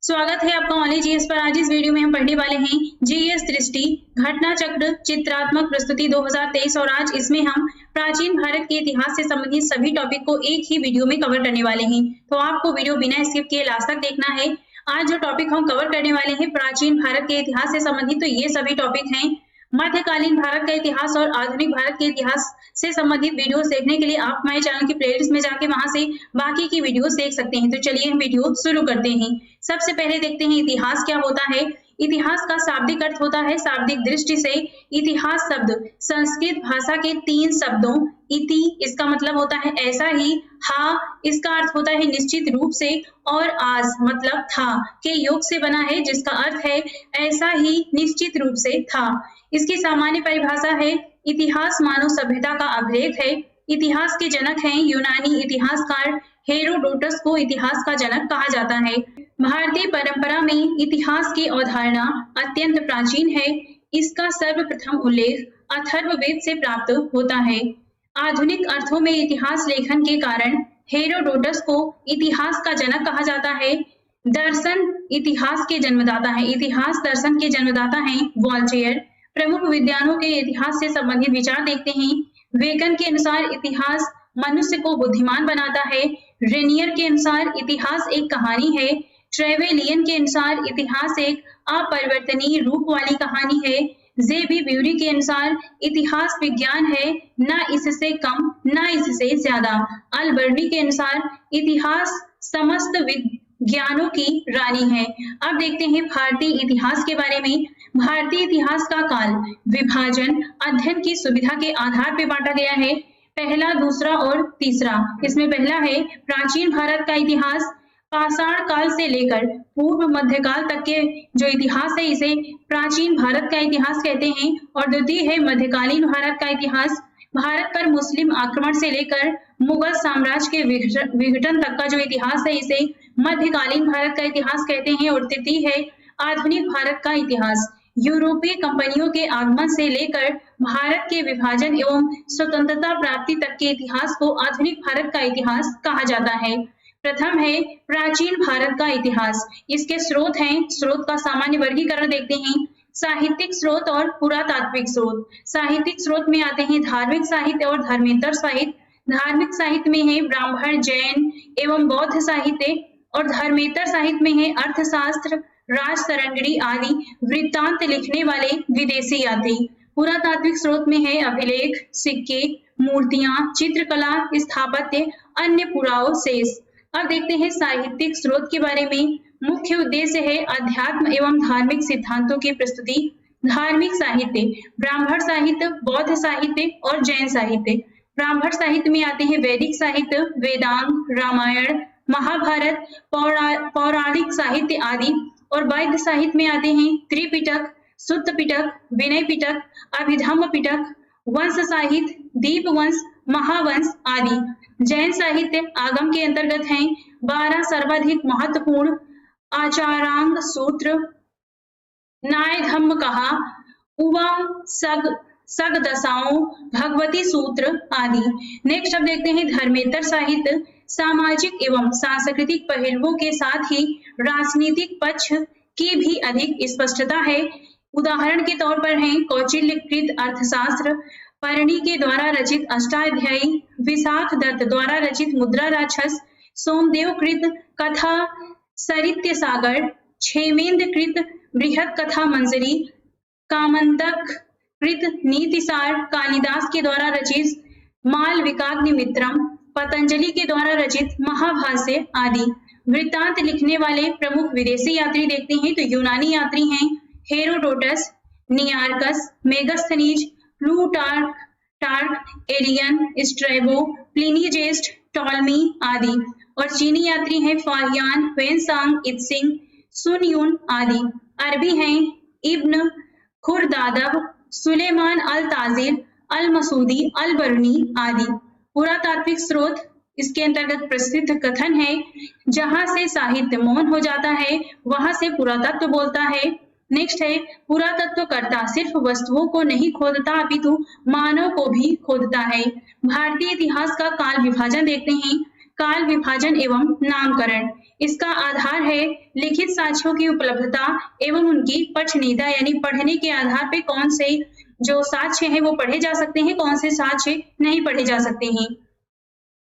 स्वागत है आपका ऑनलाइन जीएस पर। आज इस वीडियो में हम पढ़ने वाले हैं जीएस दृष्टि घटना चक्र चित्रात्मक प्रस्तुति 2023 और आज इसमें हम प्राचीन भारत के इतिहास से संबंधित सभी टॉपिक को एक ही वीडियो में कवर करने वाले हैं। तो आपको वीडियो बिना स्किप किए लास्ट तक देखना है। आज जो टॉपिक हम कवर करने वाले हैं प्राचीन भारत के इतिहास से संबंधित, तो ये सभी टॉपिक हैं। मध्यकालीन भारत का इतिहास और आधुनिक भारत के इतिहास से संबंधित वीडियोस देखने के लिए आप हमारे चैनल की प्लेलिस्ट में जाके वहां से बाकी की वीडियोस देख सकते हैं। तो चलिए हम वीडियो शुरू करते हैं। सबसे पहले देखते हैं इतिहास क्या होता है। इतिहास का शाब्दिक अर्थ होता है, शाब्दिक दृष्टि से इतिहास शब्द संस्कृत भाषा के 3 शब्दों इति इसका मतलब होता है ऐसा ही, हा इसका अर्थ होता है निश्चित रूप से और आस मतलब था के योग से बना है जिसका अर्थ है ऐसा ही निश्चित रूप से था। इसकी सामान्य परिभाषा है इतिहास मानव सभ्यता का अभिलेख है। इतिहास के जनक हैं यूनानी इतिहासकार हेरोडोटस को इतिहास का जनक कहा जाता है। भारतीय परंपरा में इतिहास की अवधारणा अत्यंत प्राचीन है। इसका सर्वप्रथम उल्लेख अथर्ववेद से प्राप्त होता है। आधुनिक अर्थों में इतिहास लेखन के कारण हेरोडोटस को इतिहास का जनक कहा जाता है। दर्शन इतिहास के जन्मदाता है, इतिहास दर्शन के जन्मदाता हैं वॉल्टेयर। प्रमुख विद्वानों के इतिहास से संबंधित विचार देखते हैं। वेगन के अनुसार इतिहास मनुष्य को बुद्धिमान बनाता है। रेनियर के अनुसार इतिहास एक कहानी है। ट्रेवेलियन के अनुसार इतिहास एक अपरिवर्तनीय रूप वाली कहानी है। जे.बी. ब्यूरी के अनुसार इतिहास विज्ञान है, न इससे कम न इससे ज्यादा। अल-बर्नी के अनुसार इतिहास समस्त विज्ञानों की रानी है। अब देखते हैं भारतीय इतिहास के बारे में। भारतीय इतिहास का काल विभाजन अध्ययन की सुविधा के आधार पर बांटा गया है। पहला, दूसरा और तीसरा। इसमें पहला है प्राचीन भारत का इतिहास, पाषाण काल से लेकर पूर्व मध्यकाल तक के जो इतिहास है इसे प्राचीन भारत का इतिहास कहते हैं। और द्वितीय है मध्यकालीन भारत का इतिहास, भारत पर मुस्लिम आक्रमण से लेकर मुगल साम्राज्य के विघटन तक का जो इतिहास है इसे मध्यकालीन भारत का इतिहास कहते हैं। और तृतीय है आधुनिक भारत का इतिहास, यूरोपीय कंपनियों के आगमन से लेकर भारत के विभाजन एवं स्वतंत्रता प्राप्ति तक के इतिहास को आधुनिक भारत का इतिहास कहा जाता है। प्रथम है प्राचीन भारत का इतिहास। इसके स्रोत हैं, स्रोत का सामान्य वर्गीकरण देखते हैं। साहित्यिक स्रोत और पुरातात्विक स्रोत। साहित्यिक स्रोत में आते हैं धार्मिक साहित्य और धर्मेतर साहित्य। धार्मिक साहित्य में है ब्राह्मण, जैन एवं बौद्ध साहित्य और धर्मेतर साहित्य में है अर्थशास्त्र, राजतरंगिणी आदि वृत्तांत लिखने वाले विदेशी यात्री। पुरातात्विक स्रोत में है अभिलेख, सिक्के, मूर्तियां, चित्रकला, स्थापत्य, अन्य पुरावशेष। अब देखते हैं साहित्यिक स्रोत के बारे में। मुख्य उद्देश्य है अध्यात्म एवं धार्मिक सिद्धांतों की प्रस्तुति। धार्मिक साहित्य ब्राह्मण साहित्य, बौद्ध साहित्य और जैन साहित्य। ब्राह्मण साहित्य में आते हैं वैदिक साहित्य, वेदांग, रामायण, महाभारत, पौराणिक साहित्य आदि। और वैद्य साहित्य में आते हैं त्रिपिटक, सुत्त पिटक, विनय पिटक, अभिधम्म पिटक, वंश साहित्य, दीपवंश, महावंश आदि। जैन साहित्य आगम के अंतर्गत हैं 12 सर्वाधिक महत्वपूर्ण आचारांग सूत्र, न्याय धम्म कहा, उवा सग दशाओं, भगवती सूत्र आदि। नेक्स्ट अब देखते हैं धर्मेतर साहित्य, सामाजिक एवं सांस्कृतिक पहलुओं के साथ ही राजनीतिक पक्ष की भी अधिक स्पष्टता है। उदाहरण के तौर पर हैं कौटिल्यकृत अर्थशास्त्र, परणी के द्वारा रचित अष्टाध्यायी, विशाख दत्त द्वारा रचित मुद्रा राक्षस, सोमदेव कृत कथा सरित्य सागर, क्षेमेंद्र कृत बृहत कथा मंजरी, कामंतक कृत नीतिसार, कालिदास के द्वारा रचित मालविकाग्निमित्रम, पतंजलि के द्वारा रचित महाभाष्य आदि। वृत्तांत लिखने वाले प्रमुख विदेशी यात्री देखते हैं तो यूनानी यात्री हैं Herodotus, Nearchus, Megasthenes, Plutarch, Aelian, Strabo, Pliny ज्येष्ठ, टॉलमी आदि। और चीनी यात्री हैं फाहियान, वेनसांग, इत्सिंग, सुन यून आदि। अरबी हैं इब्न खुरदादब, सुलेमान अल ताजिर, अल मसूदी, अल बरनी आदि। पुरातात्विक स्रोत इसके अंतर्गत प्रसिद्ध कथन है जहां से साहित्य मौन हो जाता है वहां से पुरातत्व बोलता है। नेक्स्ट है पुरातत्वकर्ता सिर्फ वस्तुओं को नहीं खोदता अपितु मानव को भी खोदता है। भारतीय इतिहास का काल विभाजन देखते हैं। काल विभाजन एवं नामकरण। इसका आधार है लिखित साक्ष्यों की उपलब्धता एवं उनकी पठनीयता, यानी पढ़ने के आधार पे कौन से जो साक्ष्य हैं वो पढ़े जा सकते हैं, कौन से साक्ष्य नहीं पढ़े जा सकते हैं।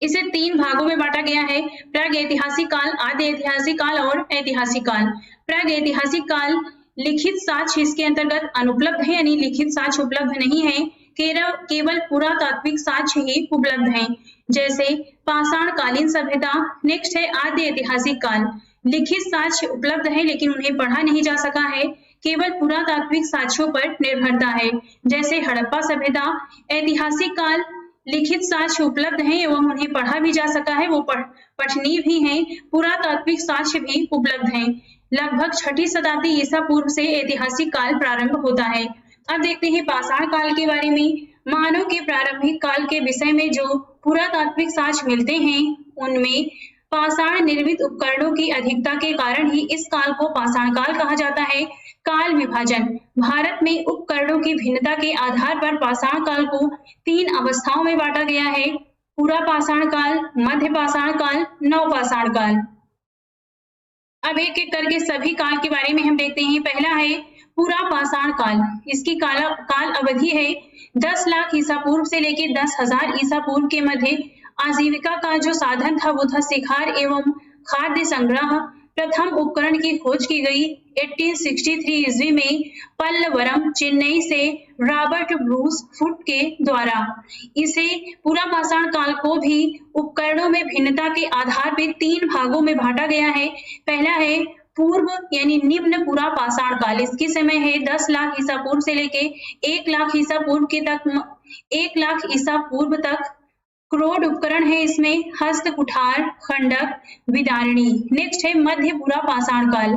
इसे 3 भागों में बांटा गया है, प्रागैतिहासिक काल, आदि ऐतिहासिक काल और ऐतिहासिक काल। प्रागैतिहासिक काल लिखित साक्ष्य इसके अंतर्गत अनुपलब्ध है, यानी लिखित साक्ष्य उपलब्ध नहीं है, केवल पुरातात्विक साक्ष्य ही उपलब्ध हैं, जैसे पाषाण कालीन सभ्यता। नेक्स्ट है आदि ऐतिहासिक काल, लिखित साक्ष्य उपलब्ध है लेकिन उन्हें पढ़ा नहीं जा सका है, केवल पुरातात्विक साक्ष्यों पर निर्भरता है, जैसे हड़प्पा सभ्यता। ऐतिहासिक काल लिखित साक्ष्य उपलब्ध हैं एवं उन्हें पढ़ा भी जा सका है, वो पठनीय भी हैं, पुरातात्विक साक्ष्य भी उपलब्ध हैं। लगभग 6ठी शताब्दी ईसा पूर्व से ऐतिहासिक काल प्रारंभ होता है। अब देखते हैं पाषाण काल के बारे में। मानव के प्रारंभिक काल के विषय में जो पुरातात्विक साक्ष्य मिलते हैं उनमें पाषाण निर्मित उपकरणों की अधिकता के कारण ही इस काल को पाषाण काल कहा जाता है। काल विभाजन, भारत में उपकरणों की भिन्नता के आधार पर पाषाण काल को 3 अवस्थाओं में बांटा गया है, पूरा पाषाण काल, मध्य पाषाण काल, नव पाषाण काल। अब एक एक करके सभी काल के बारे में हम देखते हैं। पहला है पूरा पाषाण काल, इसकी काल अवधि है 10 लाख ईसा पूर्व से लेकर 10,000 ईसा पूर्व के मध्य। आजीविका का जो साधन था वो था शिकार एवं खाद्य संग्रह। प्रथम उपकरण की खोज की गई 1863 ईस्वी में पल्लवरम, चेन्नई से रॉबर्ट ब्रूस फुट के द्वारा। इसे पूरा पाषाण काल को भी उपकरणों में भिन्नता के आधार पर 3 भागों में बांटा गया है। पहला है पूर्व यानी निम्न पूरा पाषाण काल, इसकी समय है 10 लाख ईसा पूर्व से लेके 1 लाख ईसा पूर्व के तक, 1 लाख ईसा पूर्व तक। क्रोड उपकरण है इसमें, हस्त कुठार, खंडक, विदारणी। नेक्स्ट है मध्य पूरा पाषाण काल,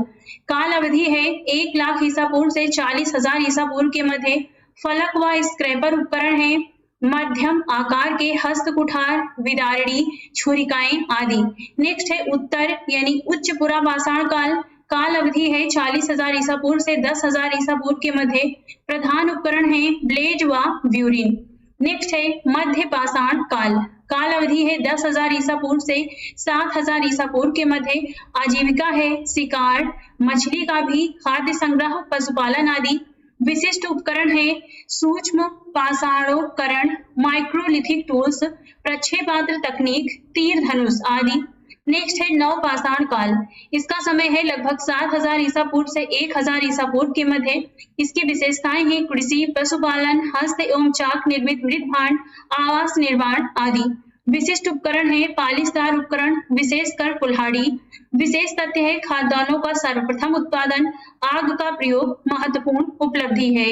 काल अवधि है 1 लाख ईसा पूर्व से 40,000 ईसा पूर्व के मध्य। फलक व स्क्रैपर उपकरण है, मध्यम आकार के हस्त कुठार, विदारणी, छुरिकाएं आदि। नेक्स्ट है उत्तर यानी उच्च पूरा पाषाण काल, काल अवधि है 40,000 ईसा पूर्व से 10,000 ईसा पूर्व के मध्य। प्रधान उपकरण है ब्लेड व ब्यूरिन। नेक्स्ट है मध्य पाषाण काल, काल अवधि है 10,000 ईसा पूर्व से 7,000 ईसा पूर्व के मध्य। आजीविका है शिकार, मछली का भी, खाद्य संग्रह, पशुपालन आदि। विशिष्ट उपकरण है सूक्ष्म पाषाणोपकरण, माइक्रोलिथिक टूल्स, प्रक्षेपास्त्र तकनीक, तीर धनुष आदि। नेक्स्ट है नव पाषाण काल, इसका समय है लगभग 7,000 ईसा पूर्व से 1,000 ईसा पूर्व के मध्य। इसकी विशेषताएं हैं कृषि, पशुपालन, हस्त एवं चाक निर्मित मृत भांड, आवास निर्माण आदि। विशिष्ट उपकरण है पालिशदार उपकरण, विशेषकर कुल्हाड़ी। विशेष तथ्य है खाद्यान्नों का सर्वप्रथम उत्पादन, आग का प्रयोग महत्वपूर्ण उपलब्धि है।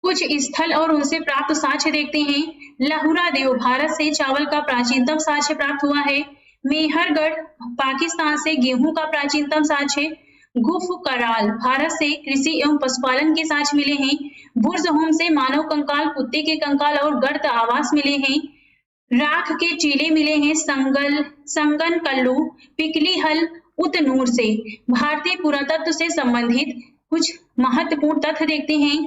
कुछ स्थल और उनसे प्राप्त साक्ष्य देखते हैं। लहुरा देव, भारत से चावल का प्राचीनतम साक्ष्य प्राप्त हुआ है। मेहरगढ़, पाकिस्तान से गेहूं का प्राचीनतम साक्ष्य। गुफ कराल, भारत से कृषि एवं पशुपालन के साक्ष्य मिले हैं। बुर्जहोम से मानव कंकाल, कुत्ते के कंकाल और गर्त आवास मिले हैं। राख के टीले मिले हैं संगन कल्लू, पिकली हल, उतनूर से। भारतीय पुरातत्व से संबंधित कुछ महत्वपूर्ण तथ्य देखते हैं।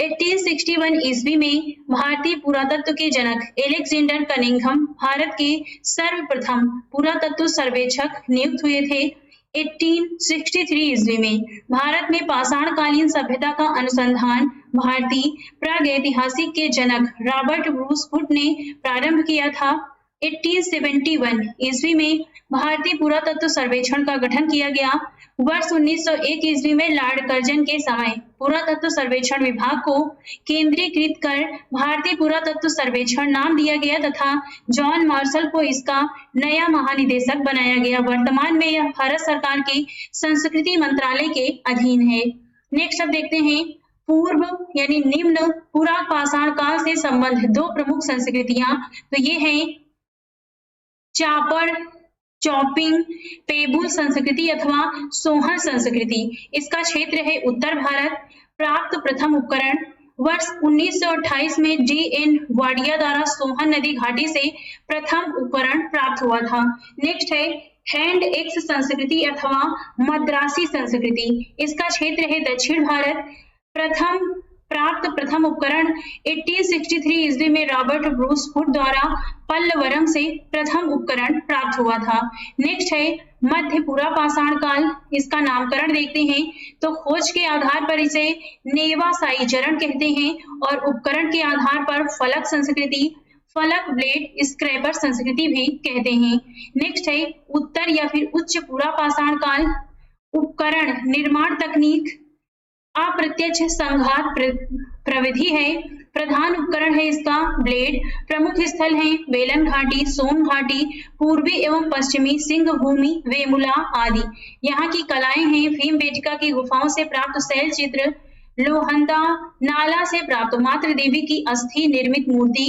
1861 ईस्वी में भारतीय पुरातत्व के जनक एलेक्जेंडर कनिंघम भारत के सर्वप्रथम पुरातत्व सर्वेक्षक नियुक्त हुए थे। 1863 ईस्वी में भारत में पाषाणकालीन सभ्यता का अनुसंधान भारतीय प्रागैतिहासिक के जनक रॉबर्ट ब्रूस फुट ने प्रारंभ किया था। 1871 ईस्वी में भारतीय पुरातत्व सर्वेक्षण का गठन किया गया। वर्ष 1901 ईस्वी में लॉर्ड कर्जन के समय पुरातत्व सर्वेक्षण विभाग को केंद्रीकृत कर भारतीय पुरातत्व सर्वेक्षण नाम दिया गया तथा जॉन मार्शल को इसका नया महानिदेशक बनाया गया। वर्तमान में यह भारत सरकार के संस्कृति मंत्रालय के अधीन है। नेक्स्ट अब देखते हैं पूर्व यानी निम्न पूरा पाषाण काल से संबंधित 2 प्रमुख संस्कृतियां, तो ये हैं चापर चॉपिंग पेबुल संस्कृति अथवा सोहन संस्कृति। इसका क्षेत्र है उत्तर भारत। प्राप्त प्रथम उपकरण वर्ष 1928 में D.N. वाडिया द्वारा सोहन नदी घाटी से प्रथम उपकरण प्राप्त हुआ था। नेक्स्ट है हैंड एक्स संस्कृति अथवा मद्रासी संस्कृति। इसका क्षेत्र है दक्षिण भारत। प्राप्त प्रथम उपकरण 1863 ईस्वी में रॉबर्ट ब्रूस फुट द्वारा पल्लवरम से प्रथम उपकरण प्राप्त हुआ था। नेक्स्ट है मध्य पूरा पाषाण काल, इसका नामकरण देखते हैं तो खोज के आधार पर इसे नेवासाई चरण कहते हैं और उपकरण के आधार पर फलक संस्कृति, फलक ब्लेड स्क्रैपर संस्कृति भी कहते हैं। नेक्स्ट है उत्तर या फिर उच्च पूरा पाषाण काल। उपकरण निर्माण तकनीक अप्रत्यक्ष संघात प्रविधि है। प्रधान उपकरण है इसका ब्लेड। प्रमुख स्थल है बेलन घाटी, सोन घाटी, पूर्वी एवं पश्चिमी सिंह भूमि, वेमुला आदि। यहाँ की कलाएं हैं भीमबेटका की गुफाओं से प्राप्त शैल चित्र, लोहंदा नाला से प्राप्त मातृ देवी की अस्थि निर्मित मूर्ति,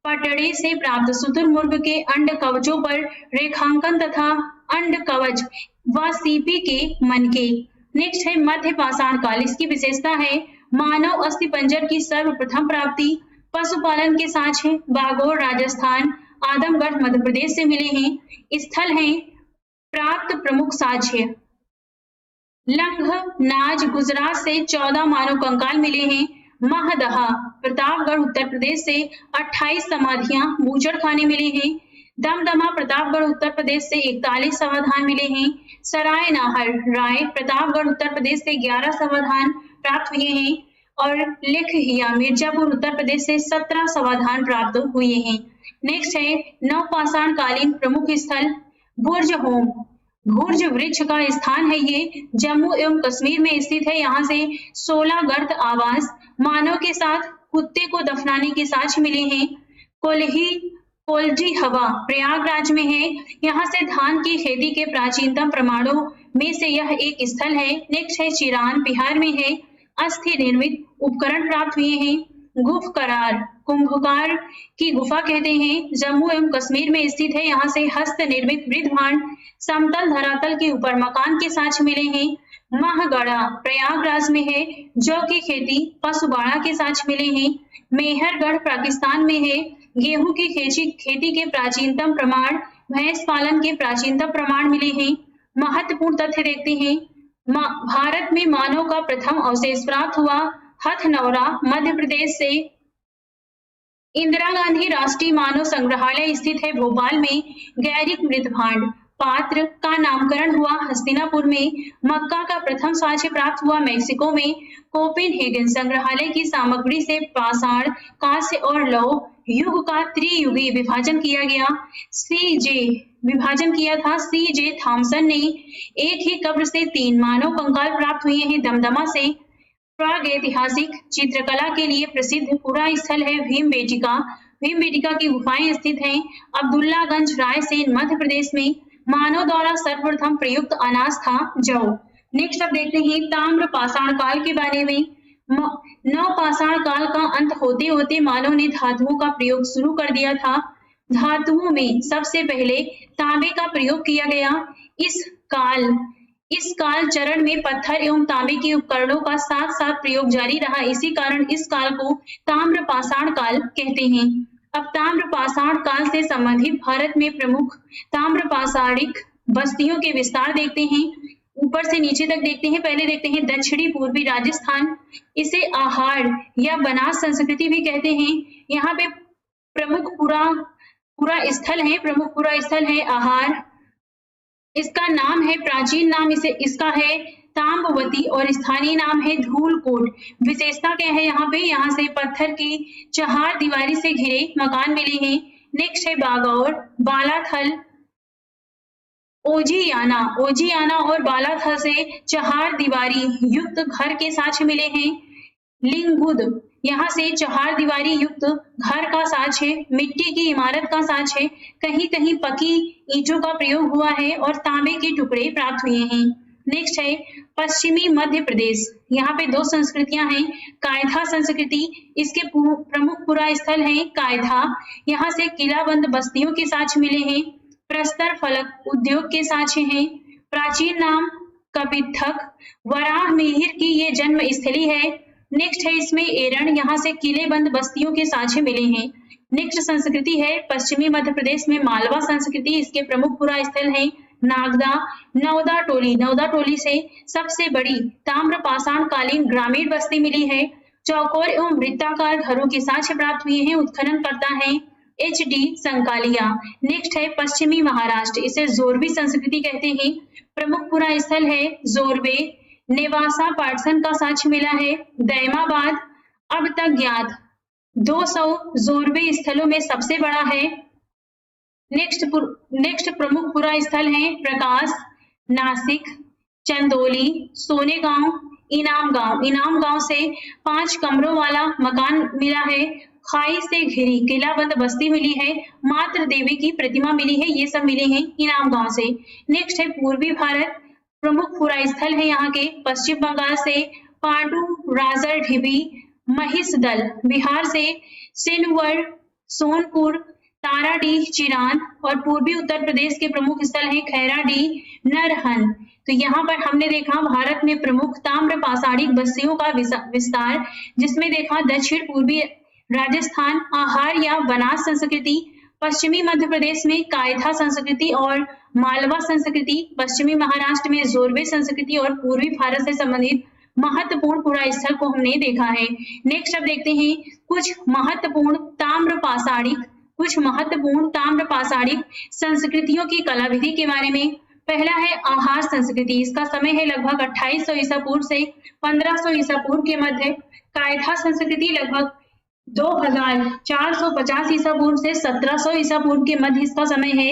पटड़े से प्राप्त शुतुरमुर्ग के अंड कवचों पर रेखांकन तथा अंड कवच व सीपी के मनके। नेक्स्ट है मध्य पाषाण काल। इसकी विशेषता है मानव अस्थि पंजर की सर्वप्रथम प्राप्ति, पशुपालन के साक्ष्य बागोर राजस्थान, आदमगढ़ मध्य प्रदेश से मिले हैं। स्थल है प्राप्त प्रमुख साक्ष्य लंघ नाज गुजरात से 14 मानव कंकाल मिले हैं। महदहा प्रतापगढ़ उत्तर प्रदेश से 28 समाधियां बूचड़ खाने मिले हैं। दमदमा प्रतापगढ़ उत्तर प्रदेश से 41 समाधान मिले हैं। सराय नाहर राय प्रतापगढ़ उत्तर प्रदेश से 11 समाधान प्राप्त हुए हैं और लेखहिया मिर्जापुर उत्तर प्रदेश से 17 समाधान प्राप्त हुए हैं। नेक्स्ट है नवपाषाण कालीन प्रमुख स्थल बुर्ज होम। भुर्ज वृक्ष का स्थान है ये, जम्मू एवं कश्मीर में स्थित है। यहाँ से 16 गर्त आवास, मानव के साथ कुत्ते को दफनाने के साक्ष्य मिले हैं। कोलजी हवा प्रयागराज में है। यहाँ से धान की खेती के प्राचीनतम प्रमाणों में से यह एक स्थल है। नेक्स्ट है चिरान बिहार में है। अस्थि निर्मित उपकरण प्राप्त हुए हैं। गुफ करार कुंभकार की गुफा कहते हैं, जम्मू एवं कश्मीर में स्थित है। यहाँ से हस्त निर्मित वृद्धभांड, समतल धरातल के ऊपर मकान के साक्ष्य मिले हैं। महगढ़ा प्रयागराज में है। जौ की खेती पशुबाड़ा के साक्ष्य मिले हैं। मेहरगढ़ पाकिस्तान में है। गेहूं की खेती के प्राचीनतम प्रमाण, भैंस पालन के प्राचीनतम प्रमाण मिले हैं। महत्वपूर्ण तथ्य देखते हैं। भारत में मानव का प्रथम अवशेष प्राप्त हुआ हथनौरा मध्य प्रदेश से। इंदिरा गांधी राष्ट्रीय मानव संग्रहालय स्थित है भोपाल में। गैरिक मृतभांड पात्र का नामकरण हुआ हस्तिनापुर में। मक्का का प्रथम साक्ष्य प्राप्त हुआ मेक्सिको में। कोपेनहेगन संग्रहालय की सामग्री से पाषाण, कांस्य और लौह युग का त्रियुगी विभाजन किया गया। विभाजन किया था C.J. थॉमसन ने। एक ही कब्र से 3 मानव कंकाल प्राप्त हुए हैं दमदमा से। प्रागैतिहासिक चित्रकला के लिए प्रसिद्ध पूरा स्थल है भीमबेटका। भीमबेटका की गुफाएं स्थित हैं अब्दुल्लागंज रायसेन मध्य प्रदेश में। मानव द्वारा सर्वप्रथम प्रयुक्त अनाज था जौ। नेक्स्ट अब देखते हैं ताम्र पाषाण काल के बारे में। नवपाषाण काल का अंत होते होते मानव ने धातुओं का प्रयोग शुरू कर दिया था। धातुओं में सबसे पहले तांबे का प्रयोग किया गया। इस काल चरण में पत्थर एवं तांबे के उपकरणों का साथ साथ प्रयोग जारी रहा। इसी कारण इस काल को ताम्र पाषाण काल कहते हैं। अब ताम्र पाषाण काल से संबंधित भारत में प्रमुख ताम्र पाषाणिक बस्तियों के विस्तार देखते हैं। ऊपर से नीचे तक देखते हैं। पहले देखते हैं दक्षिणी पूर्वी राजस्थान, इसे आहार या बनास संस्कृति भी कहते हैं। यहाँ पे प्रमुख पूरा स्थल है आहार। इसका नाम है, प्राचीन नाम इसका है ताम्बवती और स्थानीय नाम है धूलकोट। विशेषता क्या है यहाँ पे? यहाँ से पत्थर की चहार दीवारी से घिरे मकान मिले हैं। नेक्स्ट है बागौर, बालाथल, ओजियाना और बालाथल से चहार दीवारी युक्त घर के साक्ष्य मिले हैं। लिंगुद, यहाँ से चहार दीवारी युक्त घर का साक्ष्य, मिट्टी की इमारत का साक्ष्य, कहीं कहीं पकी ईंटों का प्रयोग हुआ है और तांबे के टुकड़े प्राप्त हुए हैं। नेक्स्ट है पश्चिमी मध्य प्रदेश। यहाँ पे 2 संस्कृतियां हैं। कायथा संस्कृति, इसके प्रमुख पूरा स्थल है कायथा। यहाँ से किलाबंद बस्तियों के साक्ष्य मिले हैं। प्रस्तर फलक उद्योग के साक्ष्य हैं। प्राचीन नाम कपिथक, वराह मिहिर की ये जन्म स्थली है। नेक्स्ट है इसमें एरण, यहाँ से किलेबंद बस्तियों के साक्ष्य मिले हैं। नेक्स्ट संस्कृति है पश्चिमी मध्य प्रदेश में मालवा संस्कृति। इसके प्रमुख पूरा स्थल है नागदा, नौदा टोली से सबसे बड़ी ताम्र पाषाण कालीन ग्रामीण बस्ती मिली है। चौकोर एवं वृत्ताकार घरों के साक्ष्य प्राप्त हुए हैं। उत्खनन करता है HD संकालिया। नेक्स्ट है पश्चिमी महाराष्ट्र, इसे जोरवी संस्कृति कहते हैं। प्रमुख पुरा स्थल है जोरवे। नेवासा पाटसन का साक्ष्य मिला है। दैमाबाद अब तक ज्ञात 200 जोरवे स्थलों में सबसे बड़ा है। नेक्स्ट प्रमुख पुरा स्थल है प्रकाश, नासिक, चंदोली, सोनेगांव, इनाम गांव से 5 कमरों वाला मकान मिला है। खाई से घिरी किलाबंद बस्ती मिली है। मात्र देवी की प्रतिमा मिली है। ये सब मिले हैं इनाम गांव से। नेक्स्ट है पूर्वी भारत, प्रमुख पुरा स्थल है यहाँ के पश्चिम बंगाल से पांडु, राजर ढिबी, महिषदल। बिहार से सिनवर, सोनपुर, ताराडीह, चिरान। और पूर्वी उत्तर प्रदेश के प्रमुख स्थल हैं खैराडीह, नरहन। तो यहाँ पर हमने देखा भारत में प्रमुख ताम्र पाषाणिक बस्तियों का विस्तार, जिसमें देखा दक्षिण पूर्वी राजस्थान आहार या वनास संस्कृति, पश्चिमी मध्य प्रदेश में कायथा संस्कृति और मालवा संस्कृति, पश्चिमी महाराष्ट्र में जोरवे संस्कृति और पूर्वी भारत से संबंधित महत्वपूर्ण पुरा स्थल को हमने देखा है। नेक्स्ट अब देखते हैं कुछ महत्वपूर्ण ताम्र पाषाणिक संस्कृतियों की कला विधि के बारे में। पहला है आहार संस्कृति, इसका समय है लगभग 2800 ईसा पूर्व से 1500 ईसा पूर्व के मध्य। कायथा संस्कृति लगभग 2450 ईसा पूर्व से 1700 ईसा पूर्व के मध्य इसका समय है।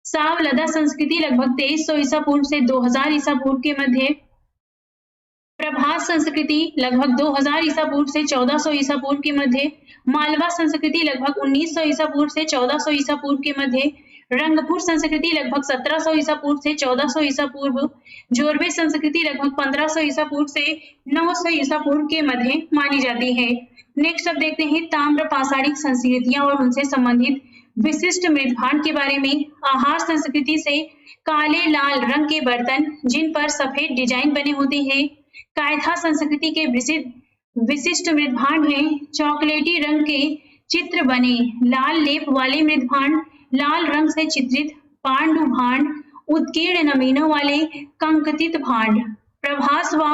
सावलदा संस्कृति लगभग 2300 ईसा पूर्व से 2000 ईसा पूर्व के मध्य। प्रभास संस्कृति लगभग 2000 ईसा पूर्व से 1400 ईसा पूर्व के मध्य। मालवा संस्कृति लगभग 1900 ईसा पूर्व से 1400 ईसा पूर्व के मध्य। रंगपुर संस्कृति लगभग 1700 ईसा पूर्व से 1400 ईसा पूर्व। जोरवे संस्कृति लगभग 1500 ईसा पूर्व से 900 ईसा पूर्व के मध्य मानी जाती है। नेक्स्ट अब देखते हैं ताम्र पाषाणिक संस्कृतियां और उनसे संबंधित विशिष्ट मृदभांड के बारे में। आहार संस्कृति से काले लाल रंग के बर्तन जिन पर सफेद डिजाइन बने होते हैं। कायथा संस्कृति के विशिष्ट मृदभांड हैं चॉकलेटी रंग के चित्र बने लाल लेप वाले मृदभांड, लाल रंग से चित्रित पांडु भांड, उत्कीर्ण नमीनों वाले कंकतित भांड। प्रभास व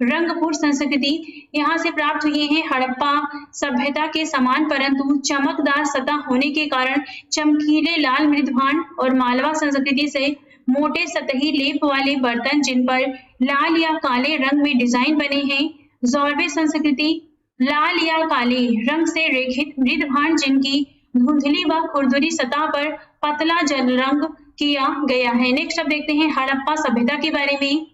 रंगपुर संस्कृति यहाँ से प्राप्त हुए हैं हड़प्पा सभ्यता के समान परंतु चमकदार सतह होने के कारण चमकीले लाल मृदभांड। और मालवा संस्कृति से मोटे सतही लेप वाले बर्तन जिन पर लाल या काले रंग में डिजाइन बने हैं। जोरवे संस्कृति लाल या काले रंग से रेखित मृदभांड जिनकी धुंधली व खुरदुरी सतह पर पतला जल रंग किया गया है। नेक्स्ट अब देखते हैं हड़प्पा सभ्यता के बारे में।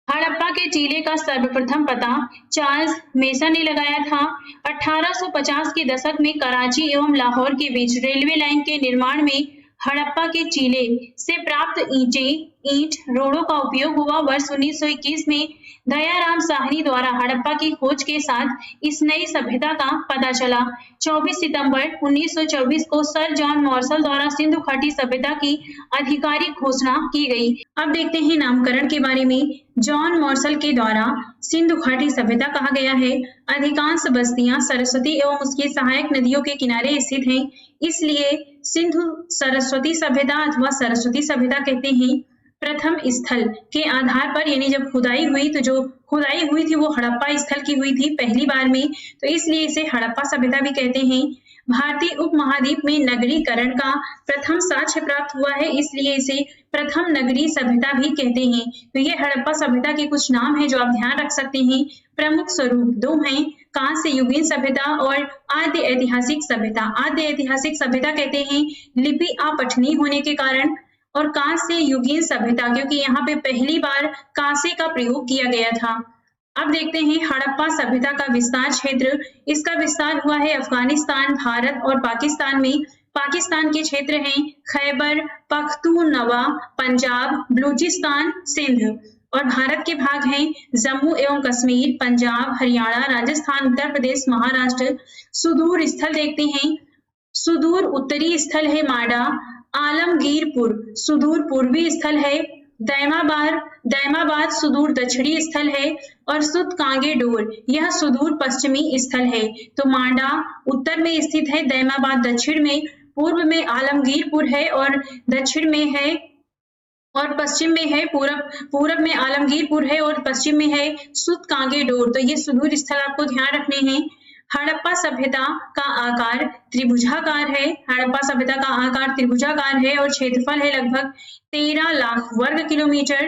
हड़प्पा के टीले का सर्वप्रथम पता चार्ल्स मेसन ने लगाया था। 1850 के दशक में कराची एवं लाहौर के बीच रेलवे लाइन के निर्माण में हड़प्पा के टीले से प्राप्त ईंट रोड़ों का उपयोग हुआ। वर्ष 1921 में दयाराम साहनी द्वारा हड़प्पा की खोज के साथ इस नई सभ्यता का पता चला। 24 सितंबर 1924 को सर जॉन मॉर्सल द्वारा सिंधु घाटी सभ्यता की आधिकारिक घोषणा की गई। अब देखते हैं नामकरण के बारे में। जॉन मॉर्सल के द्वारा सिंधु घाटी सभ्यता कहा गया है। अधिकांश बस्तियां सरस्वती एवं उसकी सहायक नदियों के किनारे स्थित हैं, इसलिए सिंधु सरस्वती सभ्यता अथवा सरस्वती सभ्यता कहते हैं। प्रथम स्थल के आधार पर यानी जब खुदाई हुई तो जो खुदाई हुई थी वो हड़प्पा स्थल की हुई थी पहली बार में, तो इसलिए इसे हड़प्पा सभ्यता भी कहते हैं। भारतीय उपमहाद्वीप में नगरीकरण का प्रथम साक्ष्य प्राप्त हुआ है, इसलिए इसे प्रथम नगरीय सभ्यता भी कहते हैं। तो ये हड़प्पा सभ्यता के कुछ नाम हैं जो आप ध्यान रख सकते हैं। प्रमुख स्वरूप 2 हैं, कांस्य युगीन सभ्यता और आद्य ऐतिहासिक सभ्यता। आद्य ऐतिहासिक सभ्यता कहते हैं लिपि अपठनीय होने के कारण, और कांस्य युगीन सभ्यता क्योंकि यहाँ पे पहली बार कांसे का प्रयोग किया गया था। अब देखते हैं हड़प्पा सभ्यता का विस्तार क्षेत्र। इसका विस्तार हुआ है अफगानिस्तान, भारत और पाकिस्तान में। पाकिस्तान के क्षेत्र हैं खैबर पख्तूनवा, पंजाब, बलूचिस्तान, सिंध। और भारत के भाग हैं जम्मू एवं कश्मीर, पंजाब, हरियाणा, राजस्थान, उत्तर प्रदेश, महाराष्ट्र। सुदूर स्थल देखते हैं। सुदूर उत्तरी स्थल है माडा। आलमगीरपुर सुदूर पूर्वी स्थल है। दैमाबाद सुदूर दक्षिणी स्थल है। और सुतकांगेडोर यह सुदूर पश्चिमी स्थल है। तो मांडा उत्तर में स्थित है, दैमाबाद दक्षिण में, पूर्व में आलमगीरपुर है और दक्षिण में है और पश्चिम में है, पूरब में आलमगीरपुर है और पश्चिम में है सुतकांगेडोर। तो ये सुदूर स्थल आपको ध्यान रखने हैं। हड़प्पा सभ्यता का आकार त्रिभुजाकार है। हड़प्पा सभ्यता का आकार त्रिभुजाकार है और क्षेत्रफल है लगभग 13 लाख वर्ग किलोमीटर।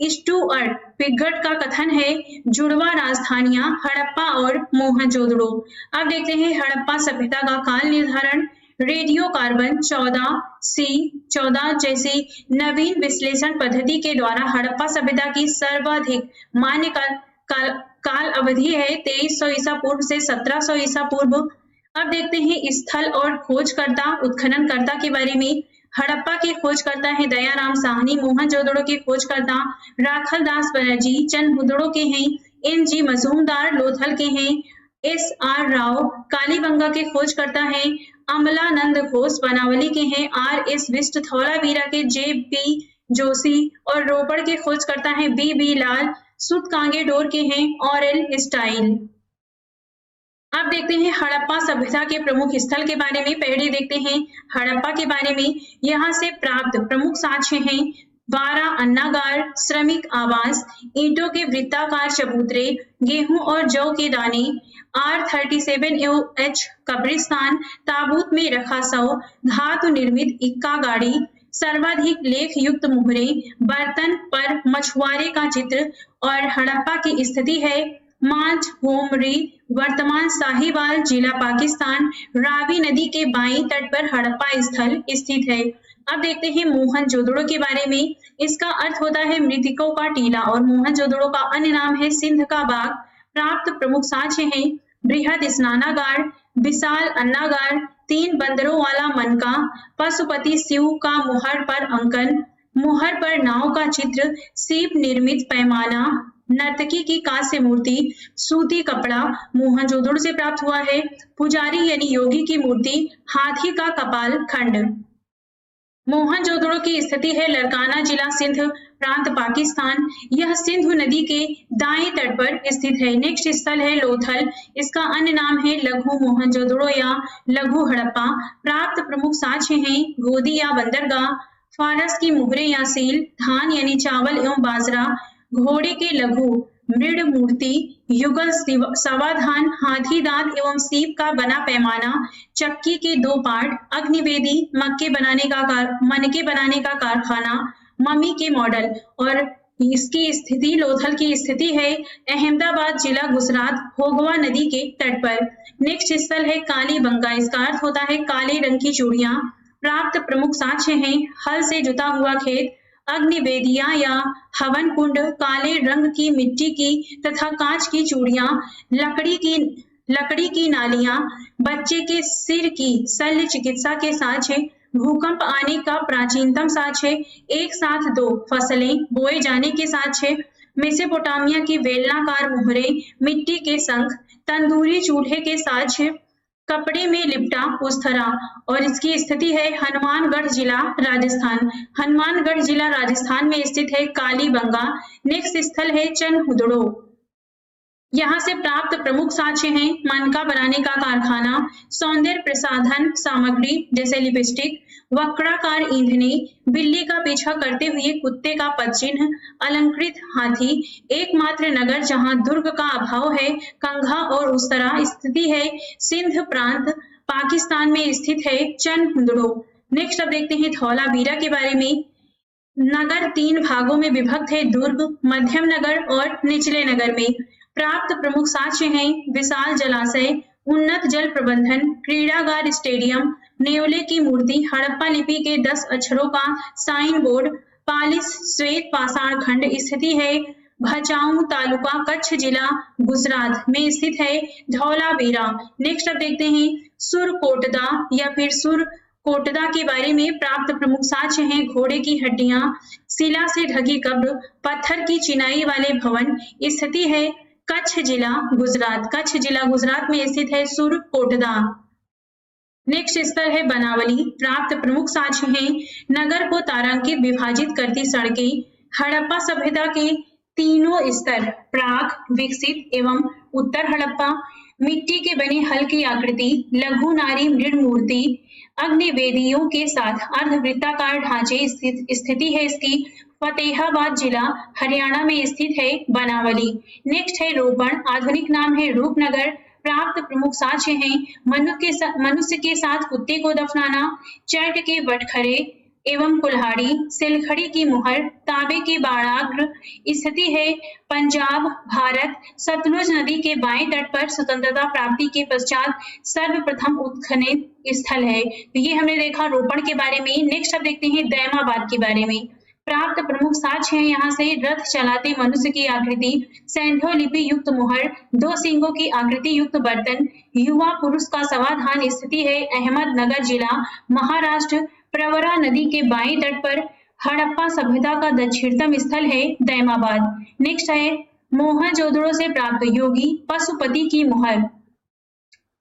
स्टुअर्ट पिगट का कथन है जुड़वा राजधानियां हड़प्पा और मोहनजोदड़ो। अब देखते हैं हड़प्पा सभ्यता का काल निर्धारण। रेडियो कार्बन 14 जैसी नवीन विश्लेषण पद्धति के द्वारा हड़प्पा सभ्यता की सर्वाधिक मान्य काल अवधि है 2300 ईसा पूर्व से 1700 ईसा पूर्व। अब देखते हैं स्थल और खोजकर्ता उत्खननकर्ता के बारे में। हड़प्पा के खोजकर्ता है दयाराम साहनी। मोहनजोदड़ो के खोजकर्ता राखल दास बनर्जी चंदहुदड़ो के हैं। NG मजूमदार लोथल के हैं। SR राव कालीबंगा के खोजकर्ता हैं। अमलानंद घोष बनावली के हैं। RS बिष्ट धौलावीरा के JP जोशी और रोपड़ के खोजकर्ता हैं BB लाल सुतकांगे डोर के हैं। Aurel style. अब देखते हैं हड़प्पा सभ्यता के प्रमुख स्थल के बारे में। पहले देखते हैं हड़प्पा के बारे में। यहाँ से प्राप्त प्रमुख साक्ष्य हैं वारा अन्नागार, श्रमिक आवास, ईंटों के वृत्ताकार चबूतरे, गेहूं और जौ के दाने, R37H कब्रिस्तान, ताबूत में रखा शव, धातु निर्मित इक्का गाड़ी, सर्वाधिक लेख युक्त मुहरे, बर्तन पर मछुआरे का चित्र। और हड़प्पा की स्थिति है मांझ होमरी, वर्तमान साहिवाल जिला पाकिस्तान, रावी नदी के बाईं तट पर हड़प्पा स्थल स्थित है। अब देखते हैं मोहनजोदड़ो के बारे में। इसका अर्थ होता है मृतकों का टीला और मोहनजोदड़ो का अन्य नाम है सिंध का बाग। प्राप्त प्रमुख साक्ष्य हैं बृहद स्नानागार, विशाल अन्नागार, 3 बंदरों वाला मनका, पशुपति शिव का मुहर पर अंकन, मुहर पर नाव का चित्र, सीप निर्मित पैमाना, नर्तकी की कांस्य मूर्ति, सूती कपड़ा मोहनजोदड़ो से प्राप्त हुआ है। पुजारी यानी योगी की मूर्ति, हाथी का कपाल खंड। मोहनजोदड़ो की स्थिति है लरकाना जिला सिंध प्रांत पाकिस्तान। यह सिंधु नदी के दाएं तट पर स्थित है। नेक्स्ट स्थल है लोथल। इसका अन्य नाम है लघु मोहनजोदड़ो या लघु हड़प्पा। प्राप्त प्रमुख साक्ष्य हैं गोदी या बंदरगाह, फारस की मुहरें या सील, धान यानी चावल एवं बाजरा, घोड़े के लघु मृड मूर्ति, युगल सवाधान, हाथी दांत एवं सीप का बना पैमाना, चक्की के 2 पार्ट, अग्निवेदी, मनके बनाने का कारखाना, मम्मी के मॉडल। और इसकी स्थिति लोथल की स्थिति है अहमदाबाद जिला गुजरात, भोगवा नदी के तट पर। नेक्स्ट स्थल है कालीबंगा। इसका अर्थ होता है काले रंग की चूड़ियां। प्राप्त प्रमुख साक्ष्य हैं हल से जुता हुआ खेत, अग्निवेदिया या हवन कुंड, काले रंग की मिट्टी की तथा कांच की चूड़ियां, लकड़ी की नालियां, बच्चे के सिर की शल्य चिकित्सा के साक्ष्य, भूकंप आने का प्राचीनतम साक्ष्य, एक साथ 2 फसलें बोए जाने के साक्ष्य, मेसोपोटामिया की बेलनाकार मुहरें, मिट्टी के शंख, तंदूरी चूल्हे के साक्ष्य, कपड़े में लिपटा उस्तरा। और इसकी स्थिति है हनुमानगढ़ जिला राजस्थान। हनुमानगढ़ जिला राजस्थान में स्थित है कालीबंगा। नेक्स्ट स्थल है चंदहुदड़ो। यहाँ से प्राप्त प्रमुख साक्ष्य हैं मनका बनाने का कारखाना, सौंदर्य प्रसाधन सामग्री जैसे लिपस्टिक, वक्राकार ईंधने, बिल्ली का पीछा करते हुए कुत्ते का पदचिन्ह, अलंकृत हाथी, एकमात्र नगर जहां दुर्ग का अभाव है कंघा और उस्तरा। स्थिति है सिंध प्रांत पाकिस्तान में स्थित है चंदहुदड़ो। नेक्स्ट अब देखते हैं धौलावीरा के बारे में। नगर 3 भागों में विभक्त है, दुर्ग, मध्यम नगर और निचले नगर में। प्राप्त प्रमुख साक्ष्य हैं विशाल जलाशय, उन्नत जल प्रबंधन, क्रीड़ागार, स्टेडियम, नेवले की मूर्ति, हड़प्पा लिपि के 10 अक्षरों का साइन बोर्ड, पालिस श्वेत पाषाण खंड। स्थिति है भचाऊ तालुका कच्छ जिला गुजरात में स्थित है धौलावीरा। नेक्स्ट अब देखते हैं सुरकोटदा या फिर सुरकोटदा के बारे में। प्राप्त प्रमुख साक्ष्य हैं घोड़े की हड्डियां, शिला से ढकी कब्र, पत्थर की चिनाई वाले भवन। स्थिति है कच्छ जिला गुजरात। कच्छ जिला गुजरात में स्थित है सुरकोटदा। नेक्स्ट स्थल है बनावली। प्राप्त प्रमुख साक्ष्य हैं नगर को तारांकित विभाजित करती सड़कें, हड़प्पा सभ्यता के तीनों स्तर प्राक, विकसित एवं उत्तर हड़प्पा, मिट्टी के बने हल की आकृति, लघु नारी मृण मूर्ति, अग्निवेदियों के साथ अर्धवृत्ताकार ढांचे। स्थिति है इसकी फतेहाबाद जिला हरियाणा में स्थित है बनावली। नेक्स्ट है रोपण, आधुनिक नाम है रूपनगर। प्राप्त प्रमुख साक्ष्य हैं मनुष्य के साथ कुत्ते को दफनाना, चर्ट के बटखरे एवं कुल्हाड़ी, सिलखड़ी की मुहर, तांबे के बाणाग्र। स्थिति है पंजाब, भारत, सतलुज नदी के बाएं तट पर स्वतंत्रता प्राप्ति के पश्चात सर्वप्रथम उत्खनन स्थल है। तो ये हमने देखा रोपण के बारे में। नेक्स्ट अब देखते हैं दैमाबाद के बारे में। प्राप्त प्रमुख साक्ष्य हैं यहाँ से रथ चलाते मनुष्य की आकृति, सैंधव लिपि युक्त मुहर, 2 सींगों की आकृति युक्त बर्तन, युवा पुरुष का समाधान। स्थिति है अहमदनगर जिला, महाराष्ट्र, प्रवरा नदी के बाएं तट पर हड़प्पा सभ्यता का दक्षिणतम स्थल है दैमाबाद। नेक्स्ट है मोहनजोदड़ो से प्राप्त योगी पशुपति की मुहर।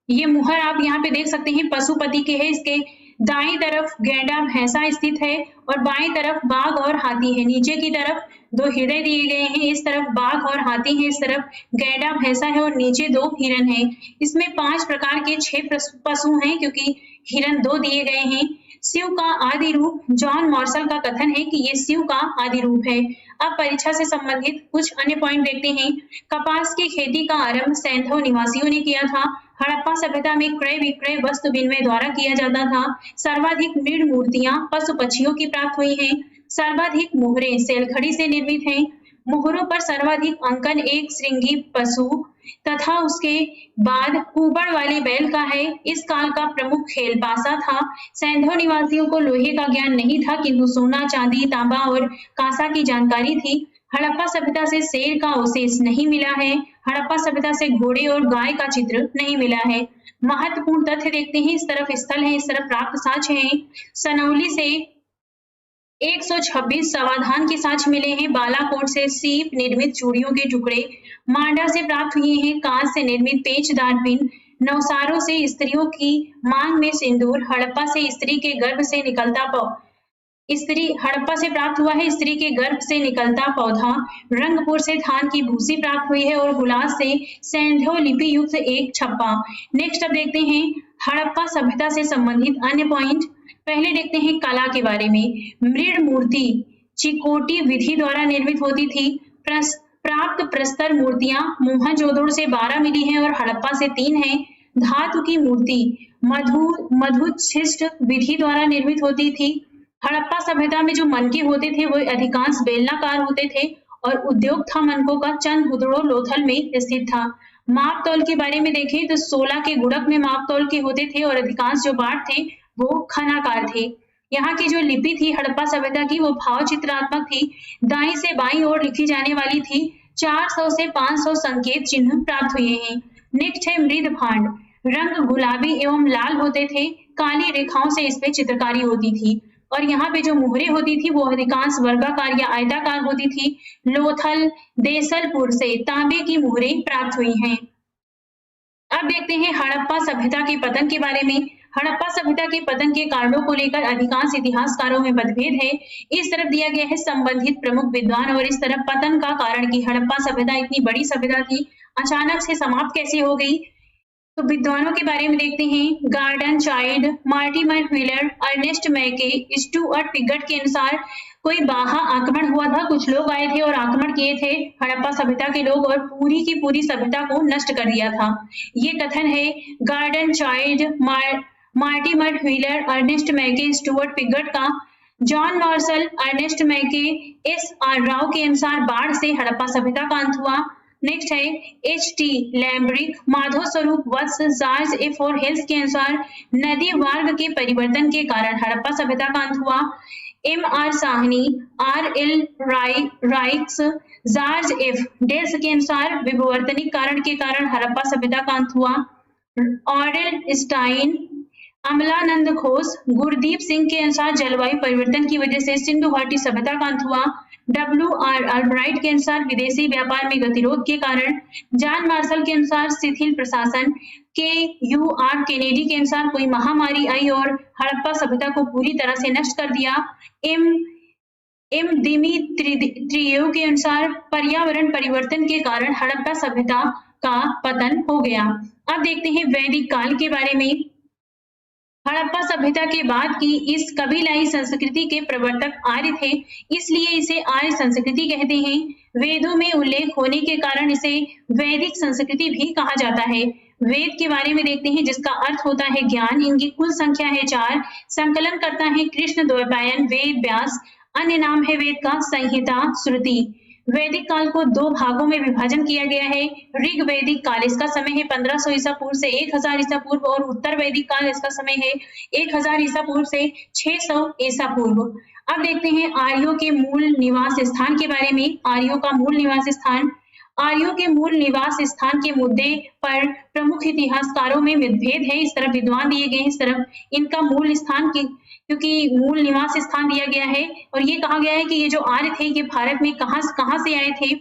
ये मुहर आप यहाँ पे देख सकते हैं पशुपति के है। इसके दाएं तरफ गैंडा भैंसा स्थित है और बाएं तरफ बाघ और हाथी है। नीचे की तरफ 2 हृदय दिए गए हैं, इस तरफ बाघ और हाथी है, इस तरफ गैंडा भैंसा है और नीचे 2 हिरन है। इसमें 5 प्रकार के 6 पशु हैं क्योंकि हिरन 2 दिए गए हैं। शिव का आदि रूप, जॉन मार्शल का कथन है कि ये शिव का आदि रूप है। अब परीक्षा से संबंधित कुछ अन्य पॉइंट देखते हैं। कपास की खेती का आरंभ सैंधव निवासियों ने किया था। हड़प्पा सभ्यता में क्रय विक्रय वस्तु विनिमय द्वारा किया जाता था। सर्वाधिक मृण मूर्तियां पशु पक्षियों की प्राप्त हुई हैं। सर्वाधिक मोहरे सेलखड़ी से निर्मित हैं। मोहरों पर सर्वाधिक अंकन एक श्रृंगी पशु तथा उसके बाद कुबड़ वाले बैल का है। इस काल का प्रमुख खेल पासा था। सैंधव निवासियों को लोहे का ज्ञान नहीं था किंतु सोना, चांदी, तांबा और कांसा की जानकारी थी। हड़प्पा सभ्यता से शेर का अवशेष नहीं मिला है। हड़प्पा सभ्यता से घोड़े और गाय का चित्र नहीं मिला है। महत्वपूर्ण तथ्य देखते हैं। इस तरफ स्थल है, इस तरफ प्राप्त साक्ष्य है। सनौली से 126 समाधान के साक्ष्य मिले हैं। बालाकोट से सीप निर्मित चूड़ियों के टुकड़े, मांडा से प्राप्त हुए हैं कांच से निर्मित पेचदार पिन, नवसारों से स्त्रियों की मांग में सिंदूर, हड़प्पा से स्त्री के गर्भ से निकलता हड़प्पा से प्राप्त हुआ है स्त्री के गर्भ से निकलता पौधा, रंगपुर से धान की भूसी प्राप्त हुई है और हुलास से सैंधव लिपि युक्त एक छप्पा। नेक्स्ट अब देखते हैं हड़प्पा सभ्यता से संबंधित अन्य पॉइंट। पहले देखते हैं कला के बारे में। मृण मूर्ति चिकोटी विधि द्वारा निर्मित होती थी। प्राप्त प्रस्तर मूर्तियां मोहनजोदड़ो से 12 मिली हैं और हड़प्पा से 3 हैं। धातु की मूर्ति मधुच्छिष्ट विधि द्वारा निर्मित होती थी। हड़प्पा सभ्यता में जो मनके होते थे वो अधिकांश बेलनाकार होते थे और उद्योग था मनकों का चंदहुदड़ो लोथल में स्थित था। माप तौल के बारे में देखें तो 16 के गुणक में माप तौल के होते थे और अधिकांश जो बाट थे वो खनाकार थे। यहाँ की जो लिपि थी हड़प्पा सभ्यता की वो भाव चित्रात्मक थी। दाईं से बाईं ओर लिखी जाने वाली थी। 400 से 500 संकेत चिन्ह प्राप्त हुए हैं। नेक्स्ट है मृद भांड। रंग गुलाबी एवं लाल होते थे। काली रेखाओं से इस पे चित्रकारी होती थी और यहाँ पे जो मोहरे होती थी वो अधिकांश वर्गाकार या आयताकार होती थी। लोथल देसलपुर से तांबे की मोहरे प्राप्त हुई हैं। अब देखते हैं हड़प्पा सभ्यता के पतन के बारे में। हड़प्पा सभ्यता के पतन के कारणों को लेकर अधिकांश इतिहासकारों में मतभेद है। इस तरफ दिया गया है संबंधित प्रमुख विद्वान और इस तरफ पतन का कारण कि हड़प्पा सभ्यता इतनी बड़ी सभ्यता थी, अचानक से समाप्त कैसे हो गई। तो विद्वानों के बारे में देखते हैं। Gordon Childe, Mortimer Wheeler, Ernest Mackay, Stuart Piggott के अनुसार कोई बाहा आक्रमण हुआ था। कुछ लोग आए थे और आक्रमण किए थे हड़प्पा सभ्यता के लोग और पूरी की पूरी सभ्यता को नष्ट कर दिया था। ये कथन है Gordon Childe, Mortimer Wheeler, Ernest Mackay, Stuart Piggott का। John Marshall, Ernest Mackay, S.R. Rao के अनुसार बाढ़ से हड़प्पा सभ्यता का अंत हुआ। नेक्स्ट है H.T. लैम्ब्रिक, माधव स्वरूप वत्स, जॉर्ज ए फोरहेल्स के अनुसार नदी मार्ग के परिवर्तन के कारण हड़प्पा सभ्यता का अंत हुआ। M.R. Sahni, R.L. Raikes, George F. Dales के अनुसार विवर्तनिक कारण के कारण हड़प्पा सभ्यता का अंत हुआ। ऑरेल स्टाइन, अमलानंद घोष, गुरदीप सिंह के अनुसार जलवायु परिवर्तन की वजह से सिंधु घाटी सभ्यता का अंत हुआ। W.R. अल्ब्राइट के अनुसार विदेशी व्यापार में गतिरोध के कारण। जॉन मार्शल के अनुसार शिथिल प्रशासन। K.U.R. केनेडी के अनुसार कोई महामारी आई और हड़प्पा सभ्यता को पूरी तरह से नष्ट कर दिया। M. दिमित्रियोव के अनुसार पर्यावरण परिवर्तन के कारण हड़प्पा सभ्यता का पतन हो गया। अब देखते हैं वैदिक काल के बारे में। हड़प्पा सभ्यता के बाद की इस कबीलाई संस्कृति के प्रवर्तक आर्य थे, इसलिए इसे आर्य संस्कृति कहते हैं। वेदों में उल्लेख होने के कारण इसे वैदिक संस्कृति भी कहा जाता है। वेद के बारे में देखते हैं जिसका अर्थ होता है ज्ञान। इनकी कुल संख्या है 4। संकलन करता है कृष्ण द्वैपायन वेद व्यास। अन्य नाम है वेद का संहिता श्रुति। वैदिक काल को 2 भागों में विभाजन किया गया है। ऋग वैदिक काल इसका समय है 1500 ईसा पूर्व से 1000 ईसा पूर्व और उत्तर वैदिक काल इसका समय है 1000 ईसा पूर्व से 600 ईसा पूर्व। अब देखते हैं आर्यों के मूल निवास स्थान के बारे में। आर्यों का मूल निवास स्थान। आर्यों के मूल निवास स्थान के मुद्दे पर प्रमुख इतिहासकारों में मतभेद है। इस तरफ विद्वान दिए गए हैं, इस तरफ इनका मूल स्थान की क्योंकि मूल निवास स्थान दिया गया है और ये कहा गया है कि ये जो आर्य थे ये भारत में कहां से आए थे।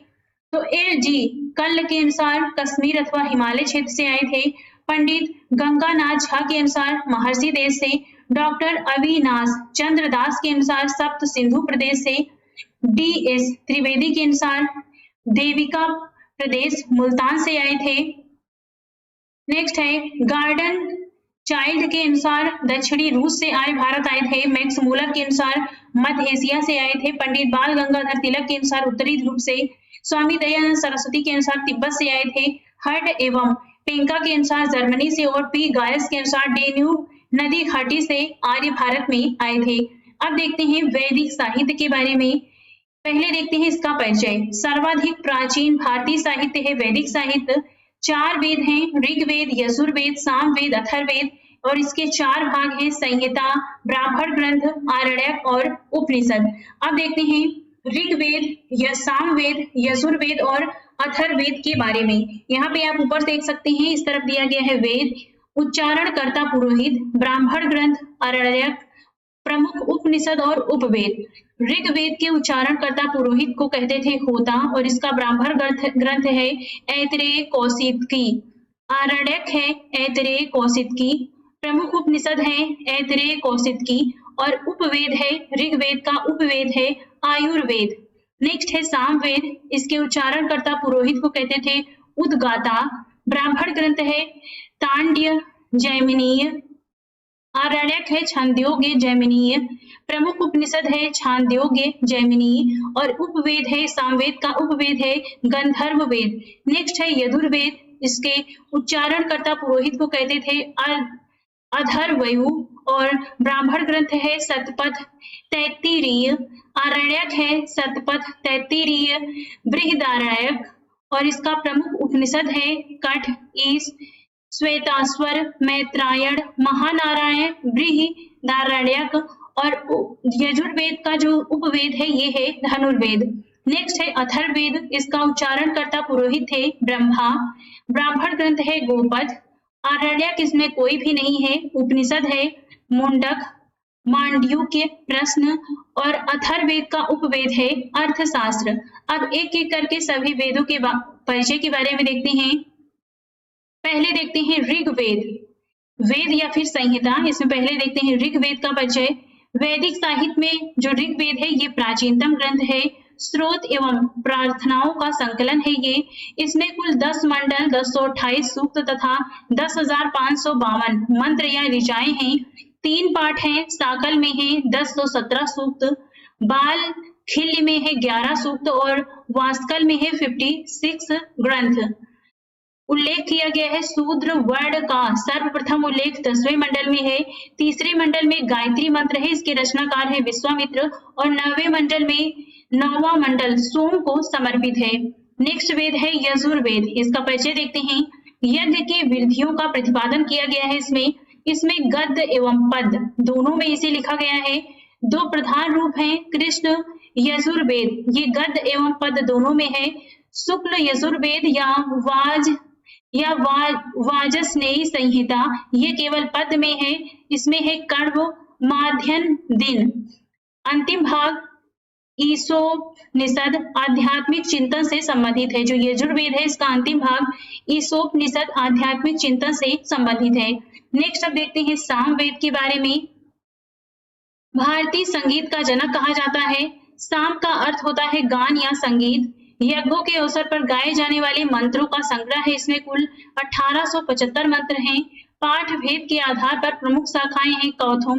तो जी कल्ल के अनुसार कश्मीर अथवा हिमालय क्षेत्र से आए थे। पंडित गंगानाथ झा के अनुसार महर्षि देश से। डॉक्टर अविनाश चंद्र दास के अनुसार सप्त सिंधु प्रदेश से। DS त्रिवेदी के अनुसार देविका प्रदेश मुल्तान से आए थे। नेक्स्ट है गार्डन चाइल्ड के अनुसार दक्षिणी रूस से भारत आए थे। मैक्स मूलर के अनुसार मध्य एशिया से आए थे। पंडित बाल गंगाधर तिलक के अनुसार उत्तरी ध्रुव से। स्वामी दयानंद सरस्वती के अनुसार तिब्बत से आए थे। हर्ट एवं पेंका के अनुसार जर्मनी से और P गायस के अनुसार डेन्यूब नदी घाटी से आर्य भारत में आए थे। अब देखते हैं वैदिक साहित्य के बारे में। पहले देखते हैं इसका परिचय। सर्वाधिक प्राचीन भारतीय साहित्य है वैदिक साहित्य। 4 वेद हैं, ऋग्वेद, यजुर्वेद, सामवेद, अथर्ववेद और इसके 4 भाग हैं संहिता, ब्राह्मण ग्रंथ, आरण्यक और उपनिषद। अब देखते हैं ऋग्वेद, सामवेद, यजुर्वेद और अथर्ववेद के बारे में। यहाँ पे आप ऊपर देख सकते हैं, इस तरफ दिया गया है वेद, उच्चारणकर्ता पुरोहित, ब्राह्मण ग्रंथ, आरण्यक, प्रमुख उपनिषद और उपवेद। ऋग्वेद के उच्चारणकर्ता पुरोहित को कहते थे होता और इसका ब्राह्मण ग्रंथ है ऐतरेय कौशिकी। आरण्यक है ऐतरेय कौशिकी। प्रमुख उपनिषद है ऐतरेय कौशिकी और उपवेद है ऋग्वेद का उपवेद है आयुर्वेद। नेक्स्ट है सामवेद, इसके उच्चारणकर्ता पुरोहित को कहते थे उद्गाता। ब्राह्मण ग्रंथ है तांड्य जैमिनीय। आरण्यक है छांदोग्य जैमिनीय। प्रमुख उपनिषद है छांदोग्य जैमिनी और उपवेद है सामवेद का उपवेद है गंधर्व वेद। नेक्स्ट है यजुर्वेद, इसके उच्चारणकर्ता पुरोहित को कहते थे अथर्वयु और ब्राह्मण ग्रंथ है शतपथ तैत्तिरीय। आरण्यक है शतपथ तैत्तिरीय बृहदारण्यक और इसका प्रमुख उपनिषद है कठ, ईश, श्वेताश्वर, मैत्रायण, महानारायण, बृहदारण्यक और यजुर्वेद का जो उपवेद है ये है धनुर्वेद। नेक्स्ट है अथर्ववेद, इसका उच्चारणकर्ता पुरोहित थे ब्रह्मा। ब्राह्मण ग्रंथ है गोपद। आरण्यक इसमें कोई भी नहीं है। उपनिषद है मुंडक, मांडुक्य, प्रश्न और अथर्ववेद का उपवेद है अर्थशास्त्र। अब एक एक करके सभी वेदों के परिचय के बारे में देखते हैं। पहले देखते हैं ऋग्वेद, वेद या फिर संहिता। इसमें पहले देखते हैं ऋग्वेद का परिचय। वैदिक साहित्य में जो ऋग्वेद है ये प्राचीनतम ग्रंथ है। स्रोत एवं प्रार्थनाओं का संकलन है ये। इसमें कुल 10 मंडल, 1028 सूक्त तथा 10,552 मंत्र या ऋचाएं हैं। 3 पाठ हैं, साकल में है 1017 सूक्त, बाल खिल्य में है 11 सूक्त और वास्कल में है 56 ग्रंथ। उल्लेख किया गया है शूद्र वर्ण का। सर्वप्रथम उल्लेख 10वें मंडल में है। तीसरे मंडल में गायत्री मंत्र है, इसके रचनाकार है विश्वामित्र और 9वें मंडल में 9वां मंडल सोम को समर्पित है। नेक्स्ट वेद है यजुर्वेद, इसका परिचय देखते हैं। यज्ञ के विधियों का प्रतिपादन किया गया है इसमें गद्य एवं पद दोनों में इसे लिखा गया है। 2 प्रधान रूप हैं कृष्ण यजुर्वेद, ये गद्य एवं पद दोनों में है। शुक्ल यजुर्वेद या वाजस्नेयी संहिता, ये केवल पद में है। इसमें है कर्म, माध्यन, दिन। अंतिम भाग ईशोपनिषद आध्यात्मिक चिंतन से संबंधित है। जो यजुर्वेद है इसका अंतिम भाग ईशोपनिषद आध्यात्मिक चिंतन से संबंधित है। नेक्स्ट अब देखते हैं सामवेद के बारे में। भारतीय संगीत का जनक कहा जाता है। साम का अर्थ होता है गान या संगीत। यज्ञों के अवसर पर गाए जाने वाले मंत्रों का संग्रह है। इसमें कुल 1875 मंत्र हैं। पाठ भेद के आधार पर प्रमुख शाखाएं हैं कौथुम,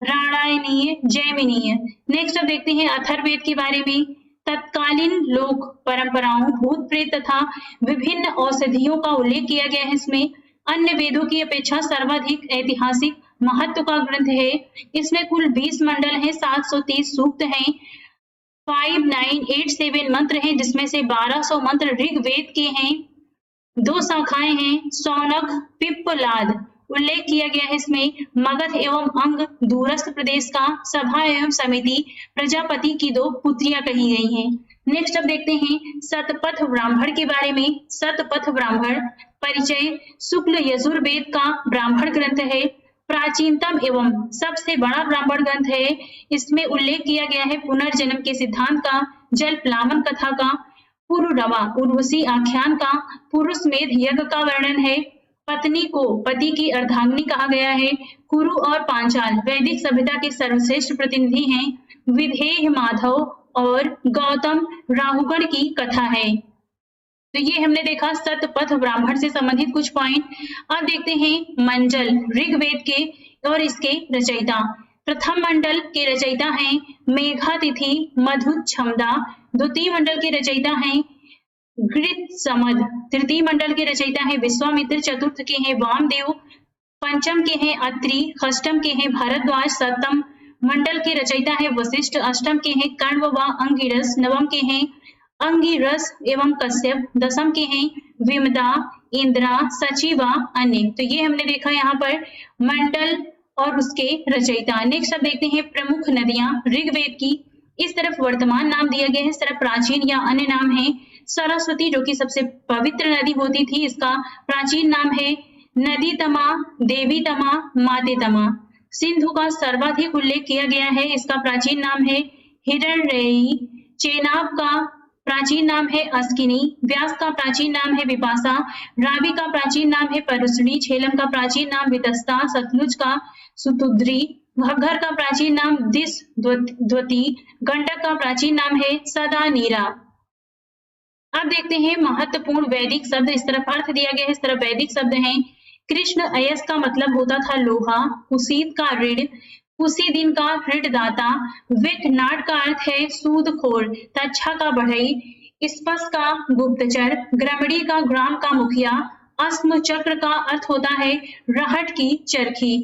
राणायनीय, जैमिनीय। नेक्स्ट अब देखते हैं अथर्ववेद के बारे में। तत्कालीन लोक परंपराओं, भूत प्रेत तथा विभिन्न औषधियों का उल्लेख किया गया है इसमें। अन्य वेदों की अपेक्षा सर्वाधिक ऐतिहासिक महत्व का ग्रंथ है। इसमें कुल 20 मंडल हैं, 730 सूक्त हैं, 5987 मंत्र हैं, जिसमें से 1200 मंत्र ऋग्वेद के हैं। 2 शाखाएं हैं, शौनक पिप्पलाद उल्लेख किया गया है इसमें। मगध एवं अंग दूरस्थ प्रदेश का सभा एवं समिति प्रजापति की 2 पुत्रियां कही गई हैं। नेक्स्ट अब देखते हैं शतपथ ब्राह्मण के बारे में। शतपथ ब्राह्मण परिचय शुक्ल यजुर्वेद का ब्राह्मण ग्रंथ है, प्राचीनतम एवं सबसे बड़ा ब्राह्मण ग्रंथ है। इसमें उल्लेख किया गया है पुनर्जन्म के सिद्धांत का, जल प्लावन कथा का, पुरुरवा उर्वशी आख्यान का, पुरुष मेध यज्ञ का वर्णन है। पत्नी को पति की अर्धांगिनी कहा गया है। कुरु और पांचाल वैदिक सभ्यता के सर्वश्रेष्ठ प्रतिनिधि हैं। विधेय माधव और गौतम राहुगण की कथा है। तो ये हमने देखा शतपथ ब्राह्मण से संबंधित कुछ पॉइंट। अब देखते हैं मंडल ऋग्वेद के और इसके रचयिता। प्रथम मंडल के रचयिता हैं मेघातिथि मधु छमदा। द्वितीय मंडल के रचयिता हैं गृत समद। तृतीय मंडल के रचयिता हैं विश्वामित्र। चतुर्थ के हैं वामदेव। पंचम के हैं अत्रि। षष्टम के हैं भारद्वाज। सप्तम मंडल के रचयिता हैं वशिष्ठ। अष्टम के हैं कण्व व अंगिरस। नवम के हैं अंगिरस एवं कश्यप। दसम के हैं विमदा, इंद्रा, सची व अन्य। तो ये हमने देखा यहाँ पर मंडल और उसके रचयिता। नेक्स्ट अब देखते हैं प्रमुख नदियां ऋग्वेद की। इस तरफ वर्तमान नाम दिया गया है, इस तरफ प्राचीन या अन्य नाम है। सरस्वती जो कि सबसे पवित्र नदी होती थी, इसका प्राचीन नाम है नदी तमा, देवी तमा, माते तमा। सिंधु का सर्वाधिक उल्लेख किया गया है, इसका प्राचीन नाम है हिरण्यरेयी। चेनाब का प्राचीन नाम है अस्किनी। व्यास का प्राचीन नाम है विपाशा। रावी का प्राचीन नाम है परुष्णी। झेलम का प्राचीन नाम वितस्ता। सतलुज का सुतुद्री। घग्गर का प्राचीन नाम दिस द्वती। गंडक का प्राचीन नाम है सदानीरा। अब देखते हैं महत्वपूर्ण वैदिक शब्द। इस तरफ अर्थ दिया गया है, इस तरफ वैदिक शब्द हैं। कृष्ण अयस का मतलब होता था लोहा। कुशीत का ऋण। उसी दिन का ऋणदाता। विकनाट का अर्थ है सूदखोर। तच्छा का बढ़ई। स्पष्ट का गुप्तचर। ग्रामणी का ग्राम का मुखिया। अस्म चक्र का अर्थ होता है रहट की चरखी।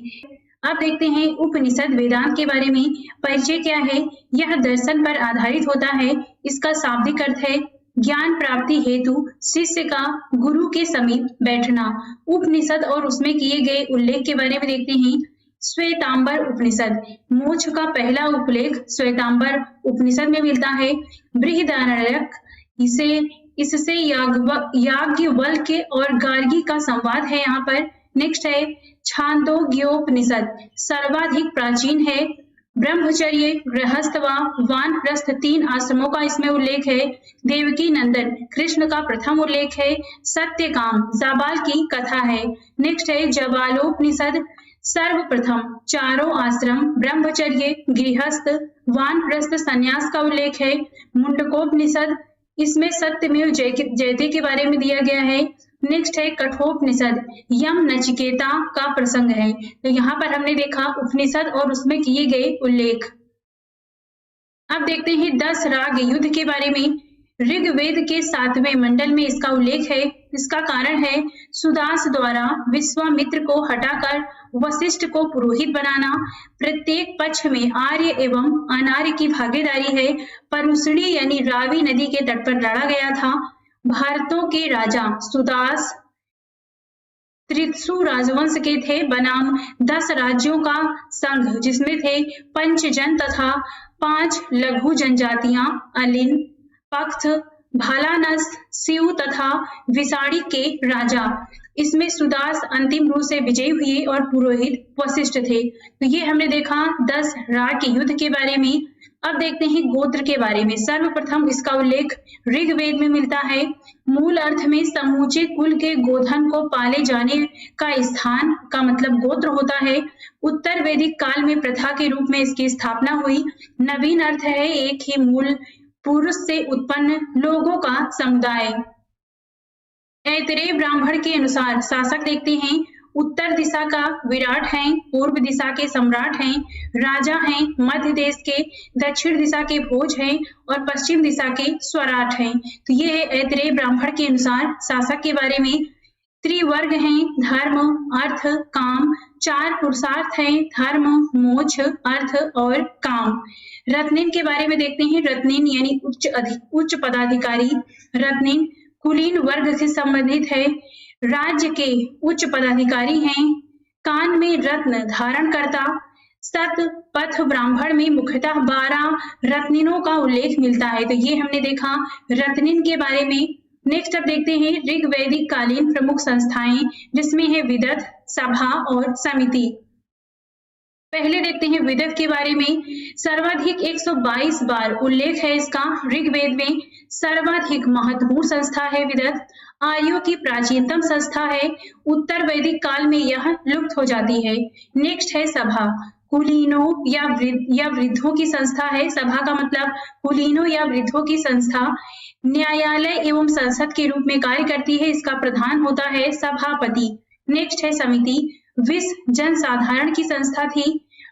अब देखते हैं उपनिषद वेदांत के बारे में। परिचय क्या है? यह दर्शन पर आधारित होता है। इसका शाब्दिक अर्थ है ज्ञान प्राप्ति हेतु शिष्य का गुरु के समीप बैठना। उपनिषद और उसमें किए गए उल्लेख के बारे में देखते हैं। श्वेतांबर उपनिषद, मोक्ष का पहला उपलेख श्वेतांबर उपनिषद में मिलता है। बृहदारण्यक, इससे याज्ञवल्क्य और गार्गी का संवाद है यहाँ पर। नेक्स्ट है छांदोग्योपनिषद, सर्वाधिक प्राचीन है। ब्रह्मचर्य, गृहस्थ व वानप्रस्थ 3 आश्रमों का इसमें उल्लेख है। देवकी नंदन कृष्ण का प्रथम उल्लेख है। सत्यकाम जाबाल की कथा है। नेक्स्ट है जबालोपनिषद, सर्वप्रथम 4 आश्रम ब्रह्मचर्य, गृहस्थ, वानप्रस्थ, संन्यास का उल्लेख है। मुंडकोपनिषद, इसमें सत्यमेव जयते के बारे में दिया गया है। नेक्स्ट है कठोपनिषद, यम नचिकेता का प्रसंग है। तो यहाँ पर हमने देखा उपनिषद और उसमें किए गए उल्लेख। अब देखते हैं 10 राग युद्ध के बारे में। ऋग्वेद के 7वें मंडल में इसका उल्लेख है। इसका कारण है सुदास द्वारा विश्वामित्र को हटाकर वशिष्ठ को पुरोहित बनाना। प्रत्येक पक्ष में आर्य एवं अनार्य की भागीदारी है। परुष्णी यानी रावी नदी के तट पर लड़ा गया था। भारतों के राजा सुदास त्रित्सु राजवंश के थे बनाम 10 राज्यों का संघ, जिसमें थे पंचजन तथा 5 लघु जनजातियां अलिन, पख्त, भालानस, सिउ तथा विसाड़ी के राजा। इसमें सुदास अंतिम रूप से विजयी हुए और पुरोहित वशिष्ठ थे। तो ये हमने देखा 10 राग के युद्ध के बारे में। अब देखते हैं गोत्र के बारे में। सर्वप्रथम इसका उल्लेख ऋग्वेद में मिलता है। मूल अर्थ में समूचे कुल के गोधन को पाले जाने का स्थान का मतलब गोत्र होता है। उत्तर वैदिक काल में प्रथा के रूप में इसकी स्थापना हुई। नवीन अर्थ है एक ही मूल पुरुष से उत्पन्न लोगों का समुदाय। ऐतरेय ब्राह्मण के अनुसार शासक देखते हैं। उत्तर दिशा का विराट हैं, पूर्व दिशा के सम्राट हैं, राजा हैं, मध्य देश के, दक्षिण दिशा के भोज हैं और पश्चिम दिशा के स्वराट हैं। तो ये है ऐतरेय ब्राह्मण के अनुसार शासक के बारे में। त्रिवर्ग हैं धर्म, अर्थ, काम। 4 पुरुषार्थ हैं धर्म, मोक्ष, अर्थ और काम। रत्नेन के बारे में देखते हैं। रत्नेन यानी उच्च पदाधिकारी। रत्नेन कुलीन वर्ग से संबंधित है, राज्य के उच्च पदाधिकारी हैं। कान में रत्न धारण करता। सत पथ ब्राह्मण में मुख्यतः 12 रत्निनों का उल्लेख मिलता है। तो ये हमने देखा रत्निन के बारे में। नेक्स्ट अब देखते हैं ऋग्वैदिक कालीन प्रमुख संस्थाएं, जिसमें है विदत, सभा और समिति। पहले देखते हैं विदत के बारे में। सर्वाधिक 122 बार उल्लेख है इसका ऋग्वेद में। सर्वाधिक महत्वपूर्ण संस्था है विदत। आर्यों की प्राचीनतम संस्था है। उत्तर वैदिक काल में यह लुप्त हो जाती है। नेक्स्ट है सभा। कुलीनों या वृद्धों की संस्था है। सभा का मतलब कुलीनों या वृद्धों की संस्था। न्यायालय एवं संसद के रूप में कार्य करती है। इसका प्रधान होता है सभापति। नेक्स्ट है समिति। विस जनसाधारण की संस्था थी।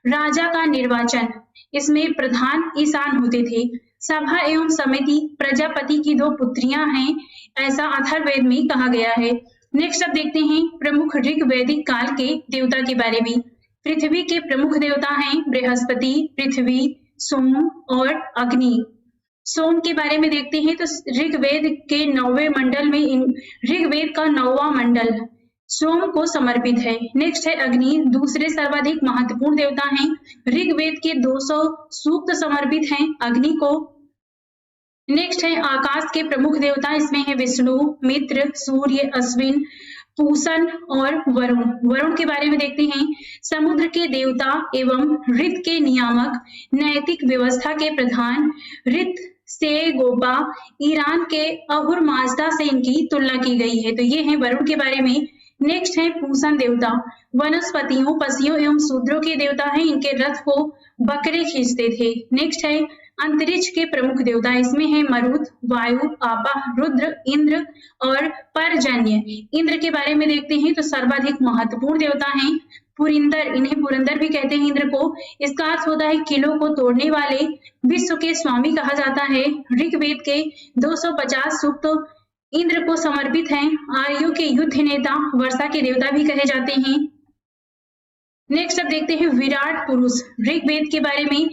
राजा का निर्वाचन, इसमें प्रधान ईशान होते थे। सभा एवं समिति प्रजापति की 2 पुत्रियां हैं, ऐसा अथर्ववेद में कहा गया है। नेक्स्ट अब देखते हैं प्रमुख ऋग्वैदिक काल के देवता के बारे में। पृथ्वी के प्रमुख देवता हैं बृहस्पति, पृथ्वी, सोम और अग्नि। सोम के बारे में देखते हैं तो ऋग्वेद के 9वें मंडल में ऋग्वेद का 9वां मंडल सोम को समर्पित है। नेक्स्ट है अग्नि, दूसरे सर्वाधिक महत्वपूर्ण देवता हैं। ऋग्वेद के 200 सूक्त समर्पित हैं अग्नि को। नेक्स्ट है आकाश के प्रमुख देवता, इसमें है विष्णु, मित्र, सूर्य, अश्विन, पूषण और वरुण। वरुण के बारे में देखते हैं। समुद्र के देवता एवं ऋत के नियामक, नैतिक व्यवस्था के प्रधान। ऋत से गोपा, ईरान के अहुर माजदा से इनकी तुलना की गई है। तो ये है वरुण के बारे में। नेक्स्ट है पूषण देवता, वनस्पतियों, पशियों एवं शूद्रों के देवता हैं। इनके रथ को बकरे खींचते थे। नेक्स्ट है अंतरिक्ष के प्रमुख देवता, इसमें है मरुत, वायु, आपा, रुद्र, इंद्र और पर्जन्य। इंद्र के बारे में देखते हैं तो सर्वाधिक महत्वपूर्ण देवता हैं पुरिंदर, इन्हें पुरंदर भी कहते हैं इंद्र को। इसका अर्थ होता है किलों को तोड़ने वाले, विश्व के स्वामी कहा जाता है। ऋग्वेद के 250 सूक्त इंद्र को समर्पित हैं। आर्यों के युद्ध नेता, वर्षा के देवता भी कहे जाते हैं। नेक्स्ट अब देखते हैं विराट पुरुष ऋग्वेद के बारे में।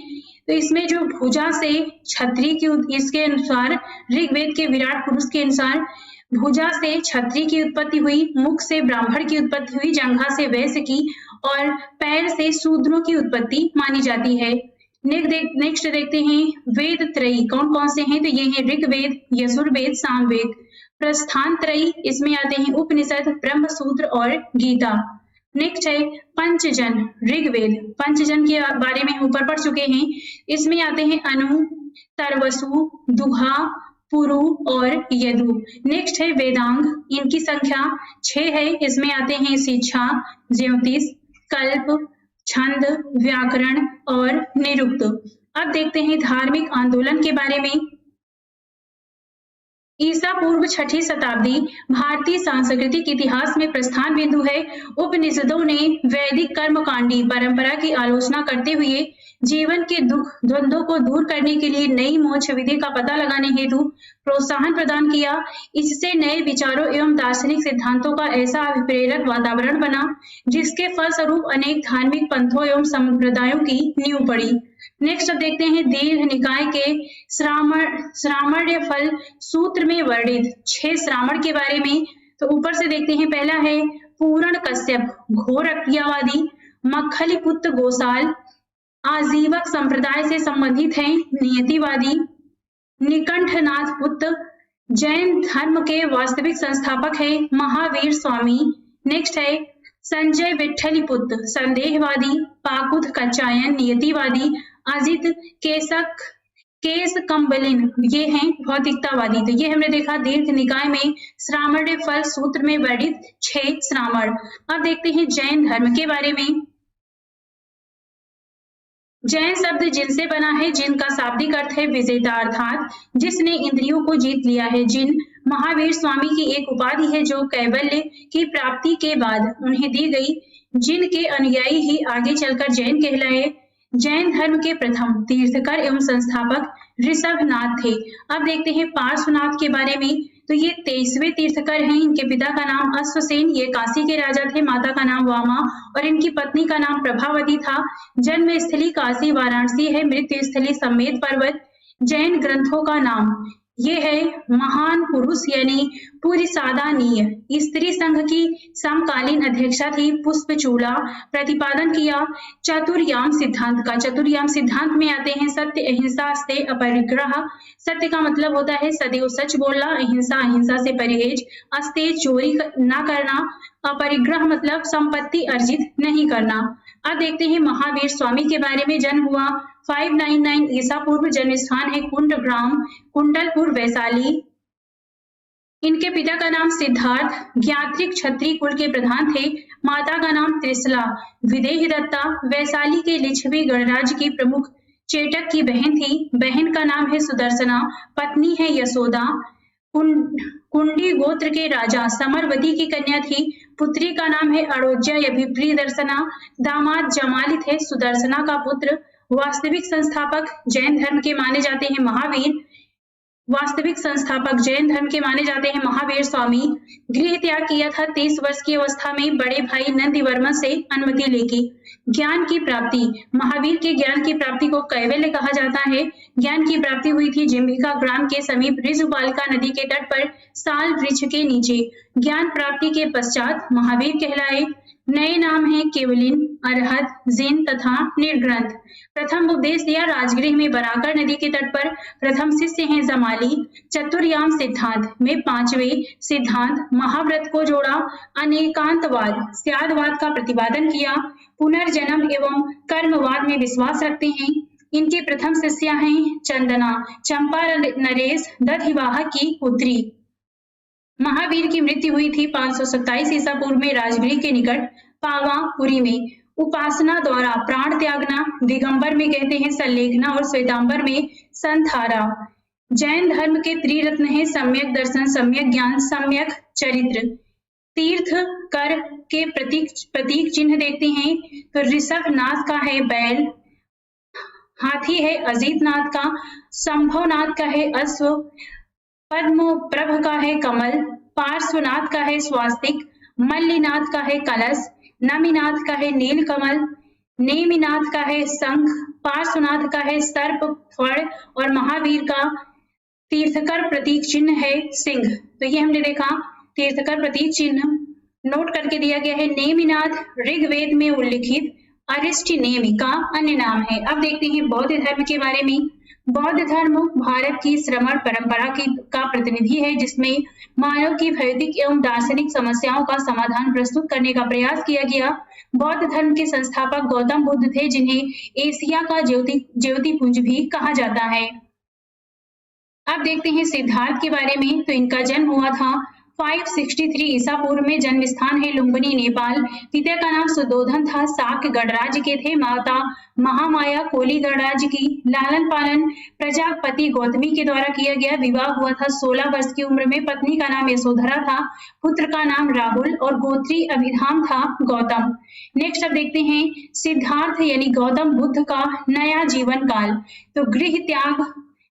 तो इसमें जो भुजा से छत्री की, इसके अनुसार ऋग्वेद के विराट पुरुष के अनुसार भुजा से छत्री की उत्पत्ति हुई, मुख से ब्राह्मण की उत्पत्ति हुई, जंघा से वैश्य की और पैर से शूद्रों की उत्पत्ति मानी जाती है। नेक्स्ट देखते हैं वेद त्रयी कौन कौन से हैं। तो ये हैं ऋग्वेद, यजुर्वेद, सामवेद। प्रस्थान त्रयी, इसमें आते हैं उपनिषद, ब्रह्मसूत्र और गीता। नेक्स्ट है पंचजन ऋग्वेद। पंचजन के बारे में ऊपर पढ़ चुके हैं। इसमें आते हैं अनु, तरवसु, दुहा, पुरु और यदु। नेक्स्ट है वेदांग, इनकी संख्या 6 है। इसमें आते हैं शिक्षा, ज्योतिष, कल्प, छंद, व्याकरण और निरुक्त। अब देखते हैं धार्मिक आंदोलन के बारे में। ईसा पूर्व 6ठी शताब्दी भारतीय सांस्कृतिक इतिहास में प्रस्थान बिंदु है। उपनिषदों ने वैदिक कर्मकांडी परंपरा की आलोचना करते हुए जीवन के दुख द्वंद्वों को दूर करने के लिए नई मोक्ष विधि का पता लगाने हेतु प्रोत्साहन प्रदान किया। इससे नए विचारों एवं दार्शनिक सिद्धांतों का ऐसा अभिप्रेरक वातावरण बना जिसके फलस्वरूप अनेक धार्मिक पंथों एवं संप्रदायों की नींव पड़ी। नेक्स्ट अब देखते हैं दीर्घ निकाय के श्रामण्य फल सूत्र में वर्णित 6 श्रामण के बारे में। तो ऊपर से देखते हैं, पहला है पूर्ण कश्यप घोर अज्ञावादी, मक्खलीपुत्र गोसाल आजीवक संप्रदाय से संबंधित हैं, नियतिवादी। निकंठनाथ पुत्र जैन धर्म के वास्तविक संस्थापक है, महावीर स्वामी। नेक्स्ट है संजय विठ्ठलीपुत्र संदेहवादी, पाकुध कच्चायन नियतिवादी, अजित केस कंबलिन ये हैं भौतिकतावादी। तो ये हमने देखा दीर्घ निकाय में श्रामण्य फल सूत्र में वर्णित 6 श्रामण। अब देखते हैं जैन धर्म के बारे में। जैन शब्द जिनसे बना है, जिनका शाब्दिक अर्थ है विजेता, अर्थात जिसने इंद्रियों को जीत लिया है। जिन महावीर स्वामी की एक उपाधि है जो कैवल्य की प्राप्ति के बाद उन्हें दी गई, जिनके अनुयायी ही आगे चलकर जैन कहलाए। जैन धर्म के प्रथम तीर्थकर एवं संस्थापक ऋषभनाथ थे। अब देखते हैं पार्श्वनाथ के बारे में। तो ये 23वें तीर्थकर हैं। इनके पिता का नाम अश्वसेन, ये काशी के राजा थे। माता का नाम वामा और इनकी पत्नी का नाम प्रभावती था। जन्म स्थली काशी वाराणसी है। मृत्यु स्थली समेत पर्वत। जैन ग्रंथों का नाम ये है महान पुरुष यानी पुरिसादानीय। स्त्री संघ की समकालीन अध्यक्षा थी पुष्पचूड़ा। प्रतिपादन किया चतुर्याम सिद्धांत का। चतुर्याम सिद्धांत में आते हैं सत्य, अहिंसा, अस्तेय, अपरिग्रह। सत्य का मतलब होता है सदैव सच बोलना, अहिंसा, अहिंसा से परहेज, अस्तेय चोरी न करना, अपरिग्रह मतलब संपत्ति अर्जित नहीं करना। अब देखते हैं महावीर स्वामी के बारे में। जन्म हुआ 599 ईसा पूर्व। जन्म स्थान है कुंडग्राम, कुंडलपुर, वैशाली। इनके पिता का नाम सिद्धार्थ, ज्ञात्रिक क्षत्रिय कुल के प्रधान थे। माता का नाम त्रिशला, विदेही दत्ता, वैशाली के लिच्छवी गणराज्य की प्रमुख चेटक की बहन थी। बहन का नाम है सुदर्शना, पत्नी है यशोदा। कुंडी गोत्र के राजा समरवती की कन्या थी। पुत्री का नाम है अड़ोज्या या प्रियदर्शना। दामाद जमाली थे सुदर्शना का पुत्र। वास्तविक संस्थापक जैन धर्म के माने जाते हैं महावीर। वास्तविक संस्थापक जैन धर्म के माने जाते हैं महावीर स्वामी। गृह त्याग किया था 23 वर्ष की अवस्था में बड़े भाई नंदीवर्मन से अनुमति लेके। ज्ञान की प्राप्ति, महावीर के ज्ञान की प्राप्ति को कैवल्य कहा जाता है। ज्ञान की प्राप्ति हुई थी जिम्बिका ग्राम के समीप ऋजुपालिका नदी के तट पर साल वृक्ष के नीचे। ज्ञान प्राप्ति के पश्चात महावीर कहलाए। नए नाम हैं केवलिन, अरहत, जिन तथा निर्ग्रंथ। प्रथम उपदेश दिया राजगृह में बराकर नदी के तट पर। प्रथम शिष्य हैं जमाली। चतुर्याम सिद्धांत में 5वें सिद्धांत महाव्रत को जोड़ा। अनेकांतवाद, स्यादवाद का प्रतिपादन किया। पुनर्जन्म एवं कर्मवाद में विश्वास रखते हैं। इनके प्रथम शिष्या हैं चंदना, चंपा नरेश दधिवाह की पुत्री। महावीर की मृत्यु हुई थी 527 ईसा पूर्व में राजगृह के निकट पावापुरी में। उपासना द्वारा प्राण त्यागना, दिगंबर में कहते हैं संलेखना और श्वेतांबर में संथारा। जैन धर्म के त्रिरत्न है सम्यक दर्शन, सम्यक ज्ञान, सम्यक चरित्र। तीर्थ कर के प्रतीक चिन्ह देखते हैं तो ऋषभनाथ का है बैल, हाथी है अजीतनाथ का, संभवनाथ का है अश्व, पद्म प्रभ का है कमल, पार्श्वनाथ का है स्वास्तिक, मल्लीनाथ का है कलश, नमीनाथ का है नीलकमल, नेमिनाथ का है शंख, पार्श्वनाथ का है सर्प फड़ और महावीर का तीर्थकर प्रतीक चिन्ह है सिंह। तो ये हमने देखा तीर्थकर प्रतीक चिन्ह नोट करके दिया गया है। नेमिनाथ ऋग्वेद में उल्लिखित अरिष्टि नेमि का अन्य नाम है। अब देखते हैं बौद्ध धर्म के बारे में। बौद्ध धर्म भारत की श्रमण परंपरा का प्रतिनिधि है जिसमें मानव की भौतिक एवं दार्शनिक समस्याओं का समाधान प्रस्तुत करने का प्रयास किया गया। बौद्ध धर्म के संस्थापक गौतम बुद्ध थे जिन्हें एशिया का ज्योतिपुंज भी कहा जाता है। अब देखते हैं सिद्धार्थ के बारे में। तो इनका जन्म हुआ था 563 ईसा पूर्व में। जन्म स्थान है लुम्बिनी, नेपाल। पिता का नाम सुदोधन था, शाक्य गणराज्य के थे। माता महामाया कोली गणराज्य की। लालन पालन प्रजापति गौतमी के द्वारा किया गया। विवाह हुआ था 16 वर्ष की उम्र में। पत्नी का नाम यशोधरा था, पुत्र का नाम राहुल और गोत्री अभिधाम था गौतम। नेक्स्ट अब देखते हैं सिद्धार्थ यानी गौतम बुद्ध का नया जीवन काल। तो गृह त्याग,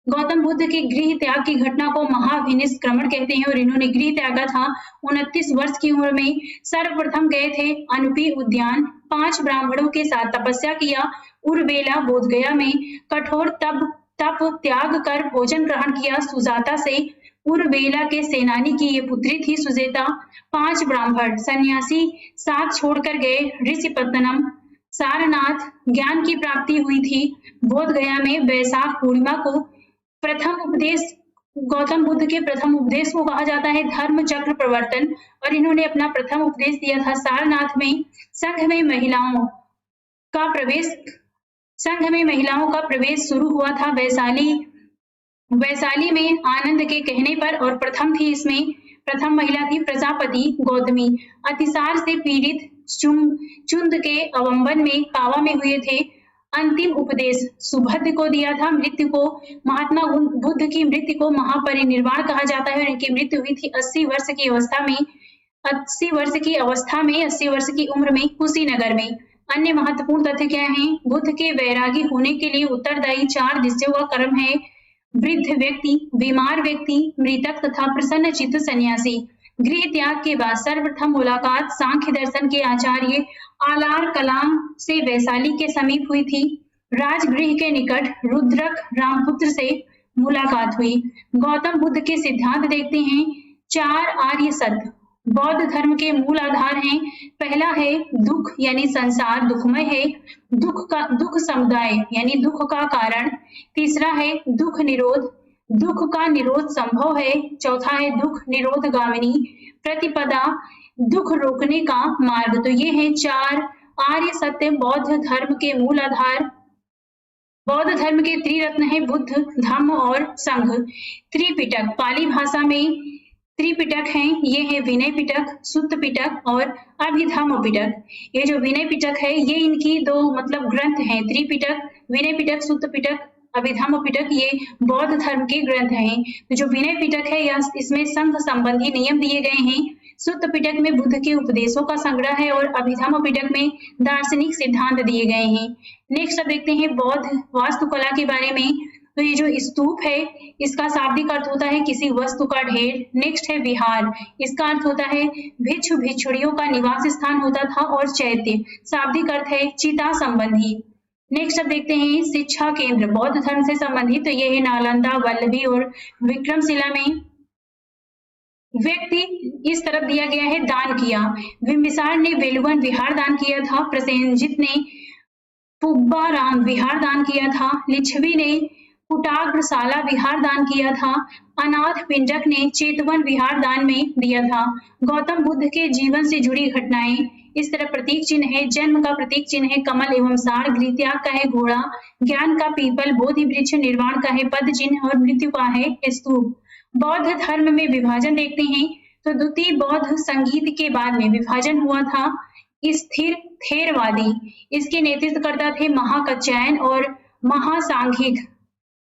गौतम बुद्ध के गृह त्याग की घटना को महाविनिष्क्रमण कहते हैं और इन्होंने गृह त्यागा था 29 वर्ष की उम्र में। सर्वप्रथम गए थे अनुपी उद्यान, 5 ब्राह्मणों के साथ तपस्या किया। उर्वेला बोधगया में कठोर तप त्याग कर भोजन ग्रहण किया सुजाता से। उर्वेला के सेनानी की ये पुत्री थी सुजेता। 5 ब्राह्मण सन्यासी साथ छोड़कर गए ऋषिपत्तनम, सारनाथ। ज्ञान की प्राप्ति हुई थी बोधगया में वैशाख पूर्णिमा को। प्रथम उपदेश, गौतम बुद्ध के प्रथम उपदेश को कहा जाता है धर्म चक्र प्रवर्तन और इन्होंने अपना प्रथम उपदेश दिया था सारनाथ में। संघ में महिलाओं का प्रवेश शुरू हुआ था वैशाली में आनंद के कहने पर और प्रथम थी इसमें प्रथम महिला थी प्रजापति गौतमी। अतिसार से पीड़ित चुंद के अवंबन में पावा में हुए थे। अंतिम उपदेश सुभद्र को दिया था। मृत्यु को, महात्मा बुद्ध की मृत्यु को महापरिनिर्वाण कहा जाता है और इनकी मृत्यु हुई थी 80 वर्ष की अवस्था में 80 वर्ष की उम्र में कुशीनगर में। अन्य महत्वपूर्ण तथ्य क्या हैं? बुद्ध के वैरागी होने के लिए उत्तरदायी 4 दृश्यों का कर्म है। वृद्ध व्यक्ति, बीमार व्यक्ति, मृतक तथा प्रसन्न चित्त सन्यासी। गृह त्याग के बाद सर्वप्रथम मुलाकात सांख्य दर्शन के आचार्य आलार कलाम से वैशाली के समीप हुई थी। राजगृह के निकट रुद्रक रामपुत्र से मुलाकात हुई। गौतम बुद्ध के सिद्धांत देखते हैं। 4 आर्य सत्य बौद्ध धर्म के मूल आधार हैं। पहला है दुख यानी संसार दुखमय है, दुख समुदाय यानी दुख का कारण। तीसरा है दुख निरोध, दुख का निरोध संभव है। चौथा है दुख निरोध गामिनी प्रतिपदा, दुख रोकने का मार्ग। तो ये हैं 4 आर्य सत्य बौद्ध धर्म के मूल आधार। बौद्ध धर्म के त्रिरत्न है बुद्ध, धम्म और संघ। त्रिपिटक पाली भाषा में त्रिपिटक हैं, ये है विनय पिटक, सुत्त पिटक और अभिधम्म पिटक। ये जो विनय पिटक है ये इनकी 2 मतलब ग्रंथ हैं। त्रिपिटक, विनय पिटक, सुत्त पिटक, अभिधम्म पिटक ये बौद्ध धर्म के ग्रंथ हैं। तो जो विनय पिटक है यह इसमें संघ संबंधी नियम दिए गए हैं। सुत्त पिटक में बुद्ध के उपदेशों का संग्रह है और अभिधम्म पिटक में दार्शनिक सिद्धांत दिए गए हैं। नेक्स्ट अब देखते हैं बौद्ध वास्तुकला के बारे में। तो ये जो स्तूप है इसका शाब्दिक अर्थ होता है किसी वस्तु का ढेर। नेक्स्ट है विहार, इसका अर्थ होता है भिक्षु भिक्षुणियों का निवास स्थान होता था। और चैत्य शाब्दिक अर्थ है चिता संबंधी। नेक्स्ट अब देखते हैं शिक्षा केंद्र बौद्ध धर्म से संबंधित। तो ये है नालंदा, वल्लभी और विक्रमशिला में। व्यक्ति इस तरफ दिया गया है दान किया। बिंबिसार ने वेलुवन विहार दान किया था। प्रसेनजित ने पुब्बाराम विहार दान किया था। लिच्छवी ने कुटाग्रशाला विहार दान किया था। अनाथ पिंडक ने चेतवन विहार दान में दिया था। गौतम बुद्ध के जीवन से जुड़ी घटनाएं इस तरह प्रतीक चिन्ह है। जन्म का प्रतीक चिन्ह है कमल एवं सार, गृह त्याग का है घोड़ा, ज्ञान का पीपल, बोधि वृक्ष, निर्वाण का है पद चिन्ह और मृत्यु का है स्तूप। बौद्ध धर्म में विभाजन देखते हैं। तो द्वितीय बौद्ध संगीत के बाद में विभाजन हुआ था। स्थिर थेरवादी, इसके नेतृत्व करता थे महाकात्यायन और महासांघिक।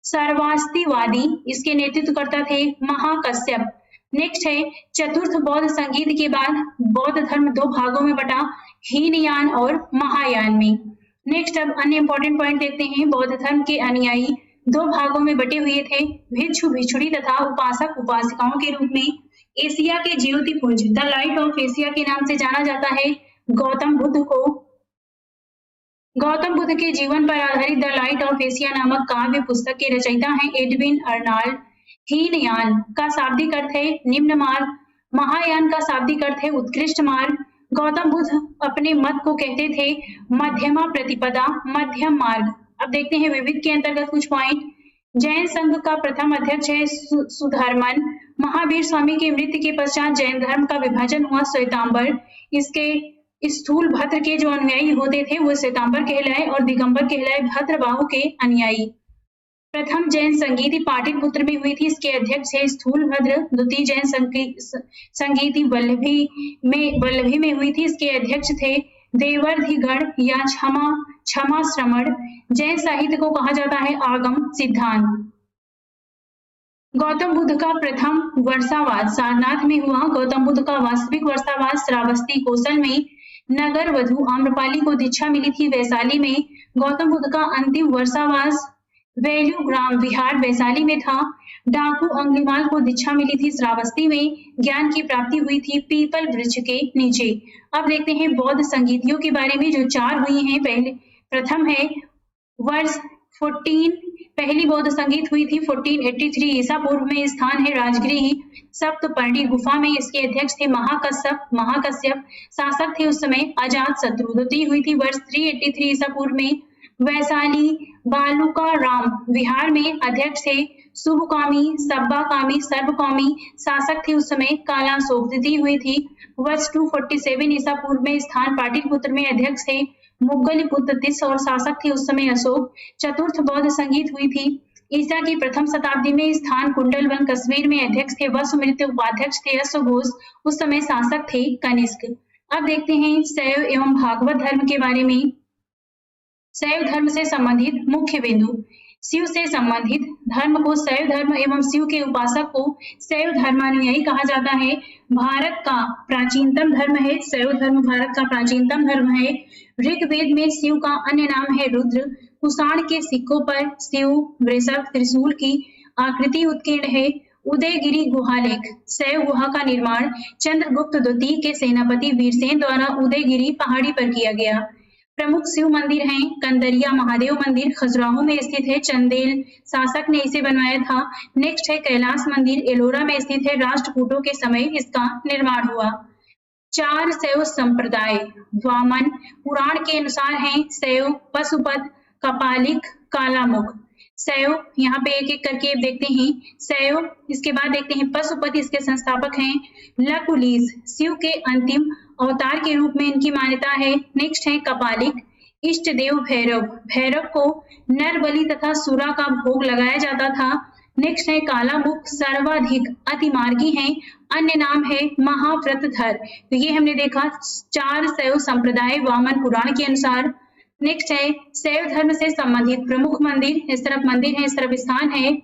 सर्वास्तिवादी, इसके नेतृत्व करता थे महाकश्यप। नेक्स्ट है चतुर्थ बौद्ध संगीत के बाद बौद्ध धर्म 2 भागों में बटा, हीनयान और महायान में। नेक्स्ट अब अन्य इंपॉर्टेंट पॉइंट देखते हैं। बौद्ध धर्म के अनुयायी 2 भागों में बटे हुए थे, भिक्षु भिक्षुणी तथा उपासक उपासिकाओं के रूप में। एशिया के ज्योतिपुंज द लाइट ऑफ एशिया के नाम से जाना जाता है गौतम बुद्ध को। गौतम बुद्ध के जीवन पर आधारित द लाइट ऑफ एशिया नामक काव्य पुस्तक के रचयिता हैं एडविन अर्नाल्ड। हीनयान का शाब्दिक अर्थ है निम्न मार्ग, महायान का शाब्दिक अर्थ है उत्कृष्ट मार्ग। गौतम बुद्ध अपने मत को कहते थे मध्यमा प्रतिपदा, मध्यम मार्ग। अब देखते हैं विविध के अंतर्गत कुछ पॉइंट। जैन संघ का प्रथम अध्यक्ष है सुधर्मन। महावीर स्वामी की मृत्यु के पश्चात जैन धर्म का विभाजन हुआ श्वेतांबर। इसके स्थूल भद्र के जो अनुयायी होते थे वो श्वेतांबर कहलाए और दिगंबर कहलाए भद्रबाहु के अनुयायी। प्रथम जैन संगीति पाटलिपुत्र में हुई थी, इसके अध्यक्ष है स्थूल भद्र। द्वितीय जैन संगीति वल्लभी में हुई थी, इसके अध्यक्ष थे देवर्धिगण या क्षमा श्रमण। जैन साहित्य को कहा जाता है आगम सिद्धांत। गौतम बुद्ध का प्रथम वर्षावास सारनाथ में हुआ। गौतम बुद्ध का वास्तविक वर्षावास श्रावस्ती कोसल में। नगर वधु आम्रपाली को दीक्षा मिली थी वैशाली में। गौतम बुद्ध का अंतिम वर्षावास वेलुग्राम विहार वैशाली में था। डाकू अंगुलीमाल को दीक्षा मिली थी श्रावस्ती में। ज्ञान की प्राप्ति हुई थी पीपल वृक्ष के नीचे। अब देखते हैं बौद्ध संगीतियों के बारे में जो 4 हुई हैं। प्रथम है वर्ष 14 पहली बौद्ध संगीत हुई थी 1483 ईसा पूर्व में। स्थान है राजगृह सप्तपर्णी गुफा में। इसके अध्यक्ष थे महाकश्यप। शासक थे उस समय अजात शत्रु। द्वितीय हुई थी वर्ष 383 ईसा पूर्व में वैशाली बालुका राम विहार में। अध्यक्ष थे शुभकामी सब्बाकामी सर्वकामी। शासक थे उस समय कालाशोक। द्वितीय हुई थी वर्ष 247 ईसा पूर्व में। स्थान पाटलिपुत्र में। अध्यक्ष थे मुगलिपुत्र तिस और शासक थे उस समय अशोक। चतुर्थ बौद्ध संगीत हुई थी ईसा की प्रथम शताब्दी में। स्थान कुंडलवन कश्मीर में। अध्यक्ष थे वसुमित्र, उपाध्यक्ष थे अश्वघोष। उस समय शासक थे कनिष्क। अब देखते हैं शैव एवं भागवत धर्म के बारे में। शैव धर्म से संबंधित मुख्य बिंदु। शिव से संबंधित धर्म को शैव धर्म एवं शिव के उपासक को शैव धर्मानुयायी कहा जाता है। भारत का प्राचीनतम धर्म है शैव धर्म। भारत का प्राचीनतम धर्म है। ऋग्वेद में शिव का अन्य नाम है रुद्र। कुषाण के सिक्कों पर शिव, वृषभ, त्रिशूल की आकृति उत्कीर्ण है। उदयगिरी गुहालेख, शैव गुहा का निर्माण चंद्रगुप्त द्वितीय के सेनापति वीरसेन द्वारा उदयगिरी पहाड़ी पर किया गया। प्रमुख शिव मंदिर हैं कंदरिया महादेव मंदिर खजुराहो में स्थित है, चंदेल शासक ने इसे बनवाया था। नेक्स्ट है कैलाश मंदिर, एलोरा में स्थित है, राष्ट्रकूटों के समय इसका निर्माण हुआ। चार शैव संप्रदाय वामन पुराण के अनुसार हैं शैव, पशुपत, कपालिक, कालामुख। शैव यहाँ पे एक एक करके देखते हैं। शैव, इसके बाद देखते हैं पशुपति, इसके संस्थापक हैं लकुलिश, शिव के अंतिम अवतार के रूप में इनकी मान्यता है। नेक्स्ट है कपालिक, इष्ट देव भैरव, भैरव को नर बलि तथा सुरा का भोग लगाया जाता था। नेक्स्ट है कालामुख, सर्वाधिक अतिमार्गी हैं, अन्य नाम है महाव्रतधर। तो ये हमने देखा चार शैव संप्रदाय वामन पुराण के अनुसार। नेक्स्ट है शैव धर्म से संबंधित प्रमुख मंदिर, इस तरफ मंदिर है, इस तरफ स्थान है।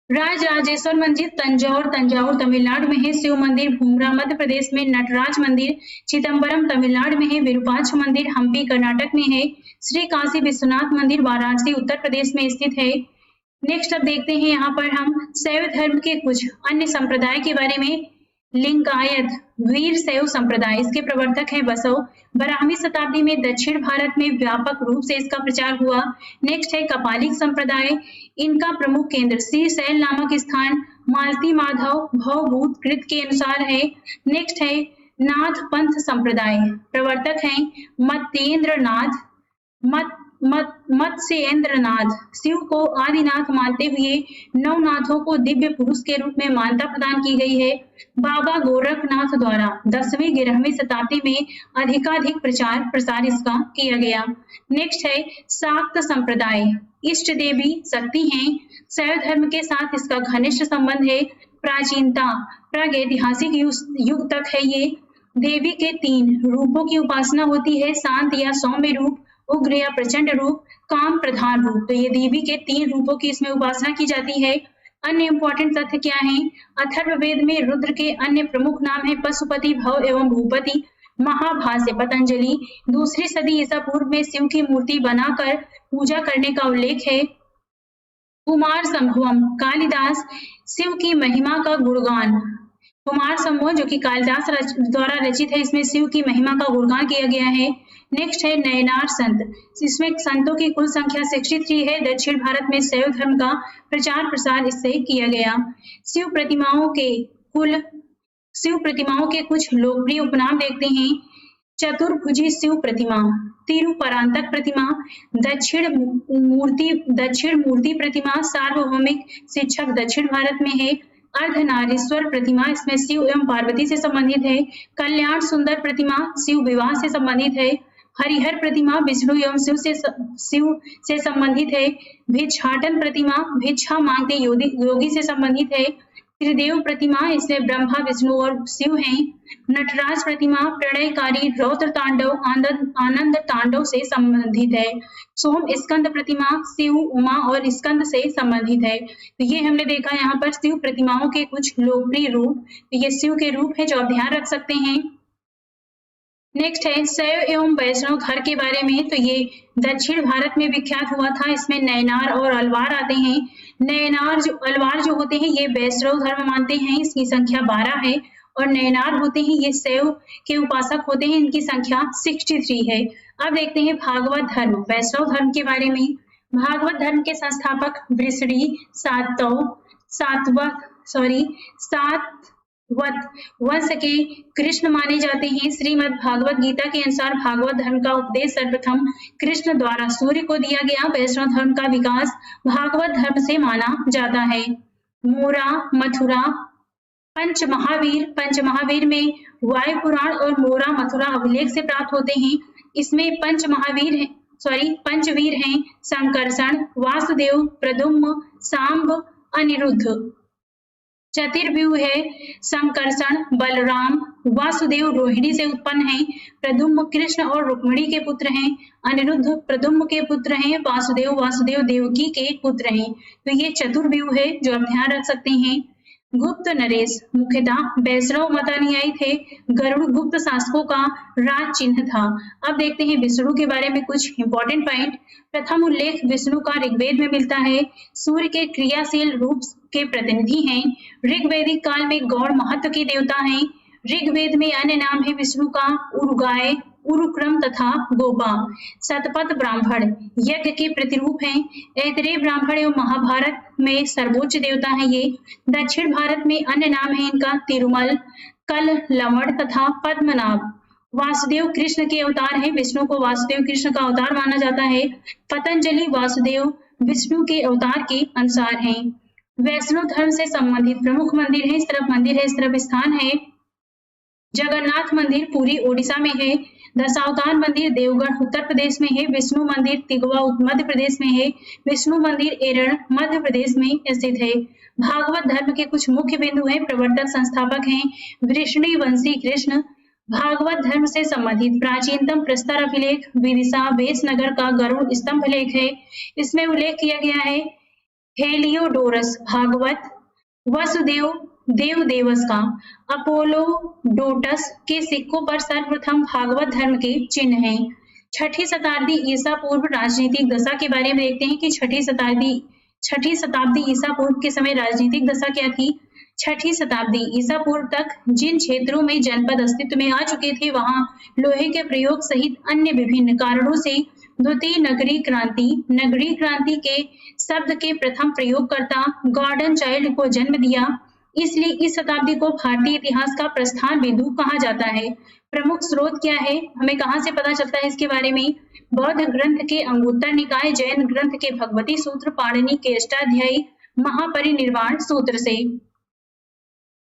राजराजेश्वर मंदिर तंजौर, तंजावुर तमिलनाडु में है। शिव मंदिर भूमरा मध्य प्रदेश में। नटराज मंदिर चिदम्बरम तमिलनाडु में है। विरूपाक्ष मंदिर हम्पी कर्नाटक में है। श्री काशी विश्वनाथ मंदिर वाराणसी उत्तर प्रदेश में स्थित है। नेक्स्ट अब देखते हैं यहाँ पर हम शैव धर्म के कुछ अन्य संप्रदाय के बारे में। लिंगायत वीर शैव संप्रदाय, इसके प्रवर्तक हैं बसव। 12वीं शताब्दी में दक्षिण भारत में व्यापक रूप से इसका प्रचार हुआ। नेक्स्ट है कपालिक संप्रदाय, इनका प्रमुख केंद्र श्रीशैल नामक स्थान मालती माधव भवभूत कृत के अनुसार है। नेक्स्ट है नाथ पंथ संप्रदाय, प्रवर्तक हैं मत्येंद्रनाथ मत्स्येंद्रनाथ। शिव को आदिनाथ मानते हुए नवनाथों को दिव्य पुरुष के रूप में मान्यता प्रदान की गई है। बाबा गोरखनाथ द्वारा 10वीं 11वीं शताब्दी में अधिकाधिक प्रचार प्रसार इसका किया गया। नेक्स्ट है शाक्त संप्रदाय, इष्ट देवी शक्ति हैं। शैव धर्म के साथ इसका घनिष्ठ संबंध है। प्राचीनता प्रागैतिहासिक युग तक है। ये देवी के 3 रूपों की उपासना होती है, शांत या सौम्य रूप, उग्र या प्रचंड रूप, काम प्रधान रूप। तो ये देवी के 3 रूपों की इसमें उपासना की जाती है। अन्य इंपॉर्टेंट तथ्य क्या हैं? अथर्ववेद में रुद्र के अन्य प्रमुख नाम है पशुपति, भव एवं भूपति। महाभाष्य पतंजलि 2री सदी ईसा पूर्व में शिव की मूर्ति बनाकर पूजा करने का उल्लेख है। कुमार संभवम कालिदास शिव की महिमा का गुणगान, कुमार संभव जो कि कालिदास द्वारा रचित है, इसमें शिव की महिमा का गुणगान किया गया है। नेक्स्ट है नयनार संत, इसमें संतों की कुल संख्या 63 है। दक्षिण भारत में शैव धर्म का प्रचार प्रसार इससे किया गया। शिव प्रतिमाओं के कुछ लोकप्रिय उपनाम देखते हैं। चतुर्भुजी शिव प्रतिमा, तिरुपरांतक प्रतिमा, दक्षिण मूर्ति प्रतिमा, सार्वभौमिक शिक्षक दक्षिण भारत में है। अर्धनारीश्वर प्रतिमा, इसमें शिव एवं पार्वती से संबंधित है। कल्याण सुंदर प्रतिमा शिव विवाह से संबंधित है। हरिहर प्रतिमा विष्णु एवं शिव से संबंधित है। भिक्षाटन प्रतिमा भिक्षा मांगते योगी से संबंधित है। त्रिदेव प्रतिमा, इसमें ब्रह्मा विष्णु और शिव हैं। नटराज प्रतिमा प्रणयकारी रौद्र तांडव आनंद तांडव से संबंधित है। सोम स्कंद प्रतिमा शिव उमा और स्कंद से संबंधित है। तो ये हमने देखा यहाँ पर शिव प्रतिमाओं के कुछ लोकप्रिय रूप। तो ये शिव के रूप है जो आप ध्यान रख सकते हैं। नेक्स्ट है शैव एवं वैष्णव धर्म के बारे में। तो ये दक्षिण भारत में विख्यात हुआ था। इसमें नयनार और अलवार आते हैं। अलवार जो होते हैं ये वैष्णव धर्म मानते हैं, इसकी संख्या 12 है। और नयनार होते हैं ये शैव के उपासक होते हैं, इनकी संख्या 63 है। अब देखते हैं भागवत धर्म वैष्णव धर्म के बारे में। भागवत धर्म के संस्थापक वृषणी सातवत वंश के कृष्ण माने जाते हैं। श्रीमद् भागवत गीता के अनुसार भागवत धर्म का उपदेश सर्वप्रथम कृष्ण द्वारा सूर्य को दिया गया। वैष्णव धर्म का विकास भागवत धर्म से माना जाता है। मोरा मथुरा पंचमहावीर में वायु पुराण और मोरा मथुरा अभिलेख से प्राप्त होते हैं। इसमें पंचवीर हैं संकर्षण, वासुदेव, प्रद्युम्न, सांब, अनिरुद्ध। चतुर्व्यूह है संकर्षण बलराम, वासुदेव रोहिणी से उत्पन्न है। प्रद्युम्न कृष्ण और रुक्मिणी के पुत्र हैं। अनिरुद्ध प्रद्युम्न के पुत्र हैं। वासुदेव देवकी के पुत्र हैं। तो ये चतुर्व्यूह है जो आप ध्यान रख सकते हैं। गुप्त नरेश मुख्यतः वैष्णव मतानुयायी थे। गरुड़ गुप्त शासकों का राज चिन्ह था। अब देखते हैं विष्णु के बारे में कुछ इंपॉर्टेंट पॉइंट। प्रथम उल्लेख विष्णु का ऋग्वेद में मिलता है। सूर्य के क्रियाशील रूप के प्रतिनिधि हैं। ऋग्वैदिक काल में गौड़ महत्व के देवता हैं। ऋग्वेद में अन्य नाम है विष्णु का उरुगाय, उरुक्रम तथा गोपा। शतपथ ब्राह्मण यज्ञ के प्रतिरूप हैं। ऐतरेय ब्राह्मण एवं महाभारत में सर्वोच्च देवता है ये। दक्षिण भारत में अन्य नाम है इनका तिरुमल, कल, लवण तथा पद्मनाभ। वासुदेव कृष्ण के अवतार है। विष्णु को वासुदेव कृष्ण का अवतार माना जाता है। पतंजलि वासुदेव विष्णु के अवतार के अनुसार हैं। वैष्णव धर्म से संबंधित प्रमुख मंदिर है। इस तरफ मंदिर है, इस तरफ स्थान है। जगन्नाथ मंदिर पूरी ओडिशा में है। दशावतार मंदिर देवगढ़ उत्तर प्रदेश में है। विष्णु मंदिर तिगवा मध्य प्रदेश में है। विष्णु मंदिर एरण मध्य प्रदेश में स्थित है। भागवत धर्म के कुछ मुख्य बिंदु हैं। प्रवर्तक संस्थापक हैं वृष्णिवंशी कृष्ण। भागवत धर्म से संबंधित प्राचीनतम प्रस्तर अभिलेख विदिशा वेशनगर का गरुड़ स्तंभ लेख है। इसमें उल्लेख किया गया है हेलियोडोरस भागवत वसुदेव देवदेवस का अपोलोडोटस के सिक्कों पर सर्वप्रथम भागवत धर्म के चिन्ह हैं। छठी शताब्दी ईसा पूर्व राजनीतिक दशा के बारे में देखते हैं कि छठी शताब्दी ईसा पूर्व के समय राजनीतिक दशा क्या थी। छठी शताब्दी ईसा पूर्व तक जिन क्षेत्रों में जनपद अस्तित्व में आ चुके थे वहां लोहे के प्रयोग सहित अन्य विभिन्न कारणों से द्वितीय नगरी क्रांति के शब्द के प्रथम प्रयोगकर्ता गॉर्डन चाइल्ड को जन्म दिया। इसलिए इस शताब्दी को भारतीय इतिहास का प्रस्थान बिंदु कहा जाता है। प्रमुख स्रोत क्या है, हमें कहां से पता चलता है इसके बारे में। बौद्ध ग्रंथ के अंगुत्तर निकाय, जैन ग्रंथ के भगवती सूत्र, पाणिनि के अष्टाध्यायी महापरिनिर्वाण सूत्र से।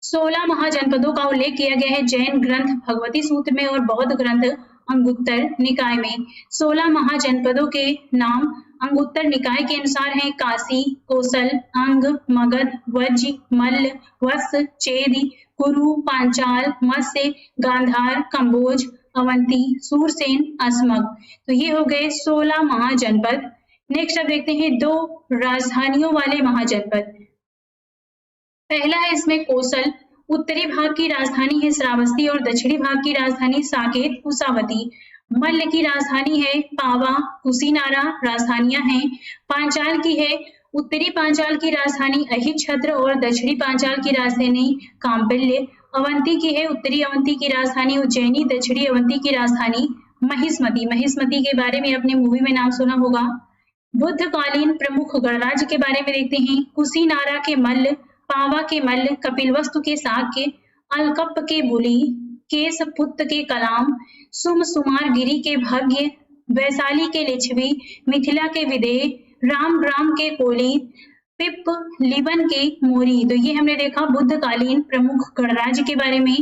16 महाजनपदों का उल्लेख किया गया है जैन ग्रंथ भगवती सूत्र में और बौद्ध ग्रंथ अंगुत्तर निकाय में। 16 महाजनपदों के नाम अंगुत्तर निकाय के अनुसार हैं काशी, कोसल, अंग, मगध, वज्ज, मल्ल, वत्स, चेदी, कुरु, पांचाल, मत्स्य, गांधार, कंबोज, अवंती, सूरसेन, अस्मक। तो ये हो गए 16 महाजनपद। नेक्स्ट अब देखते हैं 2 राजधानियों वाले महाजनपद। पहला है इसमें कोसल। उत्तरी भाग की राजधानी है श्रावस्ती और दक्षिणी भाग की राजधानी साकेत कुशावती। मल्ल की राजधानी है पावा, कुशीनारा राजधानियां हैं। पांचाल की है उत्तरी पांचाल की राजधानी अहिच्छत्र और दक्षिणी पांचाल की राजधानी काम्पिल्य। अवंती की है उत्तरी अवंती की राजधानी उज्जैनी, दक्षिणी अवंती की राजधानी महिष्मती। महिष्मती के बारे में अपने मूवी में नाम सुना होगा। बुद्धकालीन प्रमुख गणराज्य के बारे में देखते हैं। कुशीनारा के मल्ल, पावा के मल्ल, कपिलवस्तु के शाक्य, अलकप्प के बुली, केशपुत्त के कलाम, सुमसुमार गिरी के भाग्य, वैशाली के लिच्छवी, मिथिला के विदेह, रामग्राम के कोली, पिप लिबन के मोरी। तो ये हमने देखा बुद्धकालीन प्रमुख गणराज्य के बारे में।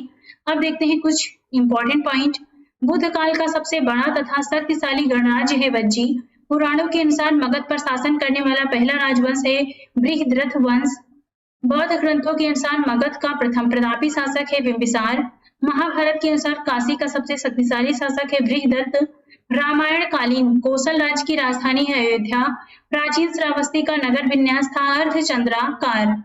अब देखते हैं कुछ इंपॉर्टेंट पॉइंट। बुद्ध काल का सबसे बड़ा तथा शक्तिशाली गणराज्य है वज्जी। पुराणों के अनुसार मगध पर शासन करने वाला पहला राजवंश है बृहद्रथ वंश। बौद्ध ग्रंथों के अनुसार मगध का प्रथम प्रतापी शासक है बिंबिसार। महाभारत के अनुसार काशी का सबसे शक्तिशाली शासक है बृहदत्त। रामायण कालीन कोसल राज्य की राजधानी है अयोध्या। प्राचीन श्रावस्ती का नगर विन्यास था अर्धचंद्राकार।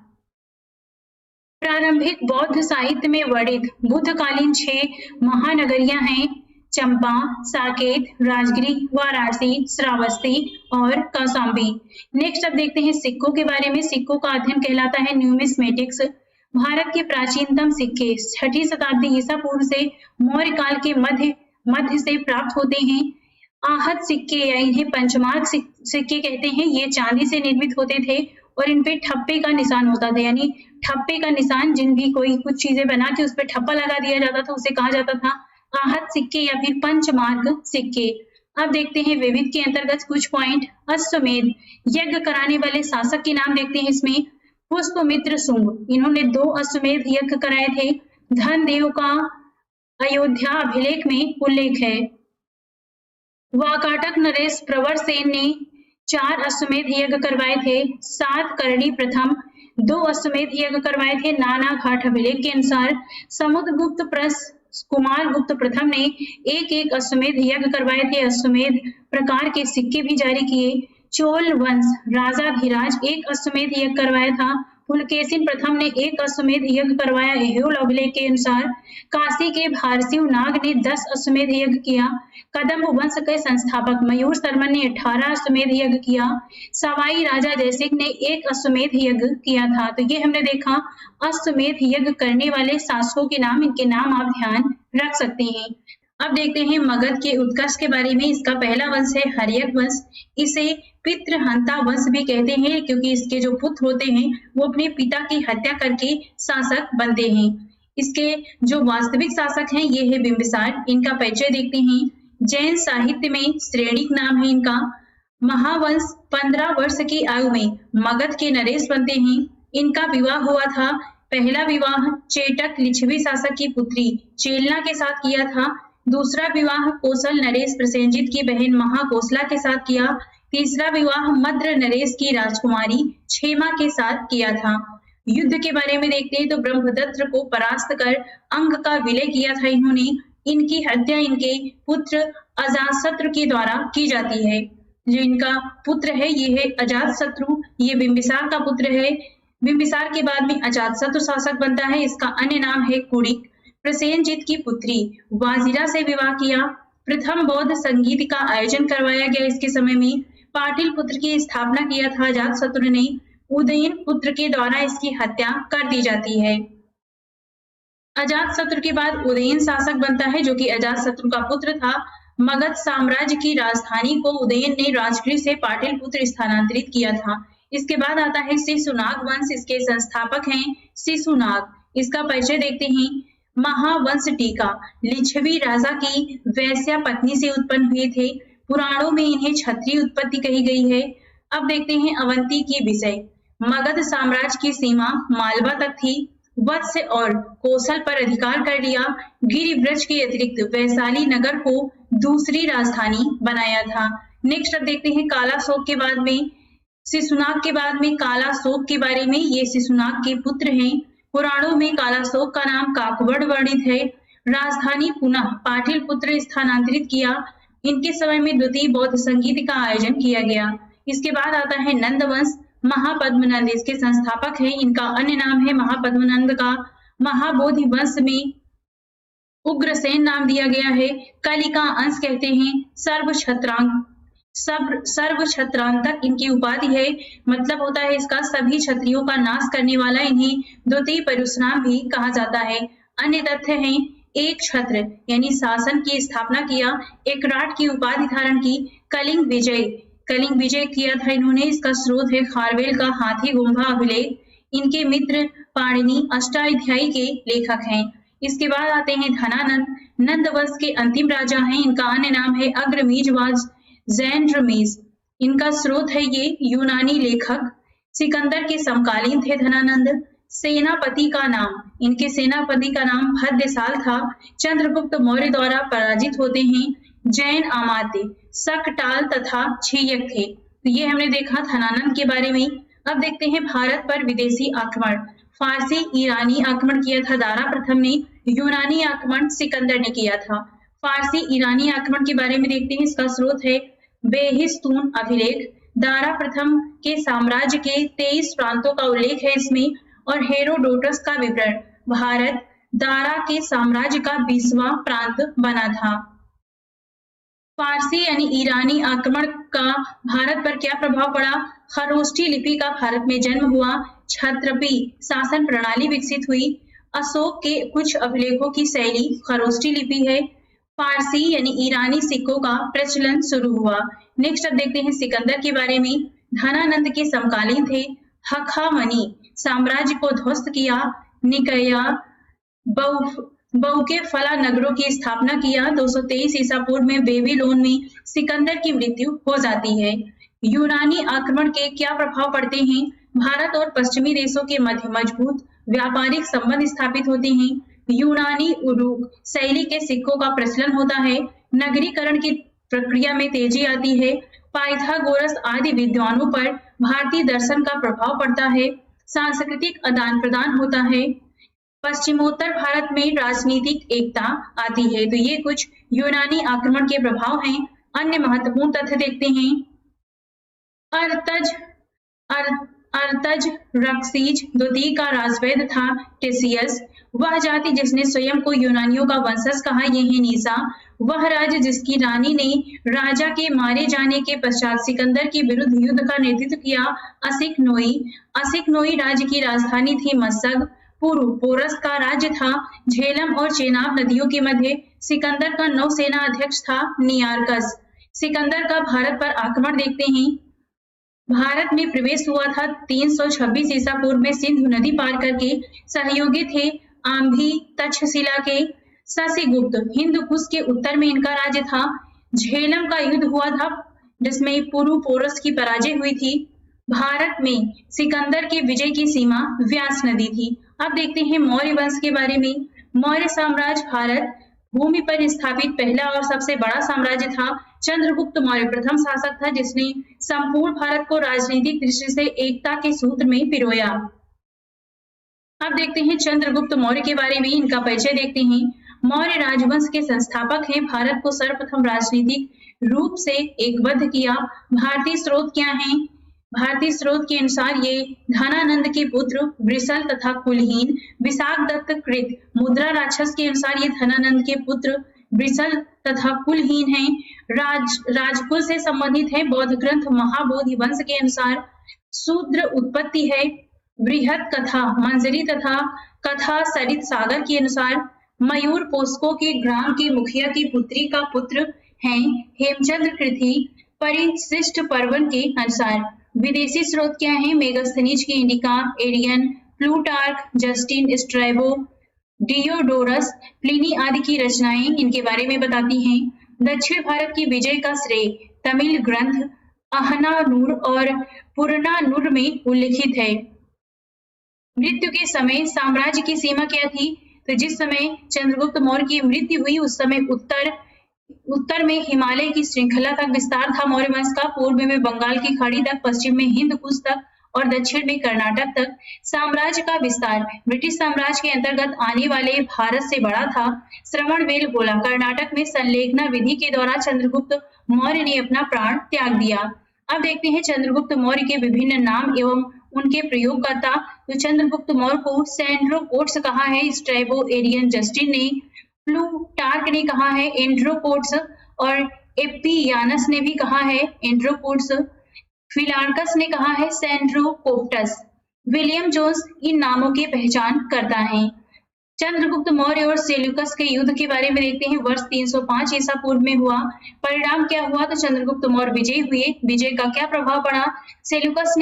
प्रारंभिक बौद्ध साहित्य में वर्णित बुद्धकालीन 6 महानगरियां हैं चंपा, साकेत, राजगिरी, वाराणसी, श्रावस्ती और कौशाम्बी। नेक्स्ट अब देखते हैं सिक्कों के बारे में। सिक्कों का अध्ययन कहलाता है न्यूमिस्मेटिक्स। भारत के प्राचीनतम सिक्के 6ठी शताब्दी ईसा पूर्व से मौर्य काल के मध्य से प्राप्त होते हैं। आहत सिक्के या इन्हें पंचमार्क सिक्के कहते हैं। ये चांदी से निर्मित होते थे और इन पे ठप्पे का निशान होता था, यानी ठप्पे का निशान, जिन भी कोई कुछ चीजें बना के उस पर ठप्पा लगा दिया जाता था उसे कहा जाता था आहत सिक्के या फिर पंचमार्क सिक्के। अब देखते हैं विविध के अंतर्गत कुछ पॉइंट। अश्वमेध यज्ञ कराने वाले शासक के नाम देखते हैं इसमें। पुष्पमित्र शुंग, इन्होंने 2 अश्वमेध यज्ञ कराए थे। धनदेव का अयोध्या अभिलेख में उल्लेख है। वाकाटक नरेश प्रवर सेन ने 4 अश्वमेध यज्ञ करवाए थे। सातकर्णी प्रथम 2 अश्वमेध यज्ञ करवाए थे नाना घाट अभिलेख के अनुसार। समुद्रगुप्त कुमार गुप्त प्रथम ने 1 अश्वमेध यज्ञ करवाए थे। अश्वमेध प्रकार के सिक्के भी जारी किए। चोल वंश राजा धीराज 1 अश्वमेध यज्ञ करवाया था पुलकेशिन प्रथम ने एक अश्वमेध यज्ञ करवाया। एहुल अभिलेख के अनुसार काशी के भारसिंह नाग ने 10 अश्वमेध यज्ञ किया। कदम्ब वंश के संस्थापक मयूर शर्मा ने 18 अश्वमेध यज्ञ किया। सवाई राजा जयसिंह ने 1 अश्वमेध यज्ञ किया था। तो ये हमने देखा अश्वमेध यज्ञ करने वाले शासकों के नाम, इनके नाम आप ध्यान रख सकते हैं। अब देखते हैं मगध के उत्कर्ष के बारे में। इसका पहला वंश है हर्यक वंश। इसे पितृहंता वंश भी कहते हैं क्योंकि इसके जो पुत्र होते हैं वो अपने पिता की हत्या करके शासक बनते हैं। इसके जो वास्तविक शासक हैं ये है बिंबिसार। इनका परिचय देखते हैं। जैन साहित्य में श्रेणिक नाम है इनका। महावंश 15 वर्ष की आयु में मगध के नरेश बनते हैं। इनका विवाह हुआ था। पहला विवाह चेटक लिच्छवी शासक की पुत्री चेलना के साथ किया था। दूसरा विवाह कोसल नरेश प्रसेनजित की बहन महाकोसला के साथ किया। तीसरा विवाह मद्र नरेश की राजकुमारी क्षेमा के साथ किया था। युद्ध के बारे में देखते हैं तो ब्रह्मदत्त को परास्त कर अंग का विलय किया था इन्होंने। इनकी हत्या इनके पुत्र अजातशत्रु के द्वारा की जाती है। जो इनका पुत्र है ये है अजातशत्रु, ये बिंबिसार का पुत्र है। बिंबिसार के बाद में अजातशत्रु शासक बनता है। इसका अन्य नाम है कुड़िक। प्रसेनजित की पुत्री वाजिरा से विवाह किया। प्रथम बौद्ध संगीत का आयोजन करवाया गया इसके समय में। पाटिलपुत्र की स्थापना किया था अजातशत्रु ने। उदयन पुत्र के द्वारा इसकी हत्या कर दी जाती है। अजातशत्रु के बाद उदयन शासक बनता है जो कि अजातशत्रु का पुत्र था। मगध साम्राज्य की राजधानी को उदयन ने राजगृह से पाटिलपुत्र स्थानांतरित किया था। इसके बाद आता है शिशुनाग वंश। इसके संस्थापक हैं शिशुनाग। इसका परिचय देखते हैं। महावंश टीका लिच्छवी राजा की वैश्या पत्नी से उत्पन्न हुए थे। पुराणों में इन्हें क्षत्रिय उत्पत्ति कही गई है। अब देखते हैं अवंती की विषय। मगध साम्राज्य की सीमा मालवा तक थी। वत्स और कौशल पर अधिकार कर लिया। गिरिव्रज के अतिरिक्त वैशाली नगर को दूसरी राजधानी बनाया था। नेक्स्ट अब देखते हैं कालाशोक के बाद में शिशुनाग के बाद में कालाशोक के बारे में। ये शिशुनाग के पुत्र हैं। पुराणों में कालाशोक का नाम काकवड़ वर्णित है। राजधानी पुनः पाटिलपुत्र स्थानांतरित किया। इनके समय में द्वितीय बौद्ध संगीत का आयोजन किया गया। इसके बाद आता है नंद वंश। महापद्मनंद इसके संस्थापक हैं। इनका अन्य नाम है महापद्मनंद का। महाबोधि वंश में उग्रसेन नाम दिया गया है। कलिका अंश कहते हैं। सर्व छत्रांतक इनकी उपाधि है। मतलब होता है इसका सभी क्षत्रियों का नाश करने वाला। इन्हें द्वितीय परशुराम भी कहा जाता है। अन्य तथ्य हैं एक छत्र यानी शासन की स्थापना किया। एकराट की उपाधि धारण की। कलिंग विजय किया था इन्होंने। इसका स्रोत है खारवेल का हाथी गुम्फा अभिलेख। इनके मित्र पाणिनि अष्टाध्यायी के लेखक हैं। इसके बाद आते हैं धनानंद। नंद वंश के अंतिम राजा हैं। इनका अन्य नाम है अग्रमीज व जैनरमीज। इनका स्रोत है ये यूनानी लेखक। सिकंदर के समकालीन थे धनानंद। सेनापति का नाम, इनके सेनापति का नाम भद्रसाल था। चंद्रगुप्त मौर्य द्वारा पराजित होते हैं। जैन अमात्य सकटाल तथा छेयक थे। तो ये हमने देखा धनानंद के बारे में। अब देखते हैं भारत पर विदेशी आक्रमण। फारसी ईरानी आक्रमण किया था दारा प्रथम ने। यूनानी आक्रमण सिकंदर ने किया था। फारसी ईरानी आक्रमण के बारे में देखते हैं। इसका स्रोत है बेहिस्तून अभिलेख। दारा प्रथम के साम्राज्य के 23 प्रांतों का उल्लेख है इसमें और हेरोडोटस का विवरण। भारत दारा के साम्राज्य का 20वां प्रांत बना था। फारसी यानी ईरानी आक्रमण का भारत पर क्या प्रभाव पड़ा? खरोष्ठी लिपि का भारत में जन्म हुआ। क्षत्रपी शासन प्रणाली विकसित हुई। अशोक के कुछ अभिलेखों की शैली खरोष्ठी लिपि है। फारसी यानी ईरानी सिक्कों का प्रचलन शुरू हुआ। नेक्स्ट अब देखते हैं सिकंदर के बारे में। धनानंद के समकालीन थे। हखामनी साम्राज्य को ध्वस्त किया। निकया बौके फला नगरों की स्थापना किया। 223 ईसा पूर्व में बेबीलोन में सिकंदर की मृत्यु हो जाती है। यूनानी आक्रमण के क्या प्रभाव पड़ते हैं? भारत और पश्चिमी देशों के मध्य मजबूत व्यापारिक संबंध स्थापित होते हैं। यूनानी उरूक शैली के सिक्कों का प्रचलन होता है। नगरीकरण की प्रक्रिया में तेजी आती है। पाइथागोरस आदि विद्वानों पर भारतीय दर्शन का प्रभाव पड़ता है। सांस्कृतिक आदान प्रदान होता है। पश्चिमोत्तर भारत में राजनीतिक एकता आती है। तो ये कुछ यूनानी आक्रमण के प्रभाव हैं। अन्य महत्वपूर्ण तथ्य देखते हैं। अर्तज रक्सीज द्वितीय का राजवैद्य था टेसियस। वह जाति जिसने स्वयं को यूनानियों का वंशज कहा ये है नीसा। वह राज्य जिसकी रानी ने राजा के मारे जाने के पश्चात सिकंदर के विरुद्ध युद्ध का नेतृत्व किया असिकनोई। असिकनोई राज्य की राजधानी थी मस्सग। पूर्व पोरस का राज्य था झेलम और चेनाब नदियों के मध्य। सिकंदर का नौसेना अध्यक्ष था नियारकस। सिकंदर का भारत पर आक्रमण देखते हैं। भारत में प्रवेश हुआ था 326 ईसा पूर्व में सिंधु नदी पार करके। सहयोगी थे आंभी तक्षशिला के ससीगुप्त। हिंद कुश के उत्तर में इनका राज्य था। झेलम का युद्ध हुआ था जिसमें पूर्व पोरस की पराजय हुई थी। भारत में सिकंदर के विजय की सीमा व्यास नदी थी। अब देखते हैं मौर्य वंश के बारे में। मौर्य साम्राज्य भारत भूमि पर स्थापित पहला और सबसे बड़ा साम्राज्य था। चंद्रगुप्त मौर्य प्रथम शासक था जिसने संपूर्ण भारत को राजनीतिक दृष्टि से एकता के सूत्र में पिरोया। अब देखते हैं चंद्रगुप्त मौर्य के बारे में। इनका परिचय देखते हैं। मौर्य राजवंश के संस्थापक हैं। भारत को सर्वप्रथम राजनीतिक रूप से एकबद्ध किया। भारतीय स्रोत क्या हैं? भारतीय स्रोत के अनुसार ये धनानंद के पुत्र वृषल तथा कुलहीन। विशाख दत्त कृत मुद्रा राक्षस के अनुसार ये धनानंद के पुत्र वृषल तथा कुलहीन हैं। राजकुल से संबंधित है। बौद्ध ग्रंथ महाबोधि वंश के अनुसार शूद्र उत्पत्ति है। बृहत कथा मंजरी तथा कथा सरित सागर के अनुसार मयूर पोस्को के ग्राम के मुखिया की पुत्री का पुत्र हैं। हेमचंद्र कृति परिशिष्ट पर्वन के अनुसार। विदेशी स्रोत क्या है? मेगास्थनीज की Indica, Arrian, Plutarch, Justin, Strabo, Diodorus, Pliny आदि की रचनाएं इनके बारे में बताती हैं। दक्षिण भारत की विजय का श्रेय तमिल ग्रंथ अहनानूर और पुरनानूर में उल्लिखित है। मृत्यु के समय साम्राज्य की सीमा क्या थी? तो जिस समय चंद्रगुप्त मौर्य की मृत्यु हुई उस समय उत्तर में हिमालय की श्रृंखला का विस्तार था मौर्य वंश का। पूर्व में बंगाल की खाड़ी तक, पश्चिम में हिंद कुश तक और दक्षिण में कर्नाटक तक। साम्राज्य का विस्तार ब्रिटिश साम्राज्य के अंतर्गत आने वाले भारत से बड़ा था। श्रवणबेल गोला कर्नाटक में संलेखना विधि के द्वारा चंद्रगुप्त मौर्य ने अपना प्राण त्याग दिया। अब देखते हैं चंद्रगुप्त मौर्य के विभिन्न नाम एवं उनके प्रयोगकर्ता। तो चंद्रगुप्त मौर्य को सैंड्रोकोट्स कहा है स्ट्रैबो, एरियन, जस्टिन ने। प्लूटार्क ने कहा है एंड्रोकोट्स और एपियानस ने भी कहा है एंड्रोकोट्स। फिलार्कस ने कहा है सैंड्रोकोप्टस। विलियम जोन्स इन नामों की पहचान करता है। चंद्रगुप्त मौर्य और सेल्यूकस के युद्ध के बारे में देखते हैं। वर्ष 305 ईसा पूर्व में हुआ। परिणाम क्या हुआ? तो चंद्रगुप्त मौर्य विजयी हुए। विजय का क्या प्रभाव पड़ा? सेल्यूकस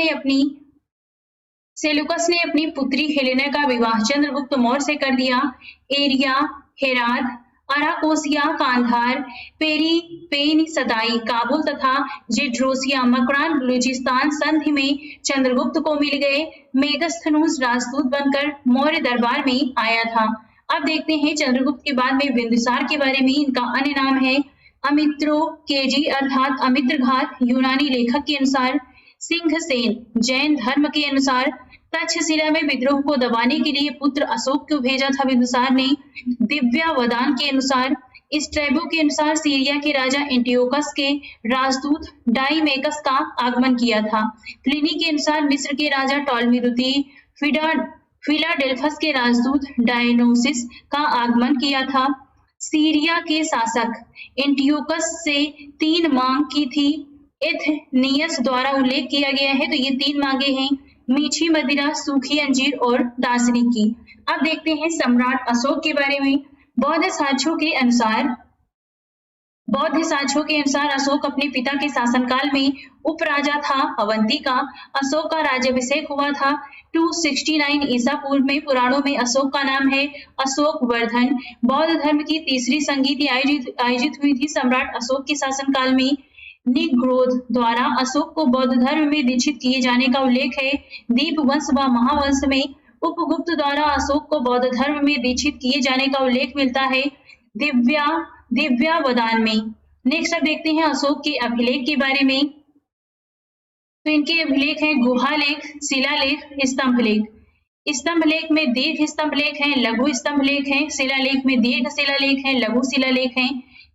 ने अपनी पुत्री हेलेना का विवाह चंद्रगुप्त मौर्य से कर दिया। एरिया, हेरात, अराकोसिया, कांधार, पेनी सदाई, काबुल तथा जेड्रोसिया, मकरान, बलूचिस्तान संधि में चंद्रगुप्त को मिल गए। मेगस्थनुस राजदूत बनकर मौर्य दरबार में आया था। अब देखते हैं चंद्रगुप्त के बाद में बिंदुसार के बारे में। इनका अन्य नाम है अमित्रो केजी अर्थात अमित्रघात यूनानी लेखक के अनुसार। सिंहसेन जैन धर्म के अनुसार। तक्षशिला में विद्रोह को दबाने के लिए पुत्र अशोक को भेजा था बिंदुसार ने। दिव्यावदान के अनुसार। स्ट्रैबो के अनुसार सीरिया के राजा एंटियोकस के राजदूत डाइमेकस का आगमन किया था। प्लिनी के अनुसार मिस्र के राजा टॉलमी द्वितीय फिलाडेल्फस के राजदूत डायनोसिस का आगमन किया था। सीरिया के शासक एंटियोकस से 3 मांग की थी। एथनियस द्वारा उल्लेख किया गया है। तो ये 3 मांगे हैं, मीठी मदिरा, सूखी अंजीर और दासनी की। अब देखते हैं सम्राट अशोक के बारे में। बौद्ध साक्ष्यों के अनुसार अशोक अपने पिता के शासनकाल में उपराजा था अवंती का। अशोक का राज्याभिषेक हुआ था 269 ईसा पूर्व में। पुराणों में अशोक का नाम है अशोक वर्धन। बौद्ध धर्म की तीसरी संगीति आयोजित हुई थी सम्राट अशोक के शासनकाल में। निग्रोध द्वारा अशोक को बौद्ध धर्म में दीक्षित किए जाने का उल्लेख है। दीप वंश व महावंश में उपगुप्त द्वारा अशोक को बौद्ध धर्म में दीक्षित किए जाने का उल्लेख मिलता है दिव्यावदान में। नेक्स्ट अब देखते हैं अशोक के अभिलेख के बारे में। तो इनके अभिलेख हैं गुहालेख, शिलालेख, स्तंभलेख। स्तंभलेख में दीर्घ स्तंभलेख है, लघु स्तंभलेख है। शिलालेख में दीर्घ शिलालेख है, लघु शिलालेख है।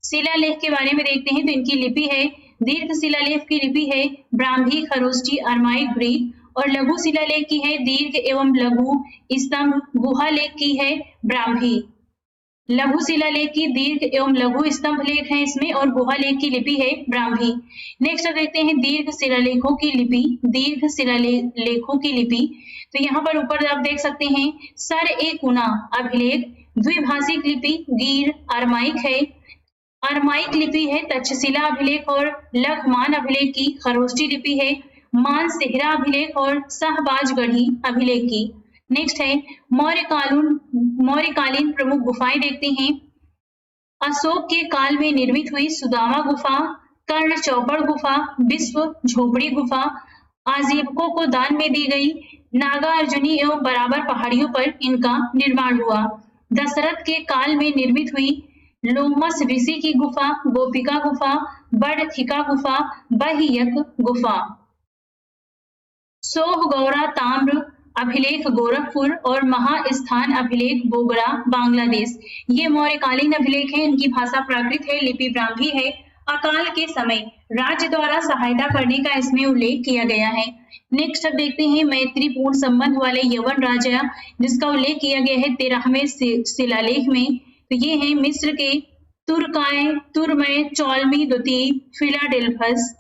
शिलालेख के बारे में देखते हैं तो इनकी लिपि है। दीर्घ शिलालेख की लिपि है ब्राह्मी, खरोष्टी, अरमाइक, ग्रीक और लघु शिलालेख की है दीर्घ एवं लघु स्तंभ। गुहा लेख की है ब्राह्मी। लघु शिलालेख की दीर्घ एवं लघु स्तंभ लेख है इसमें, और गुहा लेख की लिपि है ब्राह्मी। नेक्स्ट देखते हैं दीर्घ शिलालेखों की लिपि। दीर्घ शिलालेखों की लिपि, तो यहाँ पर ऊपर आप देख सकते हैं सर ए कुना अभिलेख, द्विभाषिक लिपि गीर अरमाइक है, अरमाइक लिपि है तक्षशिला अभिलेख और लघमान अभिलेख की, खरोष्टी लिपि है मानसेहरा अभिलेख और शाहबाजगढ़ी अभिलेख की। नेक्स्ट है मौर्यकालीन प्रमुख गुफाएं देखते हैं। अशोक के काल में निर्मित हुई सुदामा गुफा, कर्ण चौपड़ गुफा, विश्व झोपड़ी गुफा आजीवकों को दान में दी गई। नागा अर्जुनी एवं बराबर पहाड़ियों पर इनका निर्माण हुआ। दशरथ के काल में निर्मित हुई लोमस ऋषि की गुफा, गोपिका गुफा, बड़थिका गुफा, बहियक गुफा। सोह गौरा ताम्र अभिलेख गोरखपुर और महास्थान अभिलेख बोगरा बांग्लादेश। ये मौर्यकालीन अभिलेख है, इनकी भाषा प्राकृत है, लिपि ब्राह्मी है। अकाल के समय राज्य द्वारा सहायता करने का इसमें उल्लेख किया गया है। नेक्स्ट अब देखते हैं मैत्रीपूर्ण संबंध वाले यवन राजा, जिसका उल्लेख किया गया है 13वें शिलालेख में। तो ये है मिस्र के तुर्काय, तुर्मय, टॉलमी द्वितीय, फिलाडेल्फस।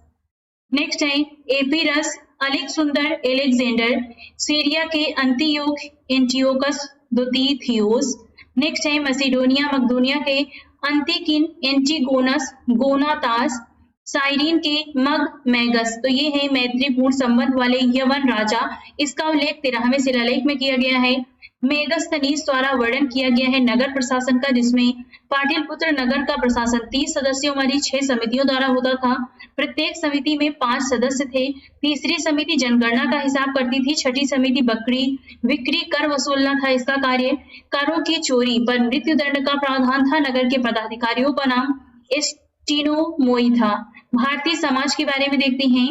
नेक्स्ट है एपीरस, अलेक्सुंदर, एलेक्जेंडर, सीरिया के अंतियोक, एंटियोकस द्वितीय, थियोस। नेक्स्ट है मसिडोनिया, मकदोनिया के अंतिकिन, एंटीगोनस, गोनातास, साइरिन के मग मैगस। तो ये है मैत्रीपूर्ण संबंध वाले यवन राजा, इसका उल्लेख 13वें शिलालेख में किया गया है। मेगस्थनीस द्वारा वर्णन किया गया है नगर प्रशासन का, जिसमें पाटलिपुत्र नगर का प्रशासन 30 सदस्यों वाली 6 समितियों द्वारा होता था। प्रत्येक समिति में 5 सदस्य थे। तीसरी समिति जनगणना का हिसाब करती थी। छठी समिति बकरी बिक्री कर वसूलना था इसका कार्य। करों की चोरी पर मृत्यु दंड का प्रावधान था। नगर के पदाधिकारियों का नाम एस्टिनोमोई था। भारतीय समाज के बारे में देखते हैं।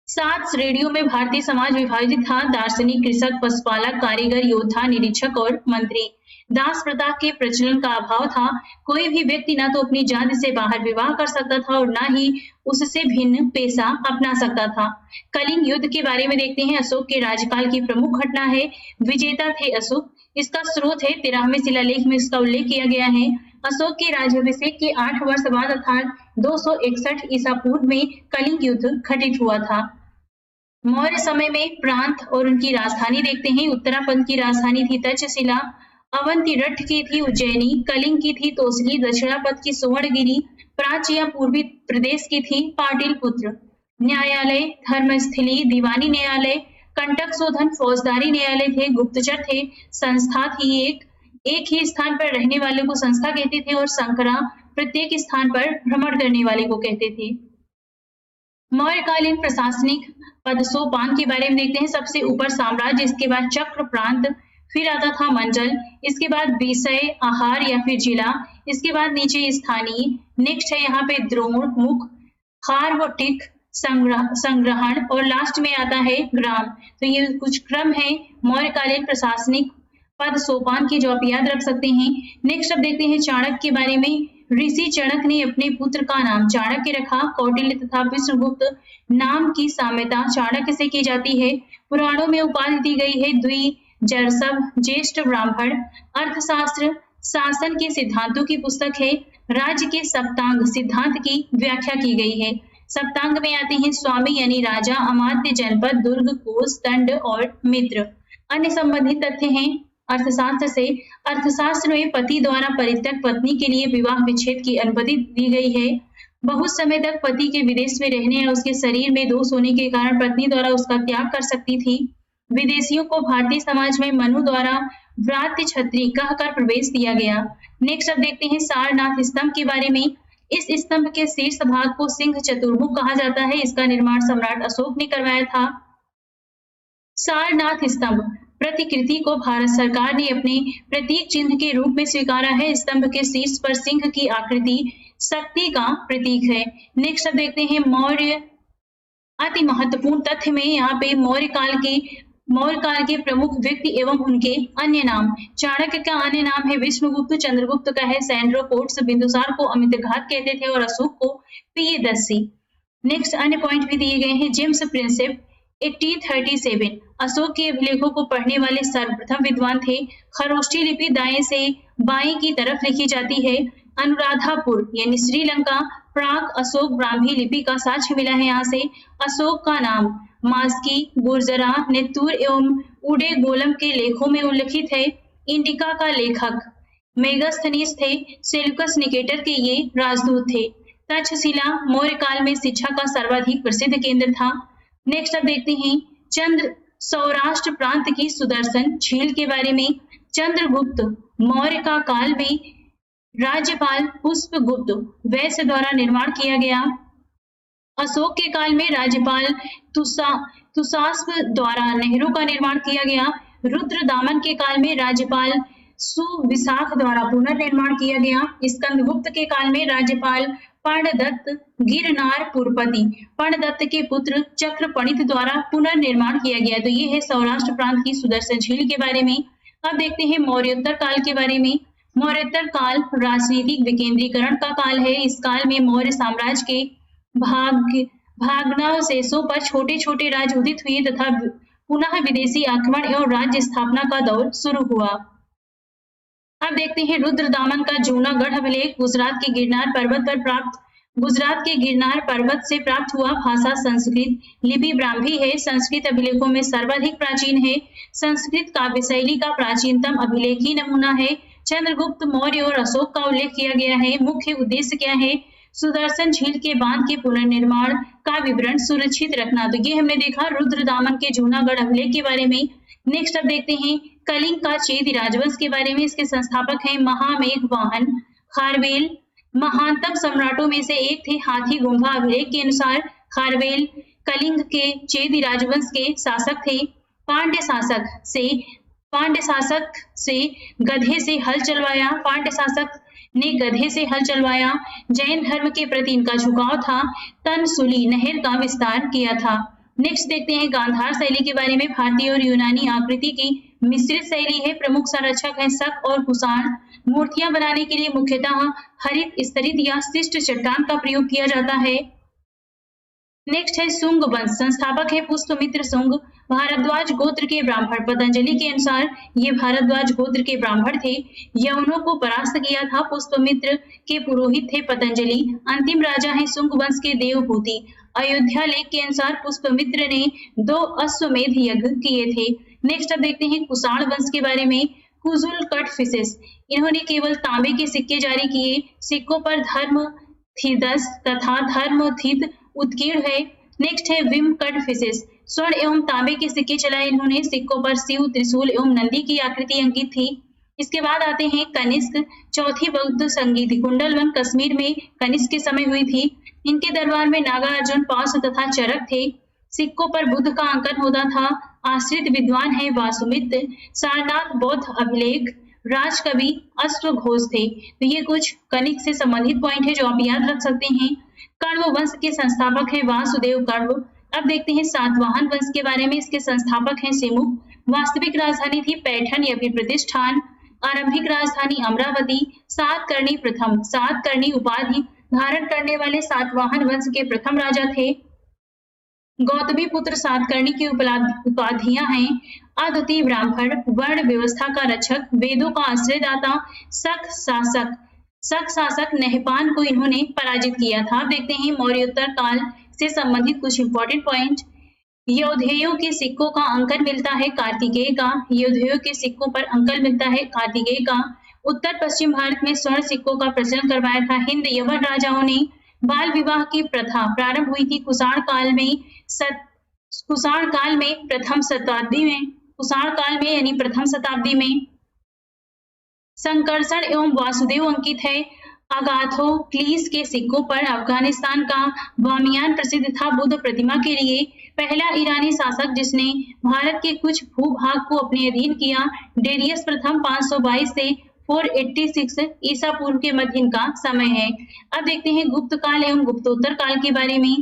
7 श्रेणियों में भारतीय समाज विभाजित था। दार्शनिक, कृषक, पशुपालक, कारीगर, योद्धा, निरीक्षक और मंत्री। दास प्रथा के प्रचलन का अभाव था। कोई भी व्यक्ति न तो अपनी जाति से बाहर विवाह कर सकता था और न ही उससे भिन्न पेशा अपना सकता था। कलिंग युद्ध के बारे में देखते हैं। अशोक के राज्यकाल की प्रमुख घटना है। विजेता थे अशोक। इसका स्रोत है 13वें शिलालेख में, इसका उल्लेख किया गया है। अशोक के राज्याभिषेक के 8 वर्ष बाद अर्थात 261 ईसा पूर्व में कलिंग युद्ध घटित हुआ था। मौर्य समय में प्रांत और उनकी राजधानी देखते हैं। उत्तरापंथ की राजधानी थी तक्षशिला, अवंतिरठ की थी उज्जैनी, कलिंग की थी तोसली, दक्षिणापथ की सुवर्णगिरी, प्राच्य या पूर्वी प्रदेश की थी पाटलिपुत्र। न्यायालय धर्मस्थली, दीवानी न्यायालय, कंटक शोधन, फौजदारी न्यायालय थे, गुप्तचर थे। संस्था थी एक ही स्थान पर रहने वाले को संस्था कहते थे और संकरा प्रत्येक स्थान पर भ्रमण करने वाले को कहते थे। मौर्यकालीन प्रशासनिक पद सोपान के बारे में देखते हैं। सबसे ऊपर साम्राज्य, इसके बाद चक्र प्रांत, फिर आता था मंडल, इसके बाद विषय, आहार या फिर जिला, इसके बाद नीचे स्थानीय। नेक्स्ट है यहाँ पे द्रोण, मुख, हार व टिक, संग्रहण और लास्ट में आता है ग्राम। तो ये कुछ क्रम है मौर्यकालीन प्रशासनिक पद सोपान की, जो आप याद रख सकते हैं। नेक्स्ट अब देखते हैं चाणक्य के बारे में। ऋषि चाणक्य ने अपने पुत्र का नाम चाणक्य रखा। कौटिल्य तथा विष्णुगुप्त नाम की साम्यता चाणक्य से की जाती है। पुराणों में उपाधि दी गई है द्विजर्षभ, ज्येष्ठ ब्राह्मण। अर्थशास्त्र शासन के सिद्धांतों की पुस्तक है। राज्य के सप्तांग सिद्धांत की व्याख्या की गई है। सप्तांग में आते हैं स्वामी यानी राजा, अमात्य, जनपद, दुर्ग, कोष, दंड और मित्र। अन्य संबंधित तथ्य हैं अर्थशास्त्र से। अर्थशास्त्र में पति द्वारा परित्यक्त पत्नी के लिए विवाह विच्छेद की अनुमति दी गई है। बहुत समय तक पति के विदेश में रहने या उसके शरीर में दोष होने के कारण पत्नी द्वारा उसका त्याग कर सकती थी। विदेशियों को भारतीय समाज में मनु द्वारा व्रात्य छत्री कहकर प्रवेश दिया गया। नेक्स्ट अब देखते हैं सारनाथ स्तंभ के बारे में। इस स्तंभ के शीर्ष भाग को सिंह चतुर्मुख कहा जाता है। इसका निर्माण सम्राट अशोक ने करवाया था। सारनाथ स्तंभ प्रतिकृति को भारत सरकार ने अपने प्रतीक चिन्ह के रूप में स्वीकारा है। स्तंभ के शीर्ष पर सिंह की आकृति शक्ति का प्रतीक है। नेक्स्ट अब देखते हैं मौर्य। अति महत्वपूर्ण तथ्य में यहाँ पे मौर्य काल के प्रमुख व्यक्ति एवं उनके अन्य नाम। चाणक्य का अन्य नाम है विष्णुगुप्त, चंद्रगुप्त का है सैंड्रोकोट्स, बिंदुसार को अमितघात कहते थे और अशोक को प्रियदर्शी। नेक्स्ट अन्य पॉइंट भी दिए गए हैं। जेम्स प्रिंसेप 1837 अशोक के अभिलेखों को पढ़ने वाले सर्वप्रथम विद्वान थे। खरोष्ठी लिपि दाएं से बाएं की तरफ लिखी जाती है। अनुराधापुर यानी श्रीलंका प्राक अशोक ब्राह्मी लिपि का साक्ष्य मिला है। यहाँ से अशोक का नाम मास्की, गुर्जरा, नेत्तूर एवं उडे गोलम के लेखों में उल्लिखित है। इंडिका का लेखक मेगास्थनीज थे। सेल्यूकस निकेटर के ये राजदूत थे। तक्षशिला मौर्य काल में शिक्षा का सर्वाधिक प्रसिद्ध केंद्र था। नेक्स्ट अब देखते हैं चंद्र सौराष्ट्र प्रांत की सुदर्शन झील के बारे में। चंद्रगुप्त मौर्य का काल में राज्यपाल पुष्पगुप्त वैश्य द्वारा निर्माण किया गया। अशोक के काल में राज्यपाल तुषास्प द्वारा नहरों का निर्माण किया गया। रुद्रदामन के काल में राज्यपाल सुविशाख द्वारा पुनर्निर्माण किया गया। स्कंदगुप्त के काल में राज्यपाल पर्णदत्त गिरनारपुरपति पर्णदत्त के पुत्र चक्रपणित द्वारा पुनर्निर्माण किया गया। तो ये है सौराष्ट्र प्रांत की सुदर्शन झील के बारे में। अब देखते हैं मौर्योत्तर काल के बारे में। मौर्योत्तर काल राजनीतिक विकेंद्रीकरण का काल है। इस काल में मौर्य साम्राज्य के भाग्नावशेषों पर छोटे छोटे राज्य उदित हुए तथा पुनः विदेशी आक्रमण एवं राज्य स्थापना का दौर शुरू हुआ। अब देखते हैं रुद्रदामन का जूनागढ़ अभिलेख। गुजरात के गिरनार पर्वत से प्राप्त हुआ। भाषा संस्कृत, लिपि ब्राह्मी है। संस्कृत अभिलेखों में सर्वाधिक प्राचीन है। संस्कृत काव्य शैली का प्राचीनतम अभिलेखी नमूना है। चंद्रगुप्त मौर्य और अशोक का उल्लेख किया गया है। मुख्य उद्देश्य क्या है? सुदर्शन झील के बांध के पुनर्निर्माण का विवरण सुरक्षित रखना। तो ये हमने देखा रुद्रदामन के जूनागढ़ अभिलेख के बारे में। नेक्स्ट अब देखते हैं कलिंग का चेदी राजवंश के बारे में। इसके संस्थापक हैं महामेघवाहन खारवेल। महानतम सम्राटों में से एक थे। हाथी गुम्फा अभिलेख के अनुसार खारवेल कलिंग के चेदी राजवंश के शासक थे। पांड्य शासक से गधे से हल चलवाया। पांड्य शासक ने गधे से हल चलवाया। जैन धर्म के प्रति इनका झुकाव था। तनसुली नहर का विस्तार किया था। नेक्स्ट देखते हैं गांधार शैली के बारे में। भारतीय और यूनानी आकृति की मिश्रित शैली है। प्रमुख संरचक है शक और कुषाण। मूर्तियां बनाने के लिए मुख्यतः हरित स्तरित या शिष्ट चट्टान का प्रयोग किया जाता है। नेक्स्ट है शुंग वंश। संस्थापक है पुष्पमित्र शुंग। भारद्वाज गोत्र के ब्राह्मण। पतंजलि के अनुसार ये भारद्वाज गोत्र के ब्राह्मण थे। यवनों को परास्त किया था। पुष्पमित्र के पुरोहित थे पतंजलि। अंतिम राजा है शुंग वंश के देवभूति। अयोध्या लेख के अनुसार पुष्पमित्र ने 2 अश्वमेध यज्ञ किए थे। नेक्स्ट अब देखते हैं कुषाण वंश के बारे में। कुजुल कटफिसेस इन्होंने केवल तांबे के सिक्के जारी किए। सिक्कों पर धर्मथिदस तथा धर्मथिद उत्कीर्ण है। नेक्स्ट है विम कटफिसेस। स्वर्ण एवं तांबे के सिक्के चलाए इन्होंने। सिक्कों पर शिव, त्रिशूल एवं नंदी की आकृति अंकित थी। इसके बाद आते हैं कनिष्क। चौथी बौद्ध संगीत कुंडलवन कश्मीर में कनिष्क के समय हुई थी। इनके दरबार में नागार्जुन, पाश तथा चरक थे। सिक्कों पर बुद्ध का अंकन होता था। आश्रित विद्वान है वासुमित्र। सारनाथ बौद्ध अभिलेख। राजकवि अश्वघोष थे। तो ये कुछ कनिष्क से संबंधित पॉइंट है जो आप याद रख सकते हैं। कण्व वंश के संस्थापक है वासुदेव कण्व। अब देखते हैं सातवाहन वंश के बारे में। इसके संस्थापक हैं सिमुक। वास्तविक राजधानी थी पैठन या फिर प्रतिष्ठान। आरंभिक राजधानी अमरावती। सातकर्णी उपाधि धारण करने वाले सातवाहन वंश के प्रथम राजा थे। गौतमी पुत्र सातकर्णी की उपाधियां हैं अद्वितीय ब्राह्मण, वर्ण व्यवस्था का रक्षक, वेदों का आश्रयदाता, शक शासक नहपान को इन्होंने पराजित किया था। देखते हैं मौर्योत्तर काल से संबंधित कुछ इंपॉर्टेंट पॉइंट। योधेयों के सिक्कों का अंकन मिलता है कार्तिकेय का। योधेयों के सिक्कों पर अंकन मिलता है कार्तिकेय का। उत्तर पश्चिम भारत में स्वर्ण सिक्कों का प्रचलन करवाया था हिंद यवन राजाओं ने। बाल विवाह की प्रथा प्रारंभ हुई थी कुषाण काल में प्रथम शताब्दी में। संकर्षण एवं वासुदेव अंकित है। अगाथोक्लीस के सिक्कों पर अफगानिस्तान का बामियान प्रसिद्ध था बुद्ध प्रतिमा के लिए। पहला ईरानी शासक जिसने भारत के कुछ भूभाग को अपने अधीन किया डेरियस प्रथम 522 से 486 ईसा पूर्व के मध्य इनका समय है। अब देखते हैं गुप्त काल एवं गुप्तोत्तर काल के बारे में।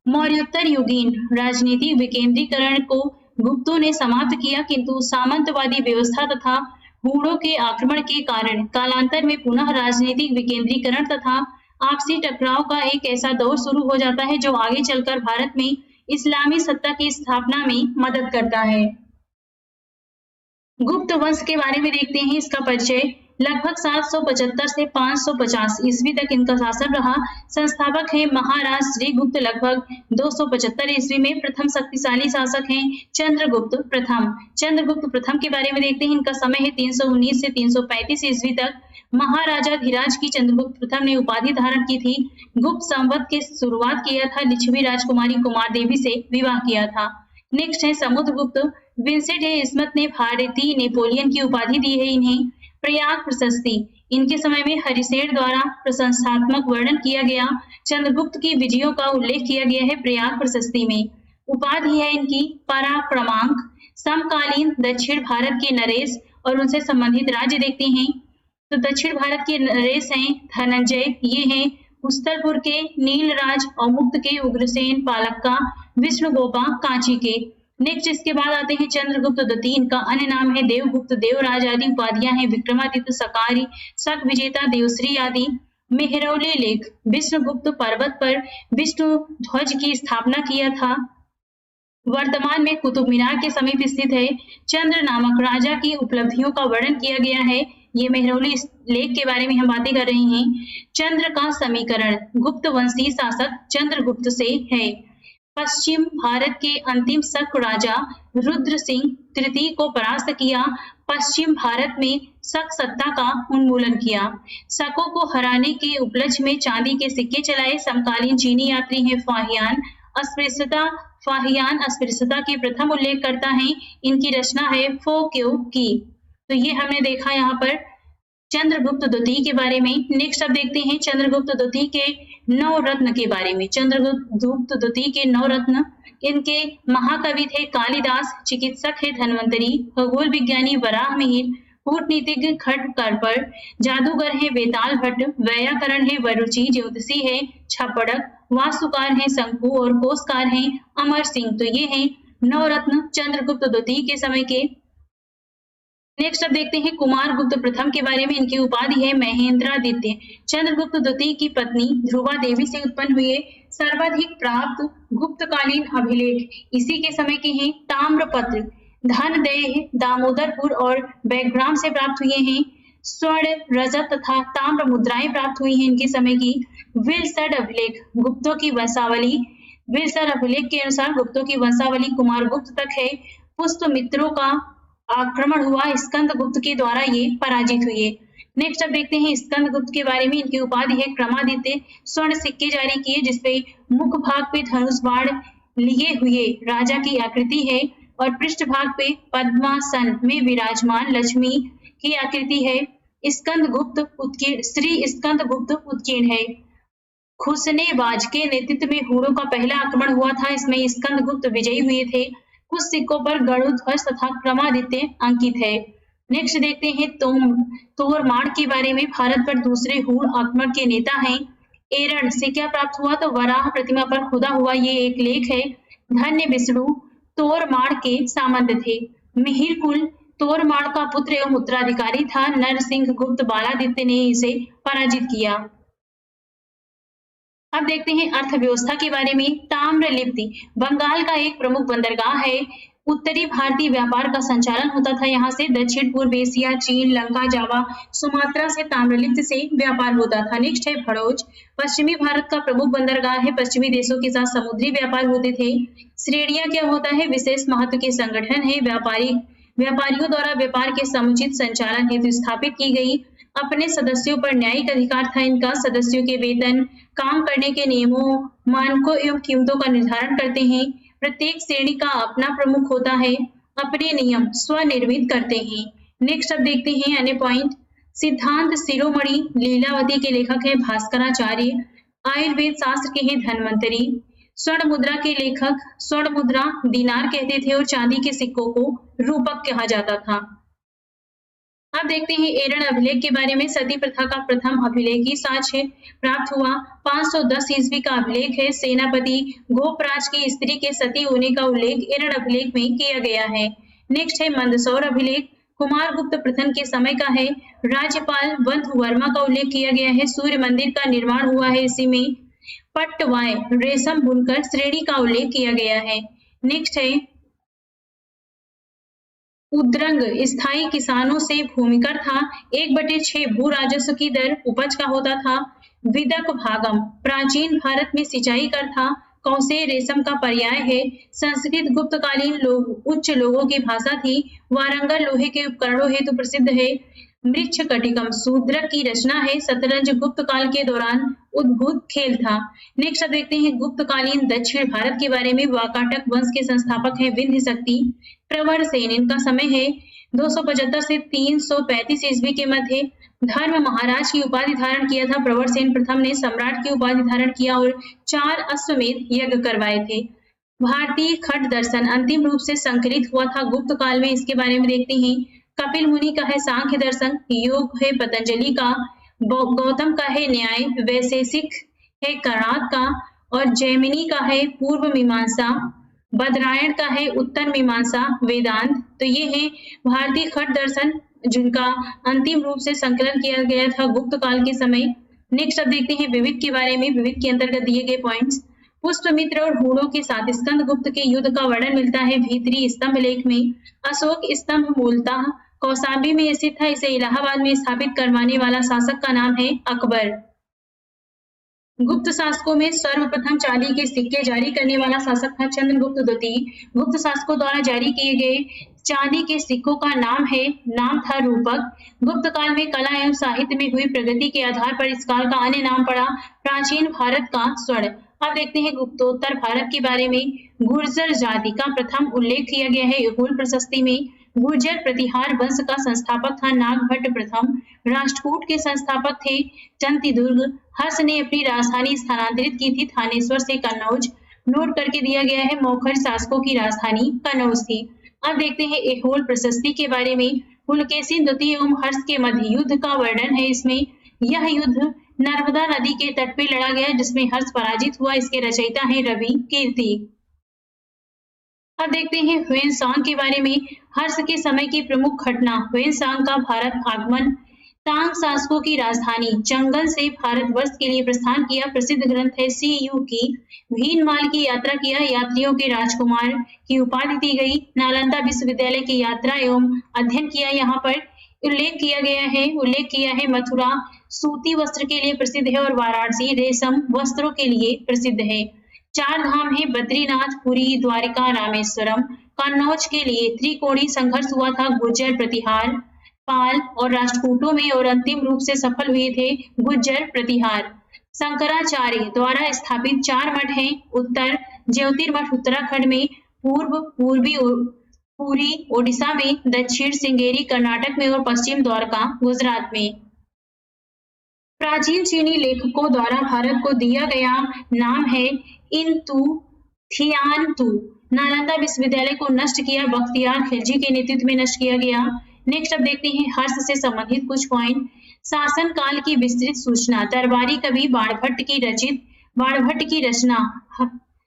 मौर्योत्तर युगीन राजनीतिक विकेंद्रीकरण को गुप्तों ने समाप्त किया, किंतु सामंतवादी व्यवस्था तथा हूणों के आक्रमण के कारण कालांतर में पुनः राजनीतिक विकेंद्रीकरण तथा आपसी टकराव का एक ऐसा दौर शुरू हो जाता है जो आगे चलकर भारत में इस्लामी सत्ता की स्थापना में मदद करता है। गुप्त वंश के बारे में देखते हैं। इसका परिचय लगभग 775 से 550 ईस्वी तक इनका शासन रहा। संस्थापक है महाराज श्रीगुप्त। लगभग 275 ईस्वी में प्रथम शक्तिशाली शासक हैं चंद्रगुप्त प्रथम। चंद्रगुप्त प्रथम के बारे में देखते हैं। इनका समय है 319 से 335 ईस्वी तक। महाराजा धीराज की चंद्रगुप्त प्रथम ने उपाधि धारण की थी। गुप्त संवत के शुरुआत किया था। लिच्छवी राजकुमारी कुमार देवी से विवाह किया था। नेक्स्ट है समुद्रगुप्त। विंसेंट ए स्मिथ ने भारतीय नेपोलियन की उपाधि दी है इन्हें। प्रयाग प्रशस्ति, इनके समय में हरिसेन द्वारा प्रशंसात्मक वर्णन किया गया चंद्रगुप्त की विजयों का उल्लेख किया गया है प्रयाग प्रशस्ति में। उपाधि है इनकी पराक्रमांक। समकालीन दक्षिण भारत के नरेश और उनसे संबंधित राज्य देखते हैं। तो दक्षिण भारत के नरेश हैं धनंजय, ये हैं उत्तरपुर के नीलराज और मुक्त के उग्रसेन, पालक्का, विष्णुगोपा, कांची के। नेक्स्ट इसके बाद आते हैं चंद्रगुप्त द्वितीय। इनका अन्य नाम है देवगुप्त, देवराज आदि उपाधियां हैं। विक्रमादित्य, सकारी, शक विजेता, देवश्री आदि। मेहरौली लेख, विष्णुगुप्त पर्वत पर विष्णु ध्वज की स्थापना किया था। वर्तमान में कुतुब मीनार के समीप स्थित है। चंद्र नामक राजा की उपलब्धियों का वर्णन किया गया है। ये मेहरौली लेख के बारे में हम बातें कर रहे हैं। चंद्र का समीकरण, गुप्त वंशीय शासक चंद्रगुप्त से है। पश्चिम भारत के अंतिम शक राजा रुद्र सिंह तृतीय को परास्त किया। पश्चिम भारत में शक सत्ता का उन्मूलन किया। शकों को हराने के उपलक्ष्य में चांदी के सिक्के चलाए। समकालीन चीनी यात्री हैं फाहियान। अस्पृश्यता, फाहियान अस्पृश्यता के प्रथम उल्लेख करता है। इनकी रचना है फो क्यों की। तो ये हमने देखा यहाँ पर चंद्रगुप्त द्वितीय के बारे में। नेक्स्ट अब देखते हैं चंद्रगुप्त द्वितीय के 9 रत्न के बारे में। चंद्रगुप्त द्वितीय के 9 रत्न, इनके महाकवि थे कालिदास, चिकित्सक है धन्वंतरी, खगोल विज्ञानी वराह मिहिर, कूटनीतिज्ञ खटकरपर, जादूगर है वेताल भट्ट, व्याकरण है वरुचि, ज्योतिषी है छपड़क, वास्तुकार है शंकु और कोशकार है अमर सिंह। तो ये हैं 9 रत्न चंद्रगुप्त द्वितीय के समय के। नेक्स्ट अब देखते हैं कुमार गुप्त प्रथम के बारे में। इनकी उपाधि है महेंद्रादित्य। चंद्रगुप्त द्वितीय की पत्नी ध्रुवा देवी से उत्पन्न हुए। सर्वाधिक प्राप्त गुप्तकालीन अभिलेख इसी के समय के हैं। ताम्रपत्र, धनदेह, दामोदरपुर और बैग्राम से प्राप्त हुए हैं। स्वर्ण, रजत तथा ताम्र मुद्राएं प्राप्त हुई हैं इनके समय की। विलसड अभिलेख, गुप्तों की वंशावली। विलसड अभिलेख के अनुसार गुप्तों की वंशावली कुमार गुप्त तक है। पुष्पमित्रों का आक्रमण हुआ, स्कंद गुप्त के द्वारा ये पराजित हुए। नेक्स्ट अब देखते हैं स्कंद गुप्त के बारे में। इनकी उपाधि है क्रमादित्य। स्वर्ण सिक्के जारी किए जिसपे मुख भाग पे धनुष बाण लिए हुए राजा की आकृति है और पृष्ठ भाग पे पद्मासन में विराजमान लक्ष्मी की आकृति है। स्कंद गुप्त उत्कीर्ण, श्री स्कंद गुप्त उत्कीर्ण है। खुसनेबाज के नेतृत्व में हुणों का पहला आक्रमण हुआ था। इसमें स्कंद गुप्त विजयी हुए थे। कुछ सिक्कों पर गरुड़ ध्वज तथा क्रमादित्य अंकित है। नेक्स्ट देखते हैं तोरमाड़ के बारे में। भारत पर दूसरे हुण आक्रमण के नेता हैं। एरण से क्या प्राप्त हुआ? तो वराह प्रतिमा पर खुदा हुआ ये एक लेख है। धन्य विष्णु तोरमाड़ के सामंत थे। मिहिर कुल तोरमाड़ का पुत्र एवं उत्तराधिकारी था। नरसिंह गुप्त बालादित्य ने इसे पराजित किया। अब देखते हैं अर्थव्यवस्था के बारे में। ताम्रलिप्ति बंगाल का एक प्रमुख बंदरगाह है। उत्तरी भारतीय व्यापार का संचालन होता था यहाँ से। दक्षिण पूर्व एशिया, चीन, लंका, जावा, सुमात्रा से ताम्रलिप्ति से व्यापार होता था। नेक्स्ट है भड़ोच, पश्चिमी भारत का प्रमुख बंदरगाह है। पश्चिमी देशों के साथ समुद्री व्यापार होते थे। श्रेणियां क्या होता है? विशेष महत्व के संगठन है। व्यापारियों द्वारा व्यापार के समुचित संचालन हेतु स्थापित की गई। अपने सदस्यों पर न्यायिक अधिकार था इनका। सदस्यों के वेतन, काम करने के नियमों, मानकों एवं कीमतों का निर्धारण करते हैं। प्रत्येक श्रेणी का अपना प्रमुख होता है। अपने नियम स्वनिर्मित करते हैं। नेक्स्ट अब देखते हैं अन्य पॉइंट। सिद्धांत शिरोमणि लीलावती के लेखक है भास्कराचार्य। आयुर्वेद शास्त्र के हैं धन्वंतरी। स्वर्ण मुद्रा के लेखक, स्वर्ण मुद्रा दीनार कहते थे और चांदी के सिक्कों को रूपक कहा जाता था। अब देखते हैं एरण अभिलेख के बारे में। सती प्रथा का प्रथम अभिलेखी साक्ष्य प्राप्त हुआ 510 ईस्वी का अभिलेख है। सेनापति गोपराज की स्त्री के सती होने का उल्लेख एरण अभिलेख में किया गया है। नेक्स्ट है मंदसौर अभिलेख, कुमार गुप्त प्रथम के समय का है। राज्यपाल बंधु वर्मा का उल्लेख किया गया है। सूर्य मंदिर का निर्माण हुआ है इसी में। पट्टवाय रेशम बुनकर श्रेणी का उल्लेख किया गया है। नेक्स्ट है उद्रंग स्थायी किसानों से भूमिकर था। 1/6 भू राजस्व की दर उपज का होता था। विदक भागम प्राचीन भारत में सिंचाई कर था। कौशे रेशम का पर्याय है। संस्कृत गुप्तकालीन लोग उच्च लोगों की भाषा थी। वारंगल लोहे के उपकरणों हेतु प्रसिद्ध है। मृक्ष कटिकम शूद्रक की रचना है। शतरंज गुप्त काल के दौरान उद्भूत खेल था। नेक्स्ट देखते हैं गुप्तकालीन दक्षिण भारत के बारे में। वाकाटक वंश के संस्थापक है विंध्य शक्ति प्रवर सेन। इनका समय है 275 से 335 ईस्वी के मध्य। धर्म महाराज की उपाधि धारण किया था। प्रवर सेन प्रथम ने सम्राट की उपाधि धारण किया और 4 अश्वमेध यज्ञ करवाए थे। भारतीय खट दर्शन अंतिम रूप से संकलित हुआ था गुप्त काल में। इसके बारे में देखते हैं। कपिल मुनि का है सांख्य दर्शन। योग है पतंजलि का। गौतम का है न्याय। वैशेषिक है कर्णाद का और जैमिनी का है पूर्व मीमांसा। बदरायण का है उत्तर मीमांसा वेदांत। तो ये है भारतीय खट दर्शन जिनका अंतिम रूप से संकलन किया गया था गुप्त काल के समय। नेक्स्ट अब देखते हैं विविध के बारे में। विविध के अंतर्गत दिए गए पॉइंट्स। पुष्पमित्र और हूणों के साथ स्कंदगुप्त के युद्ध का वर्णन मिलता है भीतरी स्तंभ लेख में। अशोक स्तंभ मूलतः कौशाम्बी में स्थित था। इसे इलाहाबाद में स्थापित करवाने वाला शासक का नाम है अकबर। गुप्त शासकों में सर्वप्रथम चांदी के सिक्के जारी करने वाला शासक था चंद्रगुप्त द्वितीय। गुप्त शासकों द्वारा जारी किए गए चांदी के सिक्कों का नाम था रूपक। गुप्त काल में कला एवं साहित्य में हुई प्रगति के आधार पर इस काल का अन्य नाम पड़ा प्राचीन भारत का स्वर्ण। अब देखते हैं गुप्तोत्तर भारत के बारे में। गुर्जर जाति का प्रथम उल्लेख किया गया है युगल प्रशस्ति में। गुर्जर प्रतिहार वंश का संस्थापक था नागभट्ट प्रथम। राष्ट्रकूट के संस्थापक थे चंतिदुर्ग। हर्ष ने अपनी राजधानी स्थानांतरित की थी थानेश्वर से कन्नौज। नोट करके दिया गया है मौखर शासकों की राजधानी कन्नौज थी। अब देखते हैं ऐहोल प्रशस्ति के बारे में। पुलकेशिन द्वितीय एवं हर्ष के मध्य युद्ध का वर्णन है इसमें। यह युद्ध नर्मदा नदी के तट पर लड़ा गया जिसमें हर्ष पराजित हुआ। इसके रचयिता हैं रवि कीर्ति। अब देखते हैं ह्वेनसांग के बारे में। हर्ष के समय की प्रमुख घटना ह्वेनसांग का भारत आगमन। तांग शासकों की राजधानी चंगन से भारतवर्ष के लिए प्रस्थान किया। प्रसिद्ध ग्रंथ है सीयू की। भीनमाल की यात्रा किया। यात्रियों के राजकुमार की उपाधि दी गई। नालंदा विश्वविद्यालय की यात्रा एवं अध्ययन किया। यहाँ पर उल्लेख किया है मथुरा सूती वस्त्र के लिए प्रसिद्ध है और वाराणसी रेशम वस्त्रों के लिए प्रसिद्ध है। 4 धाम है बद्रीनाथ पुरी द्वारिका रामेश्वरम। कन्नौज के लिए त्रिकोणीय संघर्ष हुआ था गुर्जर प्रतिहार पाल और राष्ट्रकूटों में और अंतिम रूप से सफल हुए थे गुर्जर प्रतिहार। शंकराचार्य द्वारा स्थापित 4 मठ हैं। उत्तर ज्योतिर्मठ उत्तराखंड में। पूर्वी पुरी ओडिशा में। दक्षिण श्रृंगेरी कर्नाटक में और पश्चिम द्वारका गुजरात में। प्राचीन चीनी लेखकों द्वारा भारत को दिया गया नाम है इंतु थियानतु। नालंदा विश्वविद्यालय को नष्ट किया बख्तियार खिलजी के नेतृत्व में नष्ट किया गया। नेक्स्ट अब देखते हैं हर्ष से संबंधित कुछ पॉइंट। शासन काल की विस्तृत सूचना दरबारी कवि बाणभट्ट की रचना।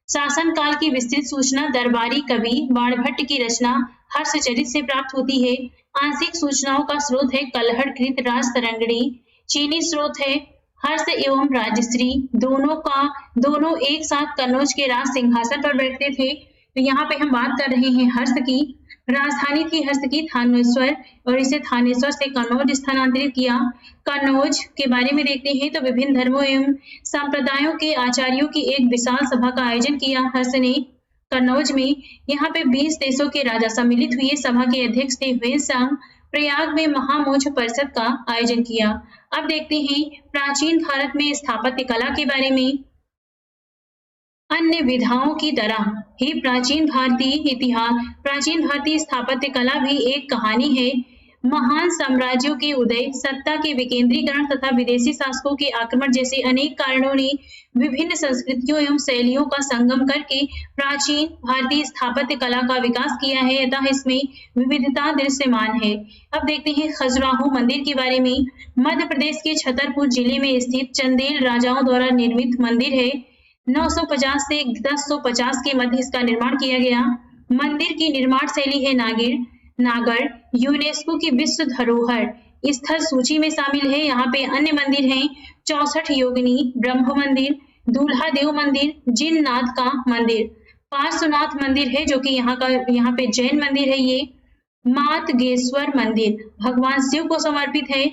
शासन काल की विस्तृत सूचना दरबारी कवि बाणभट्ट की रचना हर्षचरित से प्राप्त होती है। आंशिक सूचनाओं का स्रोत है कलहड़कृत राजतरंगिणी। चीनी स्रोत है हर्ष एवं राजश्री। दोनों एक साथ कन्नौज के राज सिंहासन पर बैठते थे। तो यहाँ पे हम बात कर रहे हैं हर्ष की। राजधानी थी हर्ष की थानेश्वर और इसे थानेश्वर से कन्नौज स्थानांतरित किया। कन्नौज के बारे में देखते हैं तो विभिन्न धर्मों एवं संप्रदायों के आचार्यों की एक विशाल सभा का आयोजन किया हर्ष ने कन्नौज में। यहाँ पे 20 देशों के राजा सम्मिलित हुए। सभा के अध्यक्ष थे ह्वेनसांग। प्रयाग में महामोक्ष परिषद का आयोजन किया। अब देखते हैं प्राचीन भारत में स्थापत्य कला के बारे में। अन्य विधाओं की तरह ही प्राचीन भारतीय स्थापत्य कला भी एक कहानी है। महान साम्राज्यों के उदय, सत्ता के विकेंद्रीकरण तथा विदेशी शासकों के आक्रमण जैसे अनेक कारणों ने विभिन्न संस्कृतियों एवं शैलियों का संगम करके प्राचीन भारतीय स्थापत्य कला का विकास किया है। अतः इसमें विविधता दृश्यमान है। अब देखते हैं खजुराहो मंदिर के बारे में। मध्य प्रदेश के छतरपुर जिले में स्थित चंदेल राजाओं द्वारा निर्मित मंदिर है। 950 से 1050 के मध्य इसका निर्माण किया गया। मंदिर की निर्माण शैली है नागर। यूनेस्को की विश्व धरोहर स्थल सूची में शामिल है। यहाँ पे अन्य मंदिर हैं 64 योगिनी ब्रह्म मंदिर, दूल्हा देव मंदिर, जिननाथ का मंदिर, पार्श्वनाथ मंदिर है जो कि यहाँ पे जैन मंदिर है ये, मातगेश्वर मंदिर भगवान शिव को समर्पित है।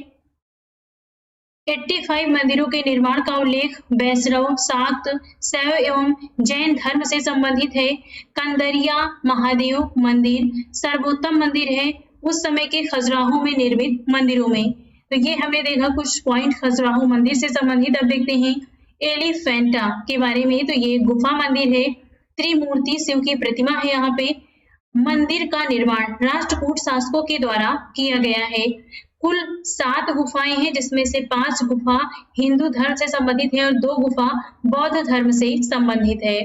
85 मंदिरों के निर्माण का उल्लेख वैष्णव, शाक्त, शैव एवं जैन धर्म से संबंधित है। कंदरिया महादेव मंदिर सर्वोत्तम मंदिर है उस समय के खजुराहो में निर्मित मंदिरों में। तो ये हमने देखा कुछ पॉइंट खजुराहो मंदिर से संबंधित। अब देखते हैं एलिफेंटा के बारे में। तो ये गुफा मंदिर है, त्रिमूर्ति शिव की प्रतिमा है यहाँ पे। मंदिर का निर्माण राष्ट्रकूट शासकों के द्वारा किया गया है। कुल 7 गुफाएं हैं जिसमें से 5 गुफा हिंदू धर्म से संबंधित है और 2 गुफा बौद्ध धर्म से संबंधित है।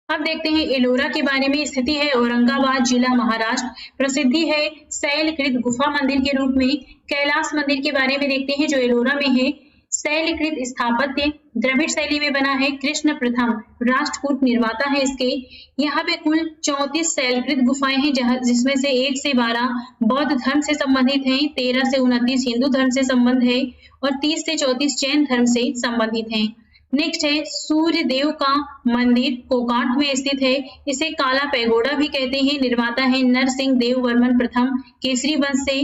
अब देखते हैं एलोरा के बारे में। स्थिति है औरंगाबाद जिला महाराष्ट्र। प्रसिद्धि है शैलकृत गुफा मंदिर के रूप में। कैलाश मंदिर के बारे में देखते हैं जो एलोरा में है। शैलकृत स्थापत्य द्रविड़ शैली में बना है। कृष्ण प्रथम राष्ट्रकूट निर्माता है इसके। यहाँ पे कुल 34 शैलकृत गुफाएं हैं जिसमें से 1 से 12 बौद्ध धर्म से संबंधित हैं, 13 से 29 हिंदू धर्म से संबंध है और 30 से 34 जैन धर्म से संबंधित हैं। नेक्स्ट है सूर्य देव का मंदिर कोकाट में स्थित है। इसे काला पैगोडा भी कहते हैं। निर्माता है नरसिंह देव वर्मन प्रथम केसरी वंश से।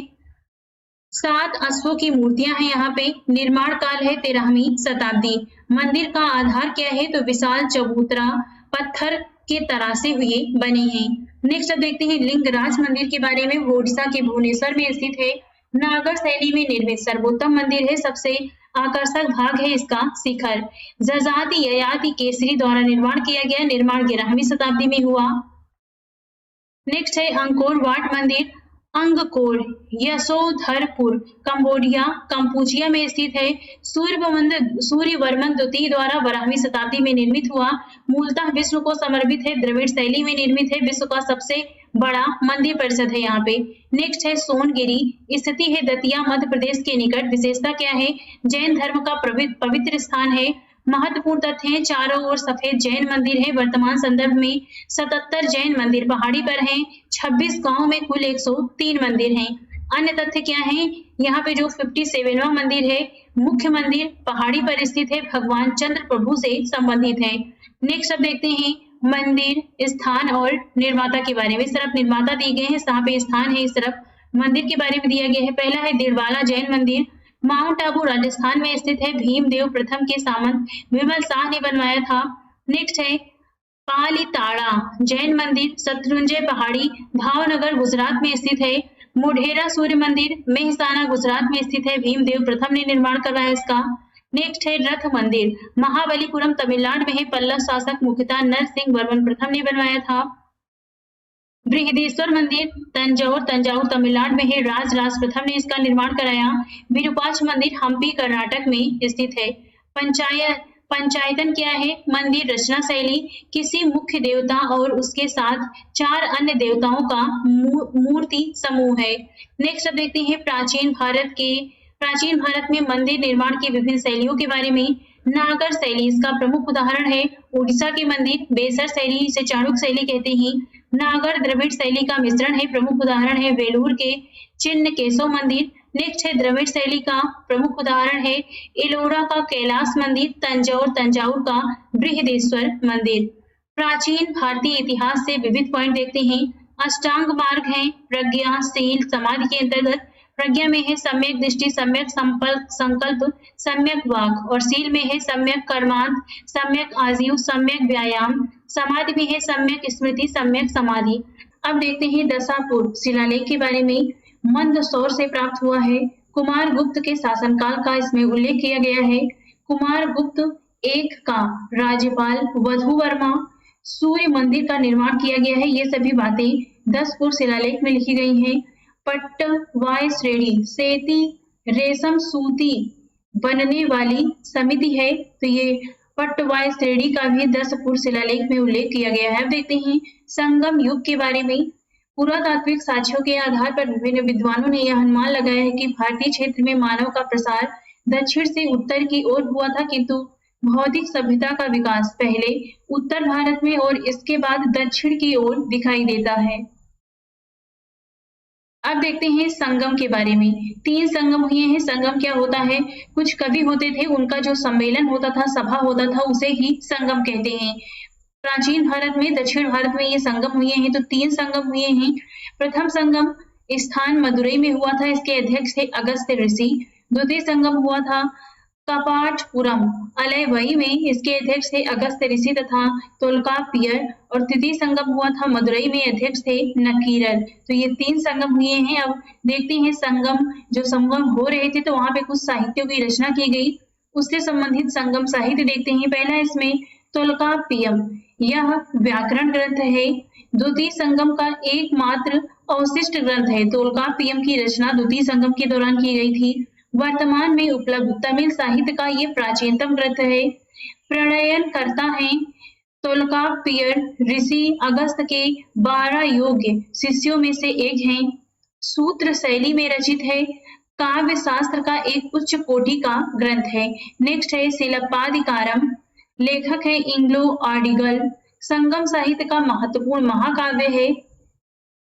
7 अश्वों की मूर्तियां हैं यहाँ पे। निर्माण काल है 13वीं शताब्दी। मंदिर का आधार क्या है तो विशाल चबूतरा पत्थर के तरासे हुए बने हैं। नेक्स्ट अब देखते हैं लिंगराज मंदिर के बारे में। ओडिशा के भुवनेश्वर में स्थित है। नागर शैली में निर्मित सर्वोत्तम मंदिर है। सबसे आकर्षक भाग है इसका शिखर। जजाति ययाति केसरी द्वारा निर्माण किया गया। निर्माण 11वीं शताब्दी में हुआ। नेक्स्ट है अंकोर वाट मंदिर अंगकोर यशोधरपुर कंबोडिया में स्थित है। सूर्यवर्मन द्वितीय द्वारा 12वीं शताब्दी में निर्मित हुआ। मूलतः विष्णु को समर्पित है। द्रविड़ शैली में निर्मित है। विश्व का सबसे बड़ा मंदिर परिषद है यहाँ पे। नेक्स्ट है सोनगिरी। स्थिति है दतिया मध्य प्रदेश के निकट। विशेषता क्या है जैन धर्म का पवित्र स्थान है। महत्वपूर्ण तथ्य हैं चारों ओर सफेद जैन मंदिर है। वर्तमान संदर्भ में 77 जैन मंदिर पहाड़ी पर हैं। 26 गांव में कुल 103 मंदिर हैं। अन्य तथ्य क्या हैं यहाँ पे जो 57वां मंदिर है मुख्य मंदिर पहाड़ी पर स्थित है। भगवान चंद्र प्रभु से संबंधित है। नेक्स्ट अब देखते हैं मंदिर स्थान और निर्माता के बारे में। इस तरफ निर्माता दिए गए हैं, यहाँ पे स्थान है, इस तरफ मंदिर के बारे में दिया गया है। पहला है दिलवाला जैन मंदिर माउंट आबू राजस्थान में स्थित है। भीमदेव प्रथम के सामंत विमल शाह ने बनवाया था। नेक्स्ट है पालीताड़ा जैन मंदिर शत्रुंजय पहाड़ी भावनगर गुजरात में स्थित है। मोढेरा सूर्य मंदिर मेहसाना गुजरात में स्थित है। भीमदेव प्रथम ने निर्माण करवाया इसका। नेक्स्ट है रथ मंदिर महाबलीपुरम तमिलनाडु में है। पल्लव शासक मुख्यतः नरसिंह वर्मन प्रथम ने बनवाया था। बृहदेश्वर मंदिर तंजावुर तमिलनाडु में है। राजराज प्रथम ने इसका निर्माण कराया। विरूपाक्ष मंदिर हम्पी कर्नाटक में स्थित है। पंचायतन क्या है मंदिर रचना शैली किसी मुख्य देवता और उसके साथ 4 अन्य देवताओं का मूर्ति समूह है। नेक्स्ट अब देखते हैं प्राचीन भारत में मंदिर निर्माण की विभिन्न शैलियों के बारे में। नागर शैली इसका प्रमुख उदाहरण है। उड़ीसा के मंदिर बेसर शैली इसे चाणक्य शैली कहते हैं। नागर द्रविड़ शैली का मिश्रण है। प्रमुख उदाहरण है वेलूर के चिन्ह केशव मंदिर। नेक्स्ट है द्रविड़ शैली का प्रमुख उदाहरण है एलोरा का कैलाश मंदिर। तंजावुर का बृहदेश्वर मंदिर। प्राचीन भारतीय इतिहास से विविध पॉइंट देखते हैं। अष्टांग मार्ग है प्रज्ञा शील समाधि के अंतर्गत। प्रज्ञा में है सम्यक दृष्टि सम्यक संकल्प सम्यक वाक और शील में है सम्यक कर्मांत सम्यक आजीव सम्यक व्यायाम। समाधि में है सम्यक स्मृति सम्यक समाधि। अब देखते हैं दशापुर शिलालेख के बारे में। मंदसौर से प्राप्त हुआ है। कुमार गुप्त के शासनकाल का इसमें उल्लेख किया गया है। कुमार गुप्त एक का राज्यपाल वधु वर्मा सूर्य मंदिर का निर्माण किया गया है। ये सभी बातें दसपुर शिलालेख में लिखी गई हैं। पट्टवाय श्रेणी सेती रेशम सूती बनने वाली समिति है। तो ये पट्टवाय श्रेणी का भी दसपुर शिलालेख में उल्लेख किया गया है। अब देखते हैं संगम युग के बारे में। पुरातात्विक साक्ष्यों के आधार पर विभिन्न विद्वानों ने यह अनुमान लगाया है कि भारतीय क्षेत्र में मानव का प्रसार दक्षिण से उत्तर की ओर हुआ था, किंतु भौतिक सभ्यता का विकास पहले उत्तर भारत में और इसके बाद दक्षिण की ओर दिखाई देता है। अब देखते हैं संगम के बारे में। 3 संगम हुए हैं। संगम क्या होता है? कुछ कवि होते थे, उनका जो सम्मेलन होता था, सभा होता था, उसे ही संगम कहते हैं। प्राचीन भारत में, दक्षिण भारत में ये संगम हुए हैं। तो 3 संगम हुए हैं। प्रथम संगम स्थान मदुरई में हुआ था, इसके अध्यक्ष थे अगस्त्य ऋषि। द्वितीय संगम हुआ था कपाटपुरम अलैवई में, इसके अध्यक्ष थे अगस्त्य ऋषि तथा तोल्काप्पियर। और तृतीय संगम हुआ था मदुरई में, अध्यक्ष थे नकीरर। तो ये 3 संगम हुए हैं। अब देखते हैं संगम, जो संगम हो रहे थे तो वहां पे कुछ साहित्यों की रचना की गई, उससे संबंधित संगम साहित्य देखते हैं। पहला इसमें तोल्काप्पियम, यह व्याकरण ग्रंथ है। द्वितीय संगम का एकमात्र अवशिष्ट ग्रंथ है। तोल्काप्पियम की रचना द्वितीय संगम के दौरान की गई थी। वर्तमान में उपलब्ध तमिल साहित्य का ये प्राचीनतम ग्रंथ है। प्रणयन करता है तोल्काप्पियर ऋषि अगस्त के 12 योग्य शिष्यों में से एक हैं। सूत्र शैली में रचित है। काव्य शास्त्र का एक उच्च कोटि का ग्रंथ है। नेक्स्ट है सिलप्पादिकारम, लेखक है इंग्लो ऑडिगल। संगम साहित्य का महत्वपूर्ण महाकाव्य है।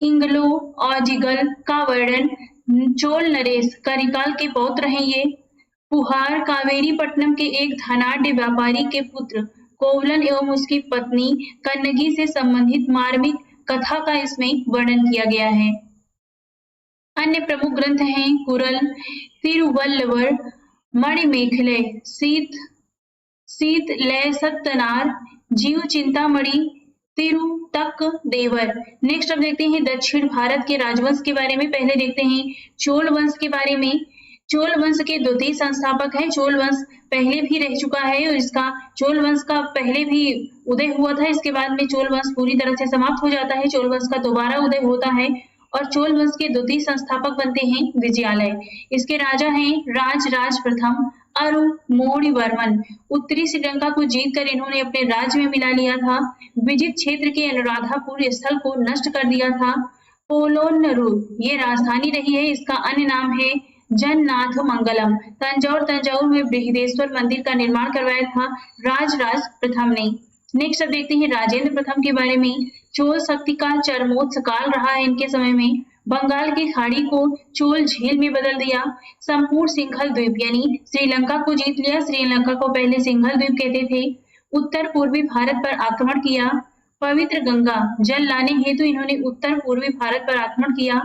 इंग्लो ऑडिगल का वर्णन चोल नरेश करिकाल के पौत्र हैं ये। पुहार कावेरी पट्टनम के एक धनाढ्य व्यापारी के पुत्र कोवलन एवं उसकी पत्नी कन्नगी से संबंधित मार्मिक कथा का इसमें वर्णन किया गया है। अन्य प्रमुख ग्रंथ हैं कुरल, तिरुवल्लवर, मणिमेखले, सीत लय सत्तनार, जीव चिंतामणि, तिरुतक देवर। नेक्स्ट अब देखते हैं दक्षिण भारत के राजवंश के बारे में। पहले देखते हैं चोल वंश के बारे में। चोल वंश के द्वितीय संस्थापक है। चोल वंश पहले भी रह चुका है और इसका चोल वंश का पहले भी उदय हुआ था। इसके बाद में चोल वंश पूरी तरह से समाप्त हो जाता है। चोल वंश का दोबारा उदय होता है और चोल वंश के द्वितीय संस्थापक बनते हैं विजयालय। इसके राजा हैं राज प्रथम अरुमोणिवर्मन। उत्तरी श्रीलंका को जीतकर इन्होंने अपने राज्य में मिला लिया था। विजित क्षेत्र के अनुराधापुर स्थल को नष्ट कर दिया था। पोलोन्नरूर ये राजधानी रही है। इसका अन्य नाम है जन्नाथ मंगलम। तंजौर में बृहदेश्वर मंदिर का निर्माण करवाया था राज प्रथम ने। नेक्स्ट अब देखते हैं राजेंद्र प्रथम के बारे में। चोल शक्ति का चरमोत्कर्ष काल रहा है इनके समय में। बंगाल की खाड़ी को चोल झील में बदल दिया। संपूर्ण सिंघल द्वीप यानी श्रीलंका को जीत लिया। श्रीलंका को पहले सिंघल द्वीप कहते थे। उत्तर पूर्वी भारत पर आक्रमण किया। पवित्र गंगा जल लाने हेतु इन्होंने उत्तर पूर्वी भारत पर आक्रमण किया।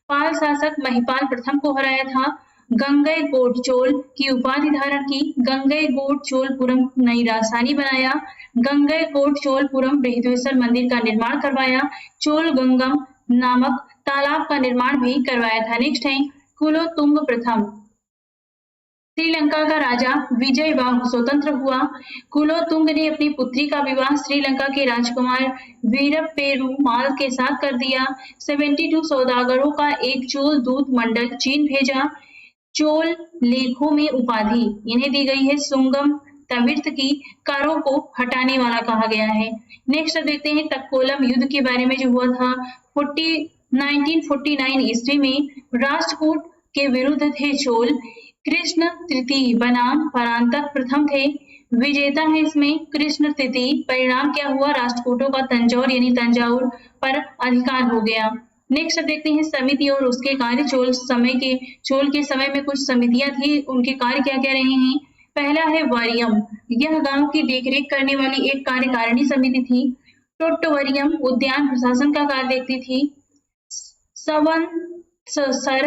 पाल शासक महिपाल प्रथम को हराया था। गंगईकोट चोल की उपाधि धारण की। गंगईकोट चोलपुरम नई राजधानी बनाया। गंगईकोट चोलपुरम बृहदेश्वर मंदिर का निर्माण करवाया। चोल गंगम नामक तालाब का निर्माण भी करवाया था। नेक्स्ट है कुलोतुंग प्रथम। श्रीलंका का राजा विजयबाहु स्वतंत्र हुआ। कुलोतुंग ने अपनी पुत्री का विवाह श्रीलंका के राजकुमार वीरप्पेरुमाल के साथ कर दिया। 72 सौदागरों का एक चोल दूत मंडल चीन भेजा। चोल लेखों में उपाधि इन्हें दी गई है सुंगम तविर्त की। कारों को हटाने वाला कहा गया है। नेक्स्ट देखते हैं तक्कोलम युद्ध के बारे में जो हुआ था 1949 ईस्वी में। राष्ट्रकूट के विरुद्ध थे चोल। कृष्ण तृतीय बनाम परांतक प्रथम थे। विजेता है इसमें कृष्ण तृतीय। परिणाम क्या हुआ? राष्ट्रकूटों का तंजौर यानी तंजाउर पर अधिकार हो गया। नेक्स्ट देखते हैं समिति और उसके कार्य। चोल के समय में कुछ समितियां थी, उनके कार्य क्या क्या रहे हैं। पहला है वारियम, यह गांव की देखरेख करने वाली एक कार्यकारिणी समिति थी। टोट्टवरियम उद्यान प्रशासन का कार्य देखती थी। सवंसर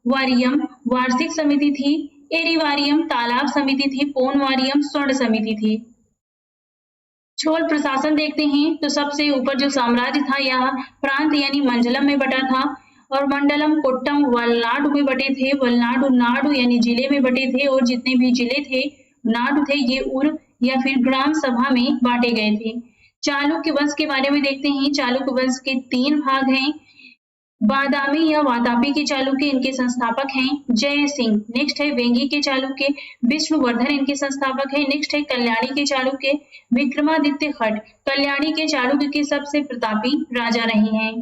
वारियम वार्षिक समिति थी। एरिवारियम तालाब समिति थी। पोनवारियम स्वर्ण समिति थी। चोल प्रशासन देखते हैं तो सबसे ऊपर जो साम्राज्य था यह प्रांत यानी मंडलम में बटा था और मंडलम कोट्टम वलनाडु में बटे थे। वलनाडु नाडु यानी जिले में बटे थे और जितने भी जिले थे नाडु थे ये उर या फिर ग्राम सभा में बांटे गए थे। चालुक्य वंश के बारे में देखते हैं। चालुक्य वंश के 3 भाग हैं। बादामी या वातापी के चालुक्य इनके संस्थापक हैं जय सिंह। नेक्स्ट है वेंगी के चालुक्य विष्णुवर्धन इनके संस्थापक है। नेक्स्ट है कल्याणी के चालुक्य विक्रमादित्य खट। कल्याणी के चालुक्य के सबसे प्रतापी राजा रहे हैं।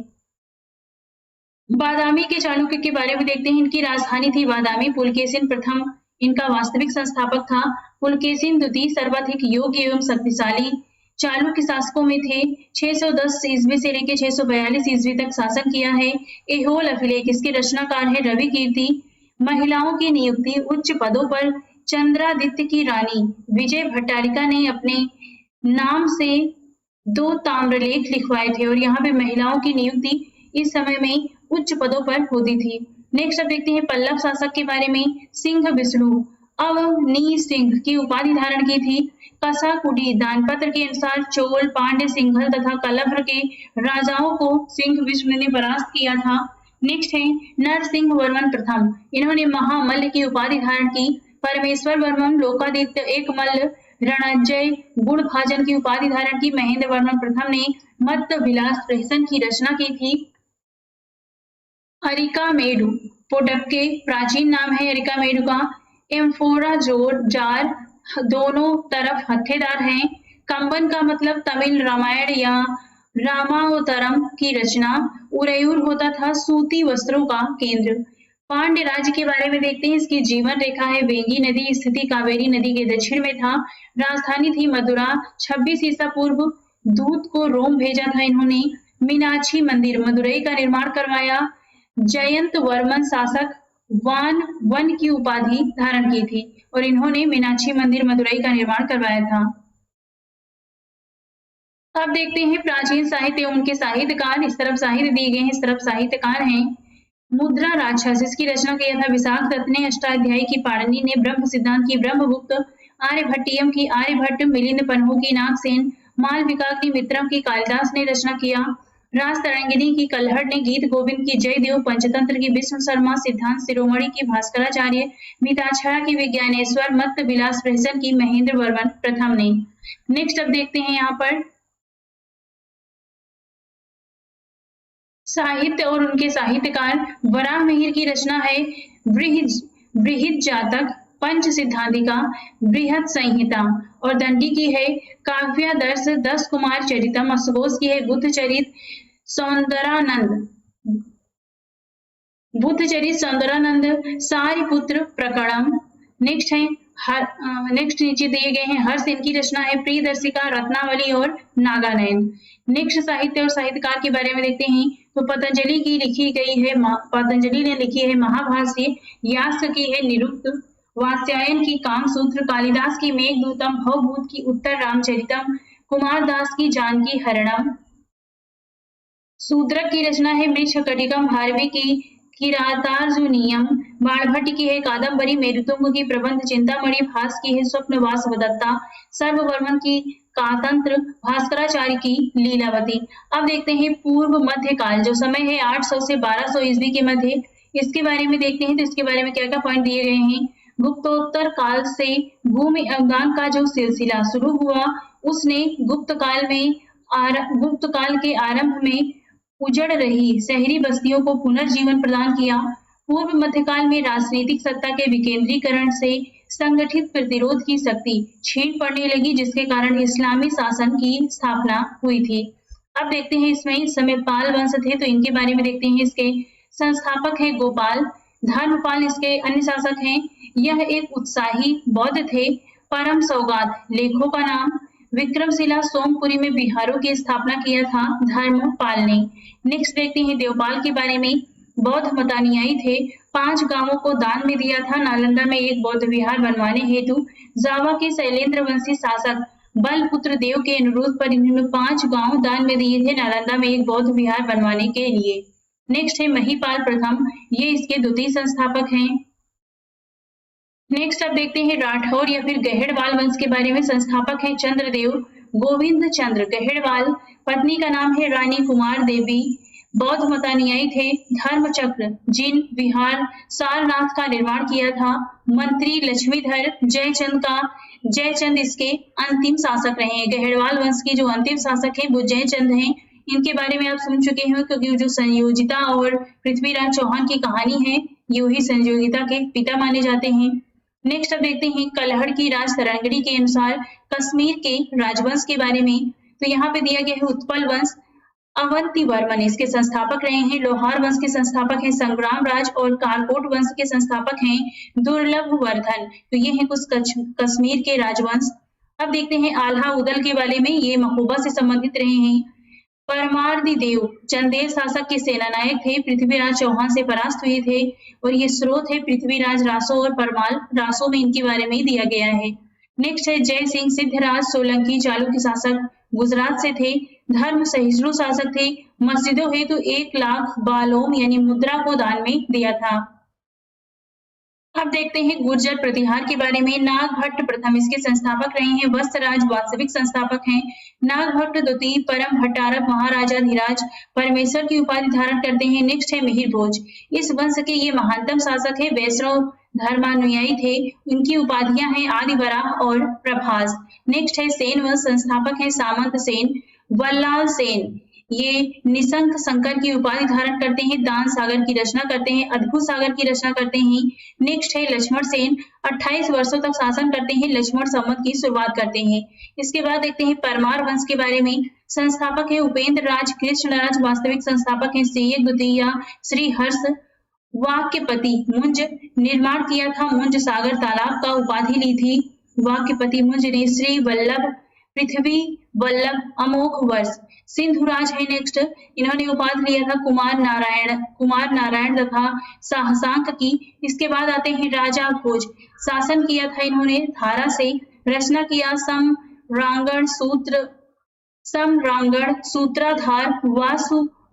बादामी के चालुक्य के बारे में देखते हैं। इनकी राजधानी थी बादामी। पुलकेशिन प्रथम इनका वास्तविक संस्थापक था। पुलकेशिन द्वितीय सर्वाधिक योग्य एवं शक्तिशाली चालुक्य शासकों में थे। 610 ईस्वी से लेकर 642 ईस्वी तक शासन किया है। एहोल अभिलेख इसके रचनाकार है रवि कीर्ति। महिलाओं की नियुक्ति उच्च पदों पर चंद्रादित्य की रानी विजय भट्टारिका ने अपने नाम से 2 ताम्रलेख लिखवाए थे और यहाँ पे महिलाओं की नियुक्ति इस समय में उच्च पदों पर होती थी। नेक्स्ट अब देखते हैं पल्लव शासक के बारे में। सिंह विष्णु अवनी सिंह की उपाधि धारण की थी। कसाकुटी दानपत्र के अनुसार चोल, पांड्य, सिंघल तथा कलभ्र के राजाओं को सिंह विष्णु ने परास्त किया था। नेक्स्ट है नरसिंह वर्मन प्रथम। इन्होंने महामल्ल की उपाधि धारण की। परमेश्वर वर्मन, लोकादित्य, एकमल्ल, रणजय, गुणभाजन की उपाधि धारण की। महेंद्र वर्मन प्रथम ने मत्त विलास प्रहसन की रचना की थी। अरिकामेडु पोडक्के प्राचीन नाम है अरिकामेडु का। एम्फोरा जार दोनों तरफ हत्थेदार हैं। कंबन का मतलब तमिल रामायण या रामावतारम की रचना। उरयूर होता था सूती वस्त्रों का केंद्र। पांड्य राज्य के बारे में देखते हैं। इसकी जीवन रेखा है वेंगी नदी, स्थिति कावेरी नदी के दक्षिण में था। राजधानी थी मदुरा। 26 ईसा पूर्व दूत को रोम भेजा था इन्होंने। मीनाक्षी मंदिर मदुरई का निर्माण करवाया। जयंत वर्मन शासक वन की उपाधि धारण की थी और इन्होंने मीनाक्षी मंदिर मदुरई का निर्माण करवाया था। अब देखते हैं प्राचीन साहित्य एवं उनके साहित्यकार। इस तरफ साहित्य दिए गए हैं, इस तरफ साहित्यकार हैं। मुद्रा राक्षस इसकी रचना किया था विशाख दत्त ने। अष्टाध्यायी की पाणिनि ने। ब्रह्म सिद्धांत की ब्रह्मगुप्त। आर्यभट्टियम की आर्यभट्ट। मिलिंद पन्हु की नागसेन। मालविका की मित्रम की कालिदास ने रचना किया। राज तरंगिणी की कल्हड़ ने। गीत गोविंद की जयदेव। पंचतंत्र की विष्णु शर्मा। सिद्धांत शिरोमणि की भास्कराचार्य। मिताक्षरा की विज्ञानेश्वर। मत्त विलास प्रहसन की महेंद्र वर्मन प्रथम ने। नेक्स्ट अब देखते हैं यहाँ पर साहित्य और उनके साहित्यकार। वराहमिहिर की रचना है बृहद जातक, पंच सिद्धांतिका, बृहद संहिता और दंडी की है काव्यादर्श, 10 कुमार चरितम। असुघोष की है बुद्ध चरित सौंदरानंद, सारिपुत्र प्रकरणम। नेक्स्ट है नेक्स्ट नीचे दिए गए हैं हर्ष। इनकी रचना है प्रियदर्शिका, रत्नावली और नागानयन। नेक्स्ट साहित्य और साहित्यकार के बारे में देखते हैं तो पतंजलि की लिखी गई है पतंजलि ने लिखी है महाभाष्य। यास्क की है निरुक्त। वात्स्यायन की कामसूत्र। कालिदास की मेघदूतम। भवभूत की उत्तर रामचरितम। कुमारदास की जानकी हरणम। शूद्रक की रचना है मृच्छकटिकम। भारवी की किरातार्जुनीयम। बाणभट्ट की है कादम्बरी। मेरुतुंग की प्रबंध चिंतामणि। भास की है स्वप्नवास वदत्ता। सर्ववर्मन की कातंत्र। भास्कराचार्य की लीलावती। अब देखते हैं पूर्व मध्य काल जो समय है 800 से 1200 ईस्वी के मध्य। इसके बारे में देखते हैं तो इसके बारे में क्या क्या पॉइंट दिए गए हैं। गुप्तोत्तर काल से भूमि अवदान का जो सिलसिला शुरू हुआ उसने गुप्त काल के आरंभ में उजड़ रही शहरी बस्तियों को पुनर्जीवन प्रदान किया। पूर्व मध्यकाल में राजनीतिक सत्ता के विकेंद्रीकरण से संगठित प्रतिरोध की शक्ति छीन पड़ने लगी जिसके कारण इस्लामी शासन की स्थापना हुई थी। अब देखते हैं इसमें इस समय पाल वंश थे तो इनके बारे में देखते हैं। इसके संस्थापक है गोपाल। धर्मपाल इसके अन्य शासक हैं। यह एक उत्साही बौद्ध थे। परम सौगात लेखों का नाम। विक्रमशिला सोमपुरी में बिहारों की स्थापना किया था धर्मपाल ने। नेक्स्ट देखते हैं देवपाल के बारे में। बौद्ध मतानुयायी थे। 5 गांवों को दान में दिया था। नालंदा में एक बौद्ध विहार बनवाने हेतु। जावा के शैलेंद्र वंशी शासक बलपुत्र देव के अनुरोध पर इन्होंने 5 गांव दान में दिए थे नालंदा में एक बौद्ध विहार बनवाने के लिए। नेक्स्ट है महिपाल प्रथम। ये इसके द्वितीय संस्थापक हैं। नेक्स्ट अब देखते हैं राठौर या फिर गहेड़वाल वंश के बारे में। संस्थापक है चंद्रदेव गोविंद चंद्र गहेड़वाल। पत्नी का नाम है रानी कुमार देवी। बौद्ध मतानुयायी थे। धर्मचक्र जिन विहार सारनाथ का निर्माण किया था। मंत्री लक्ष्मीधर जयचंद इसके अंतिम शासक रहे हैं। गहेड़वाल वंश के जो अंतिम शासक हैं वो जयचंद हैं। इनके बारे में आप सुन चुके हैं क्योंकि जो संयोगिता और पृथ्वीराज चौहान की कहानी है ये वही संयोगिता के पिता माने जाते हैं। नेक्स्ट अब देखते हैं कलहड़ की राज तरंगिणी के अनुसार कश्मीर के राजवंश के बारे में। तो यहाँ पे दिया गया है उत्पल वंश। अवंती वर्मन इसके संस्थापक रहे हैं। लोहार वंश के संस्थापक हैं संग्राम राज और कारकोट वंश के संस्थापक हैं दुर्लभ वर्धन। तो ये है कुछ कश्मीर के राजवंश। अब देखते हैं आल्हा उदल के बारे में, ये महोबा से संबंधित रहे हैं। परमार्दिदेव चंदेल शासक के सेनानायक थे, पृथ्वीराज चौहान से परास्त हुए थे और ये स्रोत है पृथ्वीराज रासो और परमाल रासो में इनके बारे में दिया गया है। नेक्स्ट है जय सिंह सिद्धराज सोलंकी चालुक्य शासक, गुजरात से थे, धर्म सहिष्णु शासक थे, मस्जिदों हेतु 1 लाख बालोम यानी मुद्रा को दान में दिया था। अब देखते हैं गुर्जर प्रतिहार के बारे में। नागभट्ट प्रथम इसके संस्थापक रहे हैं, वत्सराज वास्तविक संस्थापक हैं, नागभट्ट द्वितीय परम भट्टारक महाराजाधिराज परमेश्वर की उपाधि धारण करते हैं। नेक्स्ट है मिहिर भोज, इस वंश के ये महानतम शासक है, वैष्णव धर्मानुयायी थे, उनकी उपाधियां हैं आदि वराह और प्रभास। नेक्स्ट है सेन वंश, संस्थापक है सामंत सेन, वल्लाल सेन, ये निशंक शंकर की उपाधि धारण करते हैं, दान सागर की रचना करते हैं, अद्भुत सागर की रचना करते हैं। नेक्स्ट है लक्ष्मण सेन, 28 वर्षों तक शासन करते हैं, लक्ष्मण संवत की शुरुआत करते हैं। इसके बाद देखते हैं परमार वंश के बारे में। संस्थापक है उपेंद्र राज कृष्णराज, वास्तविक संस्थापक है सेयक द्वितीय श्री हर्ष वाक्यपति मुंज, निर्माण किया था मुंज सागर तालाब का, उपाधि ली थी वाक्यपति मुंज ने। श्री वल्लभ पृथ्वी वल्लभ अमोघ वर्ष सिंधुराज है। नेक्स्ट इन्होंने उपाधि लिया था कुमार नारायण तथा साहसांक की। इसके बाद आते हैं राजा भोज, शासन किया था इन्होंने धारा से, रचना किया समरांगण सूत्राधार,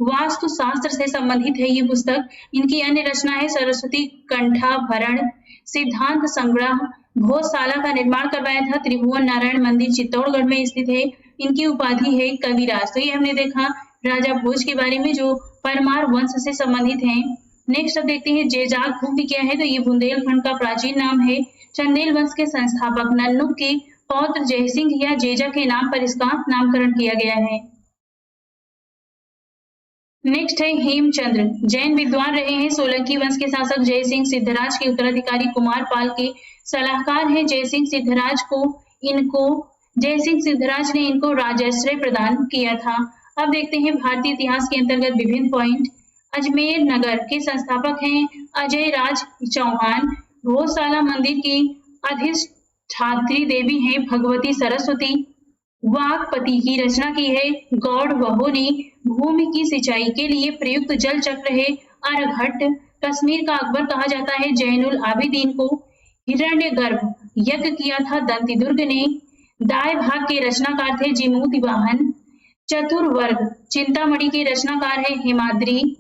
वास्तु शास्त्र से संबंधित है ये पुस्तक। इनकी अन्य रचना है सरस्वती कंठाभरण, सिद्धांत संग्रह, भोजशाला का निर्माण करवाया था, त्रिभुवन नारायण मंदिर चित्तौड़गढ़ में स्थित है, इनकी उपाधि है कविराज। तो ये हमने देखा राजा भोज के बारे में जो परमार वंश से संबंधित हैं। नेक्स्ट अब देखते हैं जेजाग भूमि क्या है, तो ये बुंदेलखंड का प्राचीन नाम है। चंदेल वंश के संस्थापक नन्नू के पौत्र जयसिंह या जेजा के नाम पर इसका नामकरण किया गया है। नेक्स्ट है हेमचंद्र, जैन विद्वान रहे हैं, सोलंकी वंश के शासक जयसिंह सिद्धराज के उत्तराधिकारी कुमार पाल के सलाहकार हैं। जयसिंह सिद्धराज ने इनको राजाश्रय प्रदान किया था। अब देखते हैं भारतीय इतिहास के अंतर्गत विभिन्न पॉइंट। अजमेर नगर के संस्थापक हैं अजय राज चौहान, भोजशाला मंदिर की अधिष्ठात्री देवी हैं भगवती सरस्वती, वाकपति की रचना की है गौड़ वहो ने, भूमि की सिंचाई के लिए प्रयुक्त जल चक्र है अरघट, कश्मीर का अकबर कहा जाता है जैनुल आबिदीन को, हिरण्यगर्भ यज्ञ किया था दंतिदुर्ग ने, दाय भाग के रचनाकार थे जिमूति वाहन, चतुर्वर्ग चिंतामणि के रचनाकार है हेमाद्री,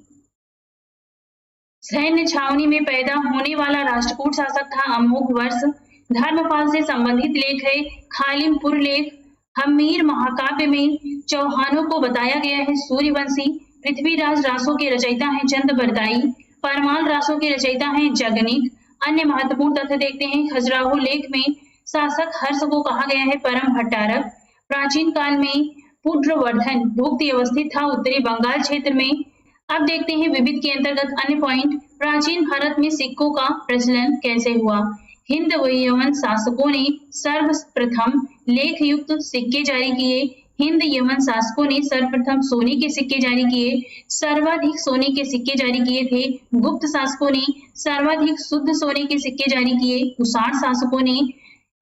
सैन्य छावनी में पैदा होने वाला राष्ट्रकूट शासक था अमोघ वर्ष, धर्मपाल से संबंधित लेख है खालिमपुर लेख, हमीर महाकाव्य में चौहानों को बताया गया है सूर्यवंशी, पृथ्वीराज रासो के रचयिता हैं चंद बरदाई, परमाल रासो के रचयिता हैं जगनिक। अन्य महत्वपूर्ण तथ्य देखते हैं खजुराहो लेख में शासक हर्ष को कहा गया है परम भट्टारक, प्राचीन काल में पुड्रवर्धन भुक्ति अवस्थित था उत्तरी बंगाल क्षेत्र में। अब देखते हैं विविध के अंतर्गत अन्य पॉइंट। प्राचीन भारत में सिक्कों का प्रचलन कैसे हुआ, हिंद व यमन शासकों ने सर्वप्रथम लेख युक्त सिक्के जारी किए, हिंद यमन शासकों ने सर्वप्रथम सोने के सिक्के जारी किए, सर्वाधिक सोने के सिक्के जारी किए थे गुप्त शासकों ने, सर्वाधिक शुद्ध सोने के सिक्के जारी किए कुषाण शासकों ने।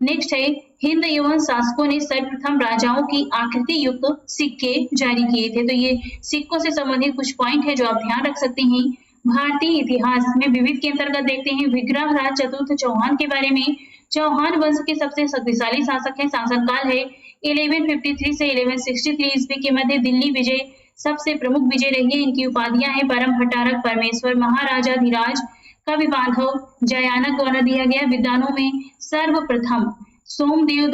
नेक्स्ट है हिंद यवन शासकों ने सर्वप्रथम राजाओं की आकृति युक्त सिक्के जारी किए थे। तो ये सिक्कों से संबंधित कुछ पॉइंट है जो आप ध्यान रख सकते हैं। भारतीय इतिहास में विविध के अंतर्गत देखते हैं विग्रहराज चतुर्थ चौहान के बारे में। चौहान वंश के सबसे शक्तिशाली शासक हैं, शासनकाल है 1153 से 1163 ईस्वी के मध्य, दिल्ली विजय सबसे प्रमुख विजय रही है। इनकी उपाधियां हैं परम भट्टारक, परमेश्वर, महाराजाधिराज, कवि बांधव, जयानक द्वारा दिया गया। विद्वानों में सर्वप्रथम सोमदेव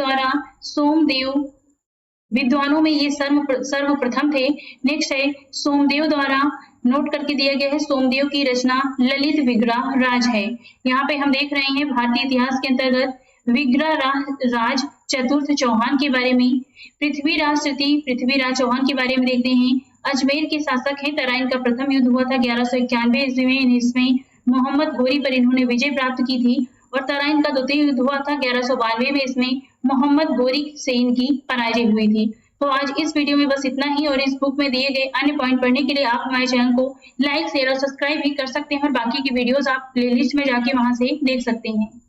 विद्वानों में ये सर्वप्रथम थे। नेक्स्ट है सोमदेव द्वारा नोट करके दिया गया है, सोमदेव की रचना ललित विग्रह राज है। यहाँ पे हम देख रहे हैं भारतीय इतिहास के अंतर्गत विग्रहराज चतुर्थ चौहान के बारे में। पृथ्वीराज चौहान के बारे में देखते हैं। अजमेर के शासक हैं, तराइन का प्रथम युद्ध हुआ था 1191 ईस्वी में, इसमें मोहम्मद घोरी पर इन्होंने विजय प्राप्त की थी। और तराइन का द्वितीय युद्ध हुआ था 1192 में, इसमें मोहम्मद घोरी से इनकी पराजय हुई थी। तो आज इस वीडियो में बस इतना ही, और इस बुक में दिए गए अन्य पॉइंट पढ़ने के लिए आप हमारे चैनल को लाइक, शेयर और सब्सक्राइब भी कर सकते हैं, और बाकी की वीडियोस आप प्लेलिस्ट में जाके वहां से देख सकते हैं।